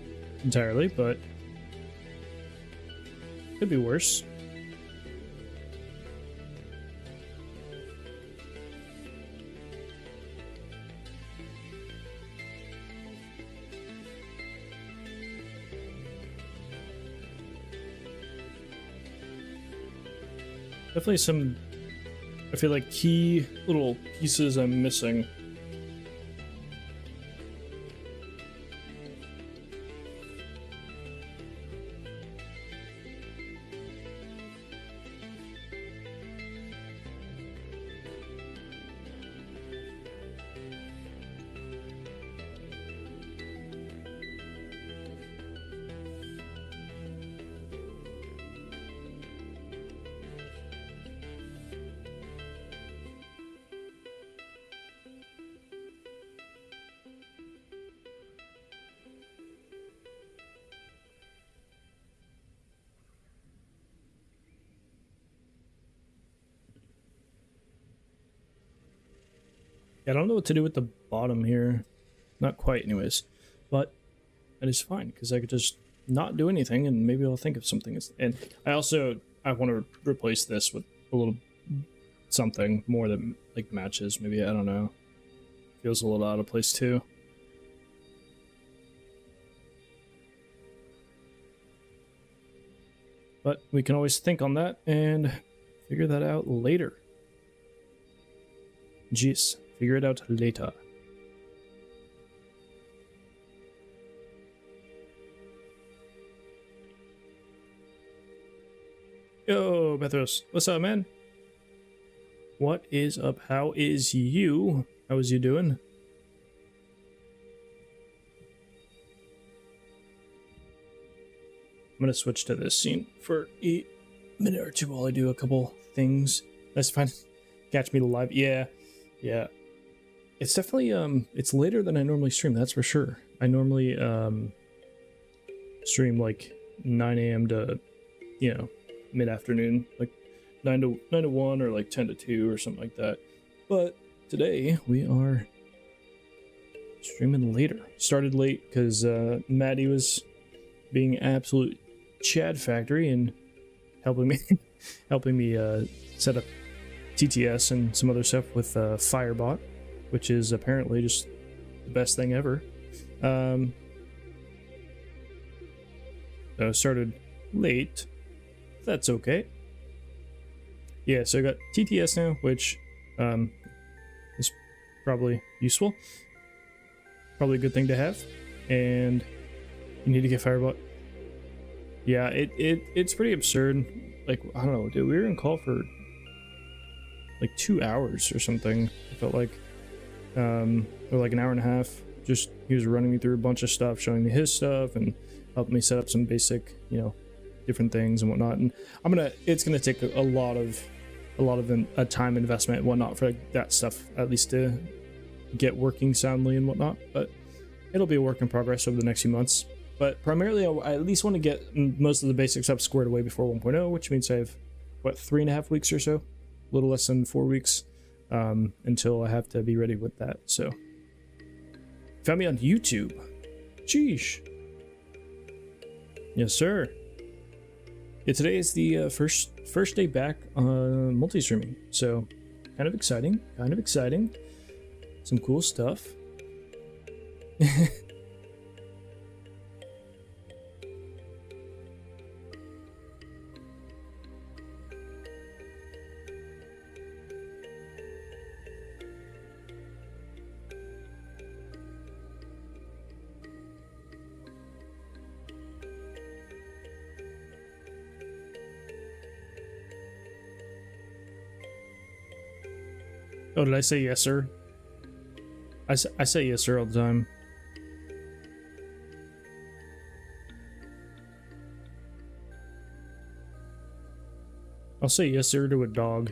entirely, but could be worse. Definitely some, I feel like, key little pieces I'm missing. I don't know what to do with the bottom here. Not quite, anyways. But that is fine, because I could just not do anything, and maybe I'll think of something. And I want to replace this with a little something more that like matches. Maybe, I don't know. Feels a little out of place too. But we can always think on that and figure that out later. Jeez. figure it out later. Yo, Bethros, what's up, man? What is up? How is you? How is you doing? I'm gonna switch to this scene for a minute or two while I do a couple things. That's fine. Catch me live. Yeah. It's definitely it's later than I normally stream, that's for sure. I normally stream like 9 a.m. to, you know, mid-afternoon, like 9 to 1 or like 10 to 2 or something like that. But today we are streaming later. Started late because Maddie was being absolute Chad Factory and helping me set up TTS and some other stuff with Firebot, which is apparently just the best thing ever. So I started late. That's okay. Yeah, so I got TTS now, which is probably useful. Probably a good thing to have. And you need to get Firebot. Yeah, it's pretty absurd. Like, I don't know, dude, we were in call for like 2 hours or something. It felt like, or like an hour and a half. Just, he was running me through a bunch of stuff, showing me his stuff, and helping me set up some basic, you know, different things and whatnot. And it's gonna take a lot of a time investment and whatnot for that stuff, at least to get working soundly and whatnot. But it'll be a work in progress over the next few months. But primarily, I at least want to get most of the basic stuff squared away before 1.0, which means I have, what, 3.5 weeks or so? A little less than 4 weeks until I have to be ready with that. So, found me on YouTube. Sheesh. Yes, sir. Yeah, today is the first day back on multi-streaming. So, kind of exciting. Some cool stuff. Oh, did I say yes, sir? I say yes, sir, all the time. I'll say yes, sir, to a dog.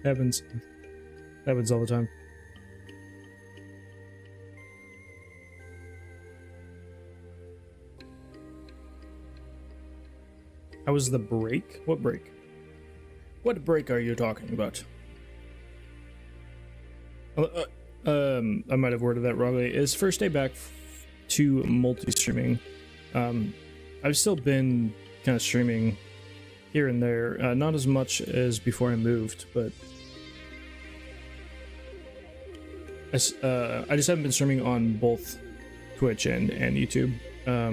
Happens all the time. How was the break? What break? What break are you talking about? I might have worded that wrongly. It's first day back to multi-streaming. I've still been kind of streaming here and there, not as much as before I moved, but I just haven't been streaming on both Twitch and YouTube. Yeah,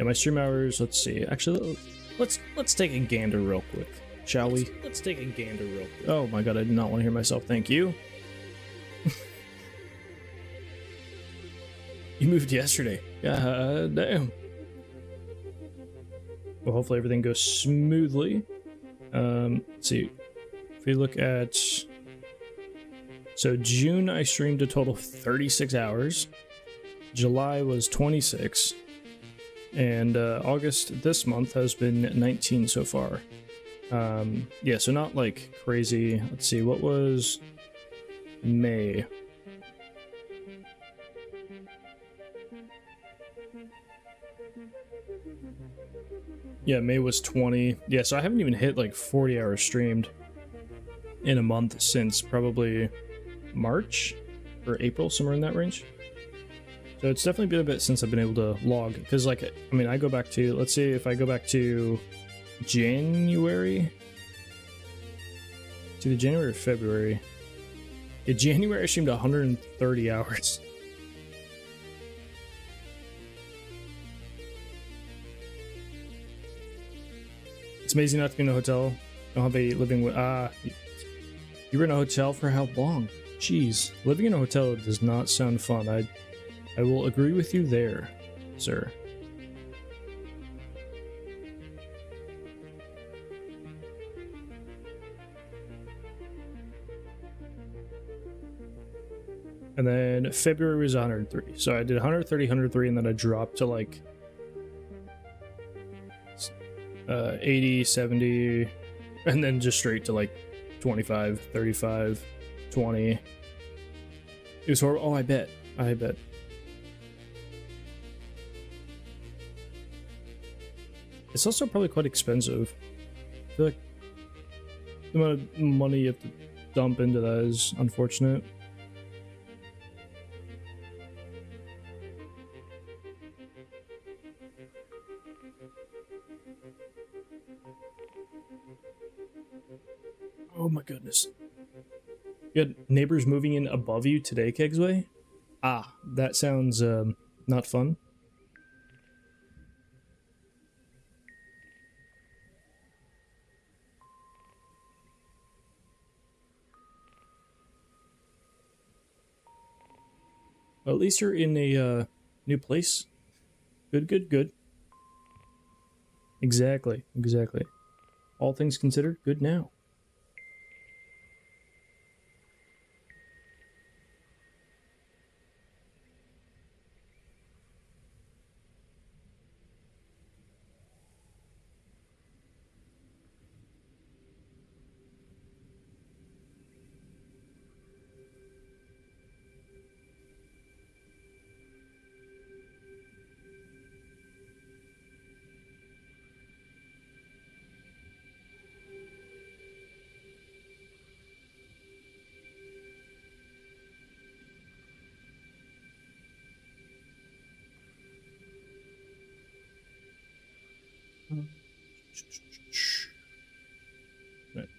my stream hours. Let's see. Actually, let's take a gander real quick. Shall we? Let's take a gander real quick. Oh my god, I did not want to hear myself. Thank you. You moved yesterday. God damn. Well, hopefully everything goes smoothly. Let's see. If we look at... So June, I streamed a total of 36 hours. July was 26. And August this month has been 19 so far. Yeah, so not like crazy. Let's see, what was May? Yeah, May was 20. Yeah, so I haven't even hit like 40 hours streamed in a month since probably March or April, somewhere in that range. So it's definitely been a bit since I've been able to log, because like, I mean, I go back to, let's see if I go back to January, to the January or February. Yeah, January I streamed 130 hours. It's amazing not to be in a hotel. I don't have a living with You were in a hotel for how long? Jeez, living in a hotel does not sound fun. I will agree with you there, sir. And then February was 103. So I did 130, 103, and then I dropped to like 80, 70, and then just straight to like 25, 35, 20. It was horrible. Oh, I bet. It's also probably quite expensive. I feel like the amount of money you have to dump into that is unfortunate. Oh my goodness. You had neighbors moving in above you today, Kegsway? Ah, that sounds not fun. Well, at least you're in a new place. Good. Exactly. All things considered, good now.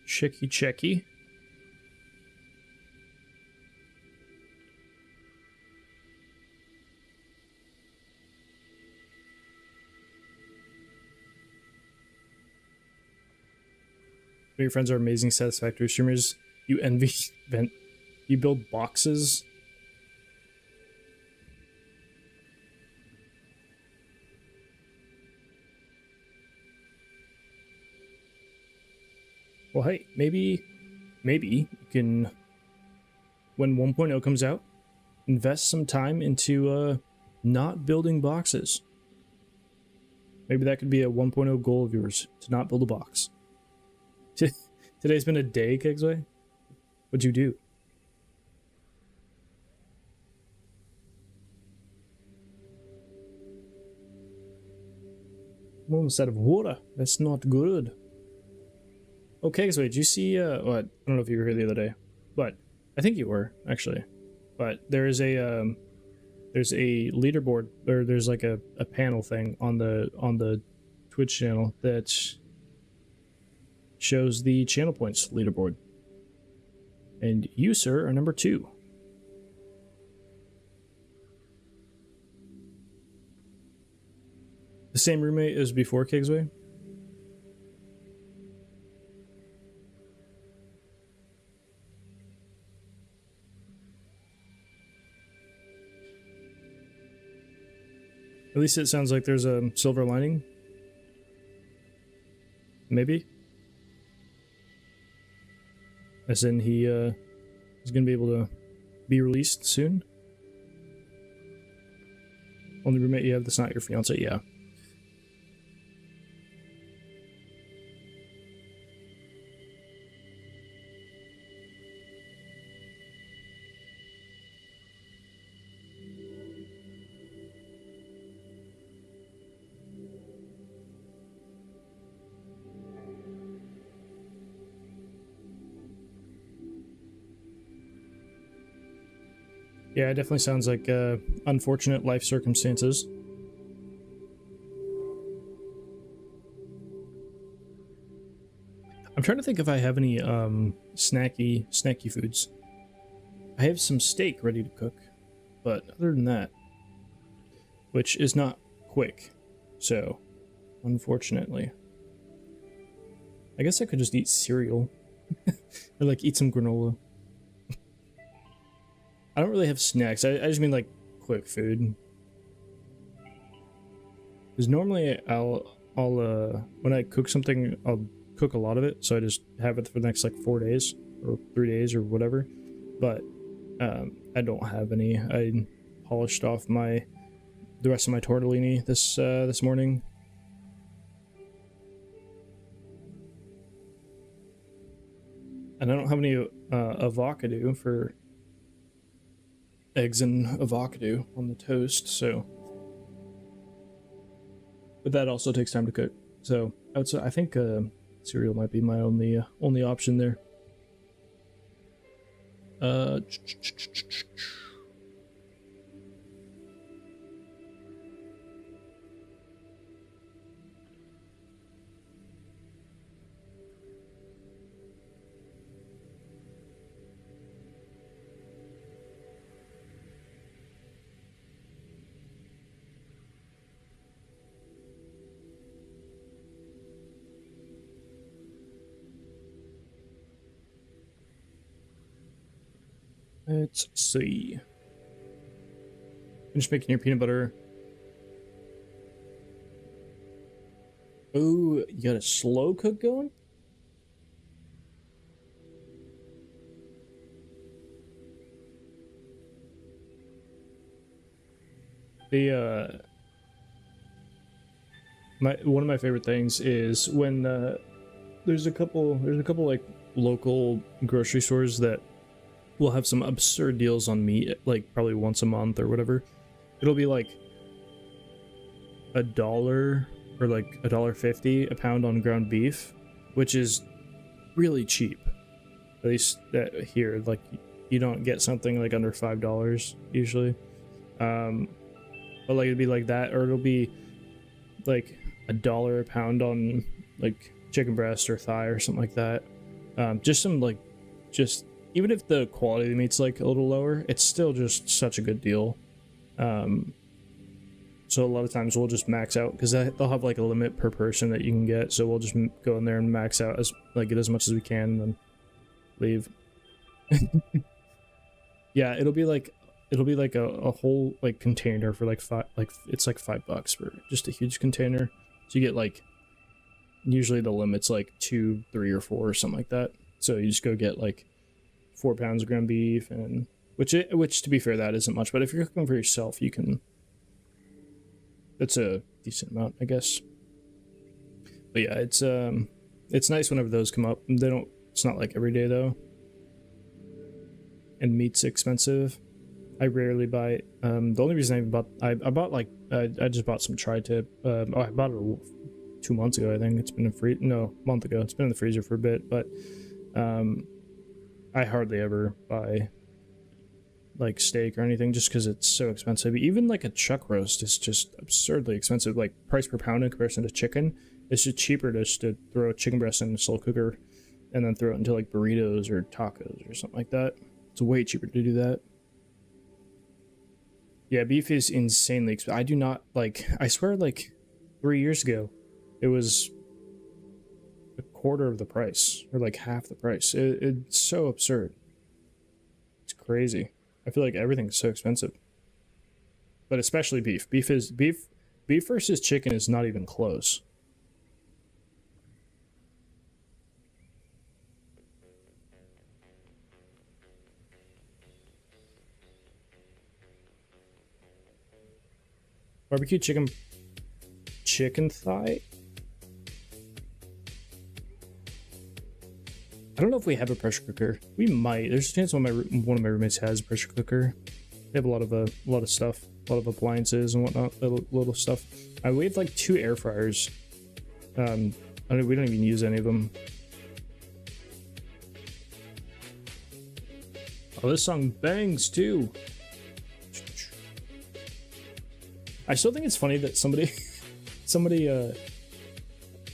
Checky. Your friends are amazing Satisfactory streamers. You envy vent. You build boxes. Well, hey, maybe you can, when 1.0 comes out, invest some time into not building boxes. Maybe that could be a 1.0 goal of yours, to not build a box. Today's been a day, Kegsway. What'd you do? I'm almost out of water. That's not good. Okay, so did you see, well, I don't know if you were here the other day, but I think you were, actually. But there's a leaderboard, or there's like a panel thing on the Twitch channel that shows the channel points leaderboard. And you, sir, are number 2. The same roommate as before, Kigsway? At least it sounds like there's a silver lining. Maybe. As in he's gonna be able to be released soon. Only roommate you have that's not your fiance, yeah. Yeah, it definitely sounds like unfortunate life circumstances. I'm trying to think if I have any snacky foods. I have some steak ready to cook, but other than that, which is not quick, so unfortunately. I guess I could just eat cereal. Or like eat some granola. I don't really have snacks. I just mean like quick food. Because normally I'll when I cook something, I'll cook a lot of it, so I just have it for the next like 4 days or 3 days or whatever. But I don't have any. I polished off the rest of my tortellini this morning. And I don't have any avocado for eggs and avocado on the toast, so. But that also takes time to cook. So I think cereal might be my only option there. Let's see. Finish making your peanut butter. Oh, you got a slow cook going? One of my favorite things is when there's a couple like local grocery stores that will have some absurd deals on meat, like probably once a month or whatever. It'll be like $1 or like $1.50 a pound on ground beef, which is really cheap. At least here, like you don't get something like under $5 usually. But like it'd be like that, or it'll be like $1 a pound on like chicken breast or thigh or something like that. Just even if the quality of the meat's like a little lower, it's still just such a good deal. So a lot of times we'll just max out because they'll have like a limit per person that you can get. So we'll just go in there and max out get as much as we can and then leave. Yeah, it'll be like a whole like container for like it's like $5 for just a huge container. So you get like usually the limit's like 2, 3, or 4 or something like that. So you just go get like 4 pounds of ground beef, and which to be fair, that isn't much. But if you're cooking for yourself, you can. That's a decent amount, I guess. But yeah, it's nice whenever those come up. It's not like every day though. And meat's expensive. I rarely buy it. The only reason I bought like I just bought some tri-tip. I bought it 2 months ago. I think it's been a month ago. It's been in the freezer for a bit, but I hardly ever buy like steak or anything just because it's so expensive. Even like a chuck roast is just absurdly expensive. Like price per pound in comparison to chicken, it's just cheaper just to throw a chicken breast in a slow cooker and then throw it into like burritos or tacos or something like that. It's way cheaper to do that. Yeah, beef is insanely expensive. I do not like. I swear, like 3 years ago, it was a quarter of the price or like half the price. It's so absurd. It's crazy. I feel like everything's so expensive, but especially beef. Beef versus chicken is not even close. Barbecue chicken thigh. I don't know if we have a pressure cooker. We might. There's a chance one of my roommates has a pressure cooker. They have a lot of stuff, a lot of appliances and whatnot, little stuff. We have like 2 air fryers. We don't even use any of them. Oh, this song bangs too. I still think it's funny that somebody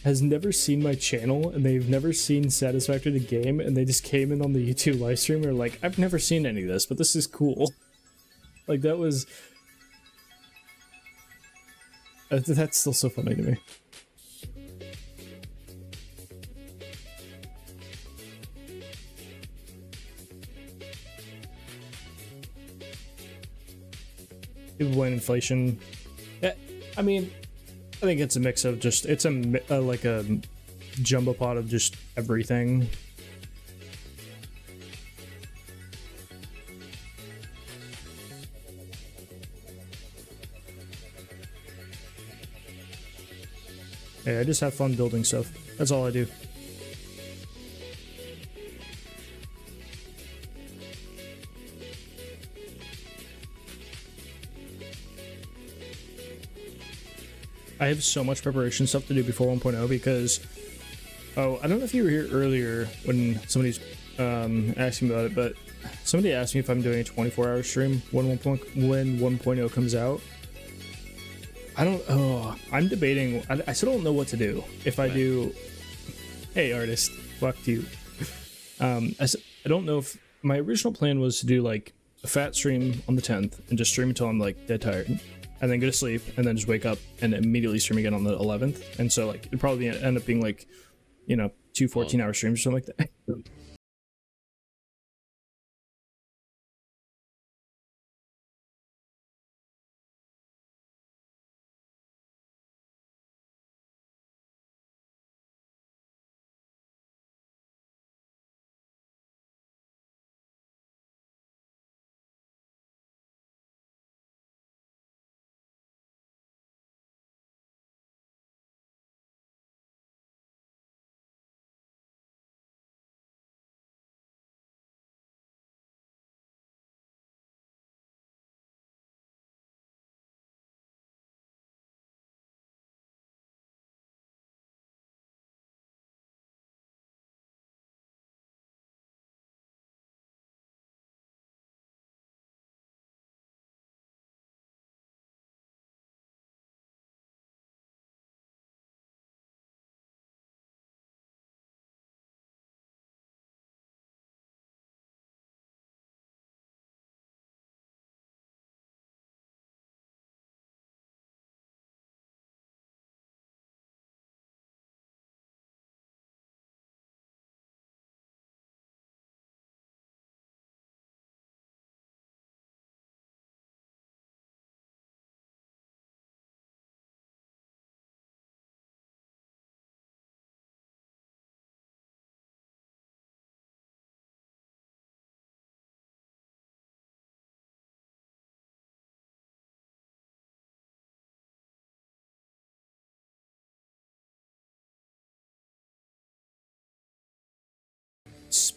has never seen my channel and they've never seen Satisfactory the game, and they just came in on the YouTube live stream and are like, I've never seen any of this, but this is cool. Like that's still so funny to me. people blame inflation. Yeah, I mean, I think it's a mix of just like a jumbo pot of just everything. Hey, I just have fun building stuff. That's all I do. I have so much preparation stuff to do before 1.0 because, oh, I don't know if you were here earlier when somebody's asking about it, but somebody asked me if I'm doing a 24-hour stream when 1.0 comes out. I'm debating. I still don't know what to do. If I do, hey artist, fuck you. I don't know if my original plan was to do like a fat stream on the 10th and just stream until I'm like dead tired, and then go to sleep, and then just wake up and immediately stream again on the 11th. And so like it'd probably end up being like, you know, 2 14-hour streams or something like that.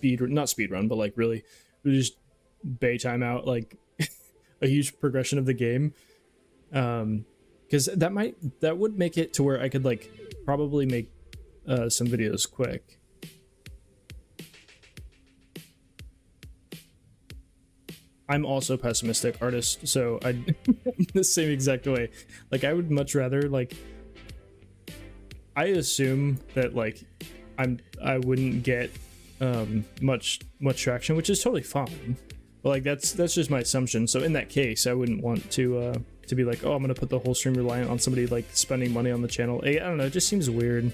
Not speed run, but like really just bay time out like a huge progression of the game, because that would make it to where I could like probably make some videos quick. I'm also pessimistic artist, so I the same exact way. Like I would much rather like, I assume that like I wouldn't get much traction, which is totally fine, but like that's just my assumption. So in that case, I wouldn't want to be like, oh, I'm gonna put the whole stream reliant on somebody like spending money on the channel. I don't know, it just seems weird.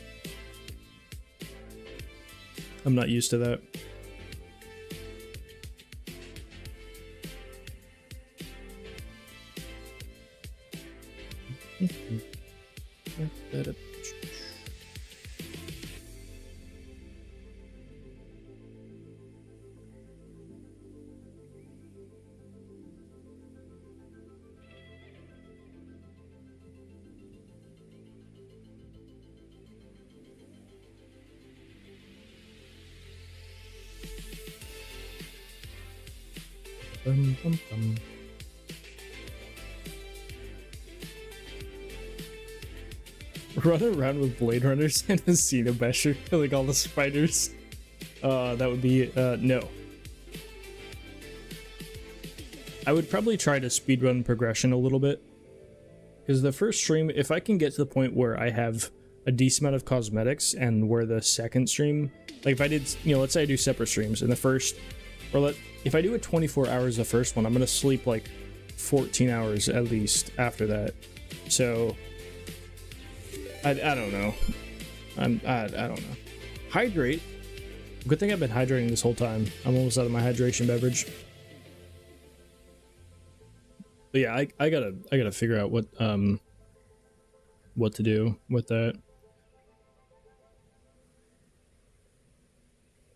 I'm not used to that. Run around with Blade Runners and a Xenobasher killing all the spiders. That would be no. I would probably try to speedrun progression a little bit, because the first stream, if I can get to the point where I have a decent amount of cosmetics, and where the second stream, like if I did, you know, let's say I do separate streams, and the first, or if I do it 24 hours the first one, I'm gonna sleep like 14 hours at least after that. So I don't know. I don't know. Hydrate. Good thing I've been hydrating this whole time. I'm almost out of my hydration beverage. But yeah, I gotta figure out what to do with that.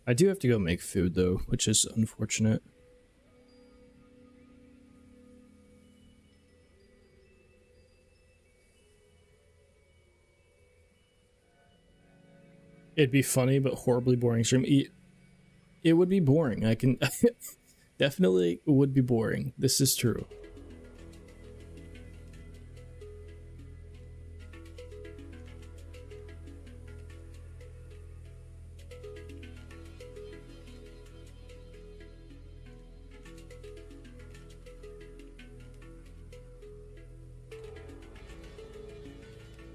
I do have to go make food though, which is unfortunate. It'd be funny, but horribly boring stream. It would be boring. I can definitely would be boring. This is true.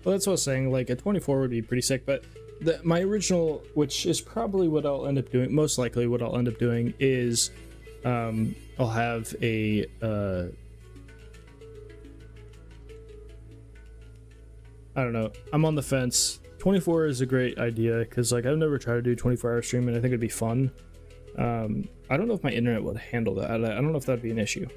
Well, that's what I was saying. Like a 24 would be pretty sick, but my original, which is probably what I'll end up doing, most likely what I'll end up doing is, I'll have a I don't know. I'm on the fence. 24 is a great idea because like I've never tried to do 24-hour stream and I think it'd be fun. I don't know if my internet would handle that. I don't know if that'd be an issue.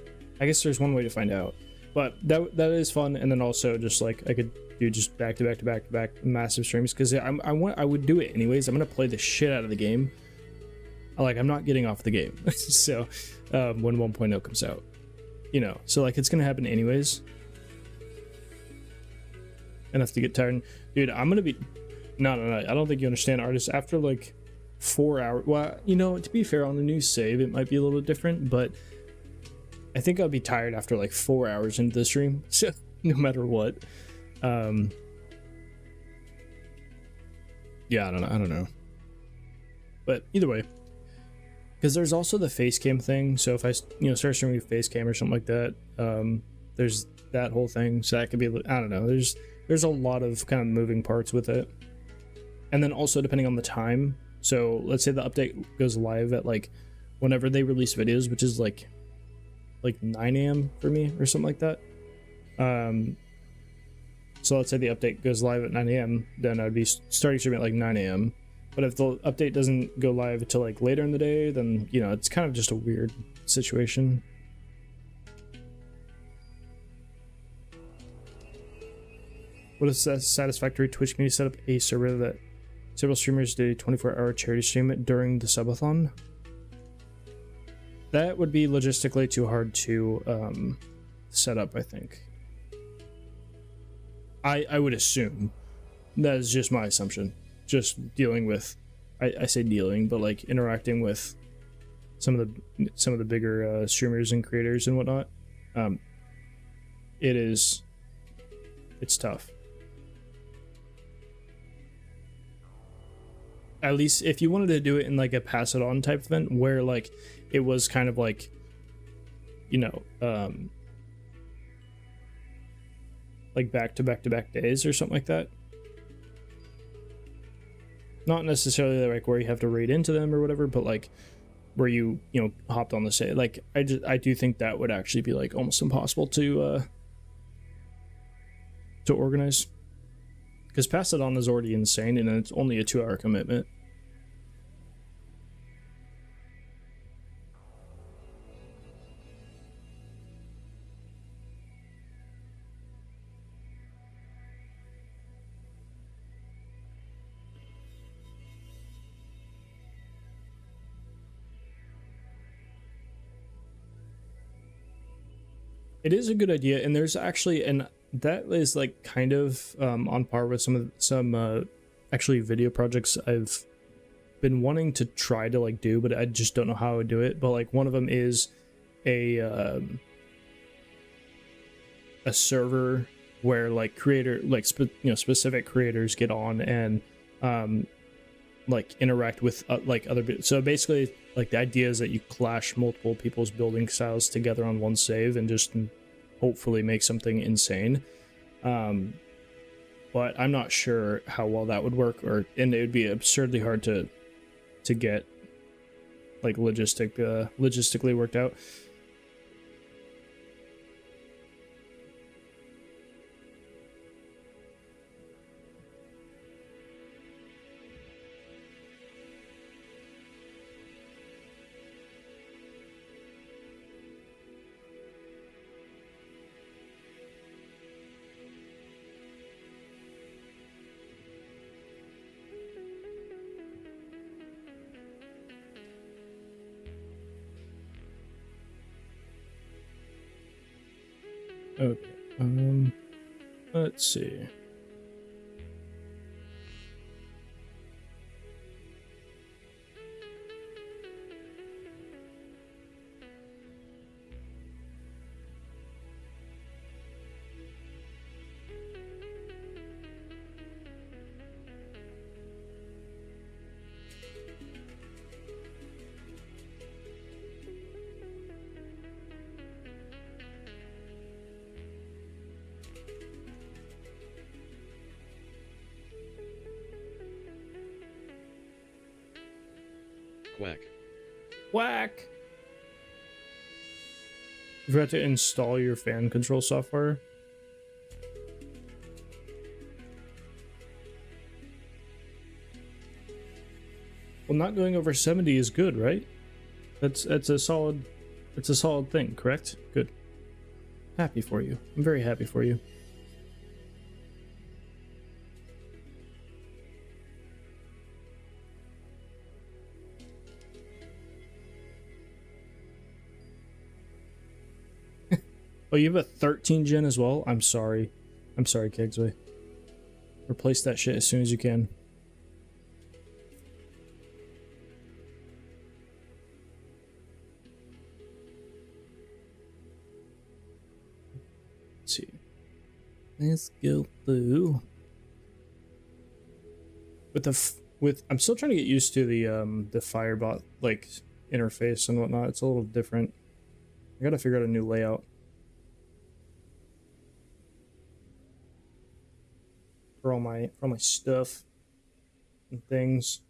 I guess there's one way to find out, but that is fun. And then also just like I could do just back to back to back to back massive streams because I would do it anyways. I'm gonna play the shit out of the game. Like I'm not getting off the game. So when 1.0 comes out, you know, so like it's gonna happen anyways. Enough to get tired. Dude, I'm gonna be no, I don't think you understand, artists. After like 4 hours, well, you know, to be fair, on the new save it might be a little different, but I think I'll be tired after like 4 hours into the stream. So no matter what. Yeah, I don't know. But either way, because there's also the face cam thing. So if I, you know, start streaming with face cam or something like that, there's that whole thing. So that could be, I don't know. There's a lot of kind of moving parts with it. And then also depending on the time. So let's say the update goes live at like whenever they release videos, which is like 9 a.m. for me or something like that. So let's say the update goes live at 9 a.m. then I'd be starting streaming at like 9 a.m. But if the update doesn't go live until like later in the day, then, you know, it's kind of just a weird situation. What is Satisfactory Twitch community set up a server that several streamers did a 24-hour charity stream during the subathon? That would be logistically too hard to set up, I think. I would assume. That is just my assumption. Just dealing with, I say dealing, but like interacting with some of the bigger streamers and creators and whatnot. It's tough. At least if you wanted to do it in like a pass it on type event where like it was kind of like, you know, like back to back to back days or something like that. Not necessarily like where you have to raid into them or whatever, but like where you know, hopped on the stage. Like I do think that would actually be like almost impossible to organize. Because pass it on is already insane, and it's only a 2-hour commitment. It is a good idea, and there's actually that is like kind of on par with some actually video projects I've been wanting to try to like do, but I just don't know how I would do it. But like one of them is a server where like specific creators get on and like interact with like other. So basically, like the idea is that you clash multiple people's building styles together on one save and just hopefully make something insane. But I'm not sure how well that would work, and it would be absurdly hard to get like logistically worked out. Okay. Let's see. Quack. Whack! You forgot to install your fan control software. Well, not going over 70 is good, right? That's a solid thing, correct? Good. Happy for you. I'm very happy for you. Oh, you have a 13 gen as well? I'm sorry. I'm sorry, Kegsway. Replace that shit as soon as you can. Let's see. Let's go through. I'm still trying to get used to the Firebot like interface and whatnot. It's a little different. I gotta figure out a new layout. For all my stuff and things.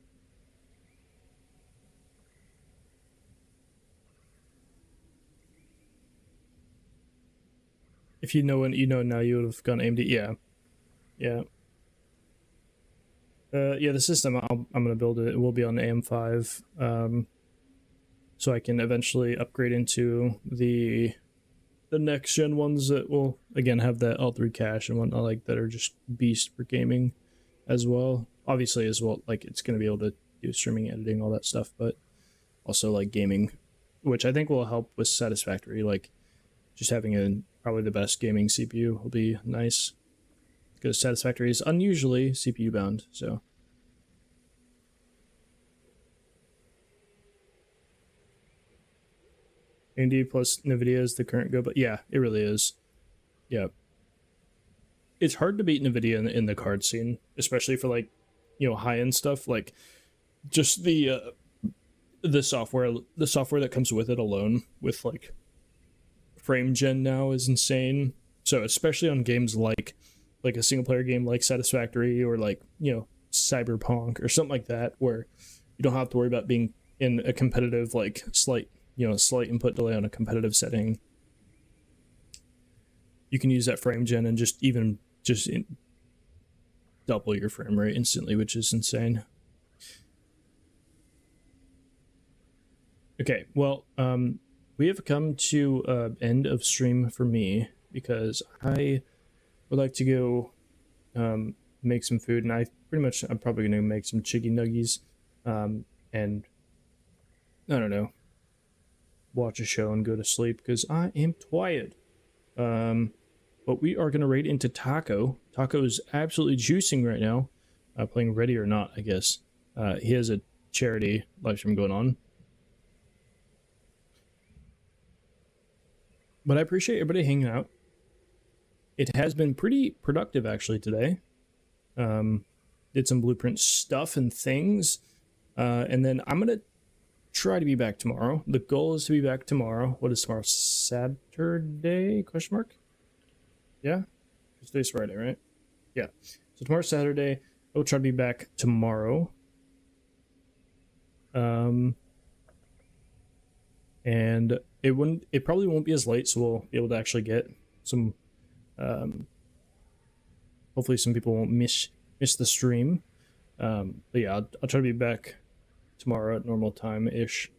If you know when you know now, you would have gone AMD. Yeah, yeah. Yeah. The system I'm gonna build it. It will be on AM5. So I can eventually upgrade into the next gen ones that will again have that L3 cache and whatnot, like that are just beast for gaming as well. Obviously as well, like it's going to be able to do streaming, editing, all that stuff, but also like gaming, which I think will help with Satisfactory. Like just having probably the best gaming CPU will be nice because Satisfactory is unusually CPU bound. So AMD plus NVIDIA is the current go, but yeah, it really is. Yeah. It's hard to beat NVIDIA in the card scene, especially for like, high-end stuff. Like just the software that comes with it alone with like frame gen now is insane. So especially on games like a single player game like Satisfactory or like, Cyberpunk or something like that, where you don't have to worry about being in a competitive like slight input delay on a competitive setting. You can use that frame gen and just double your frame rate instantly, which is insane. Okay, well, we have come to end of stream for me because I would like to go make some food, and I'm probably going to make some chicken nuggies, and I don't know, watch a show and go to sleep because I am tired. But we are going to raid into Taco. Taco is absolutely juicing right now, playing Ready or Not, I guess. He has a charity live stream going on. But I appreciate everybody hanging out. It has been pretty productive actually today. Did some blueprint stuff and things. And then I'm going to try to be back tomorrow. The goal is to be back tomorrow. What is tomorrow? Saturday? Question mark? Yeah? Today's Friday, right? Yeah. So tomorrow's Saturday. I will try to be back tomorrow. And it probably won't be as late, so we'll be able to actually get some hopefully some people won't miss the stream. But yeah, I'll try to be back tomorrow at normal time-ish,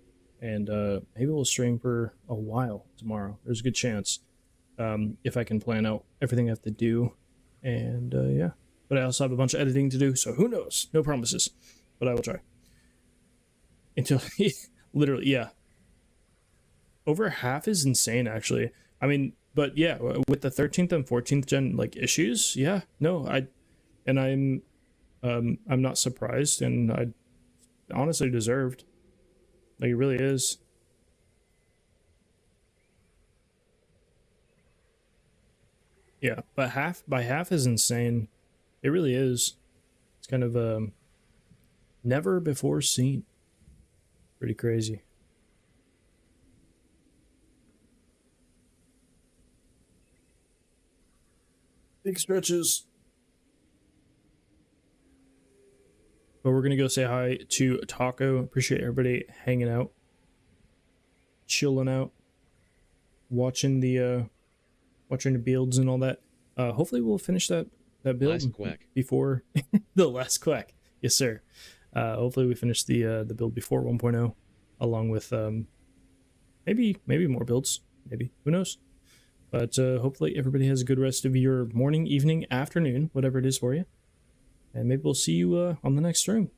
and maybe we'll stream for a while tomorrow. There's a good chance, if I can plan out everything I have to do, and yeah. But I also have a bunch of editing to do, so who knows? No promises, but I will try. Until, literally, yeah. Over half is insane, actually. I mean, but yeah, with the 13th and 14th gen like issues, yeah, no, I'm not surprised, and I honestly deserved. Like, it really is. Yeah, but half is insane. It really is. It's kind of never before seen. Pretty crazy. Big stretches. But we're gonna go say hi to Taco. Appreciate everybody hanging out, chilling out, watching the builds and all that. Hopefully we'll finish that build Last quack. before the last quack. Yes, sir. Hopefully we finish the build before 1.0, along with maybe more builds. Maybe, who knows? But hopefully everybody has a good rest of your morning, evening, afternoon, whatever it is for you. And maybe we'll see you on the next stream.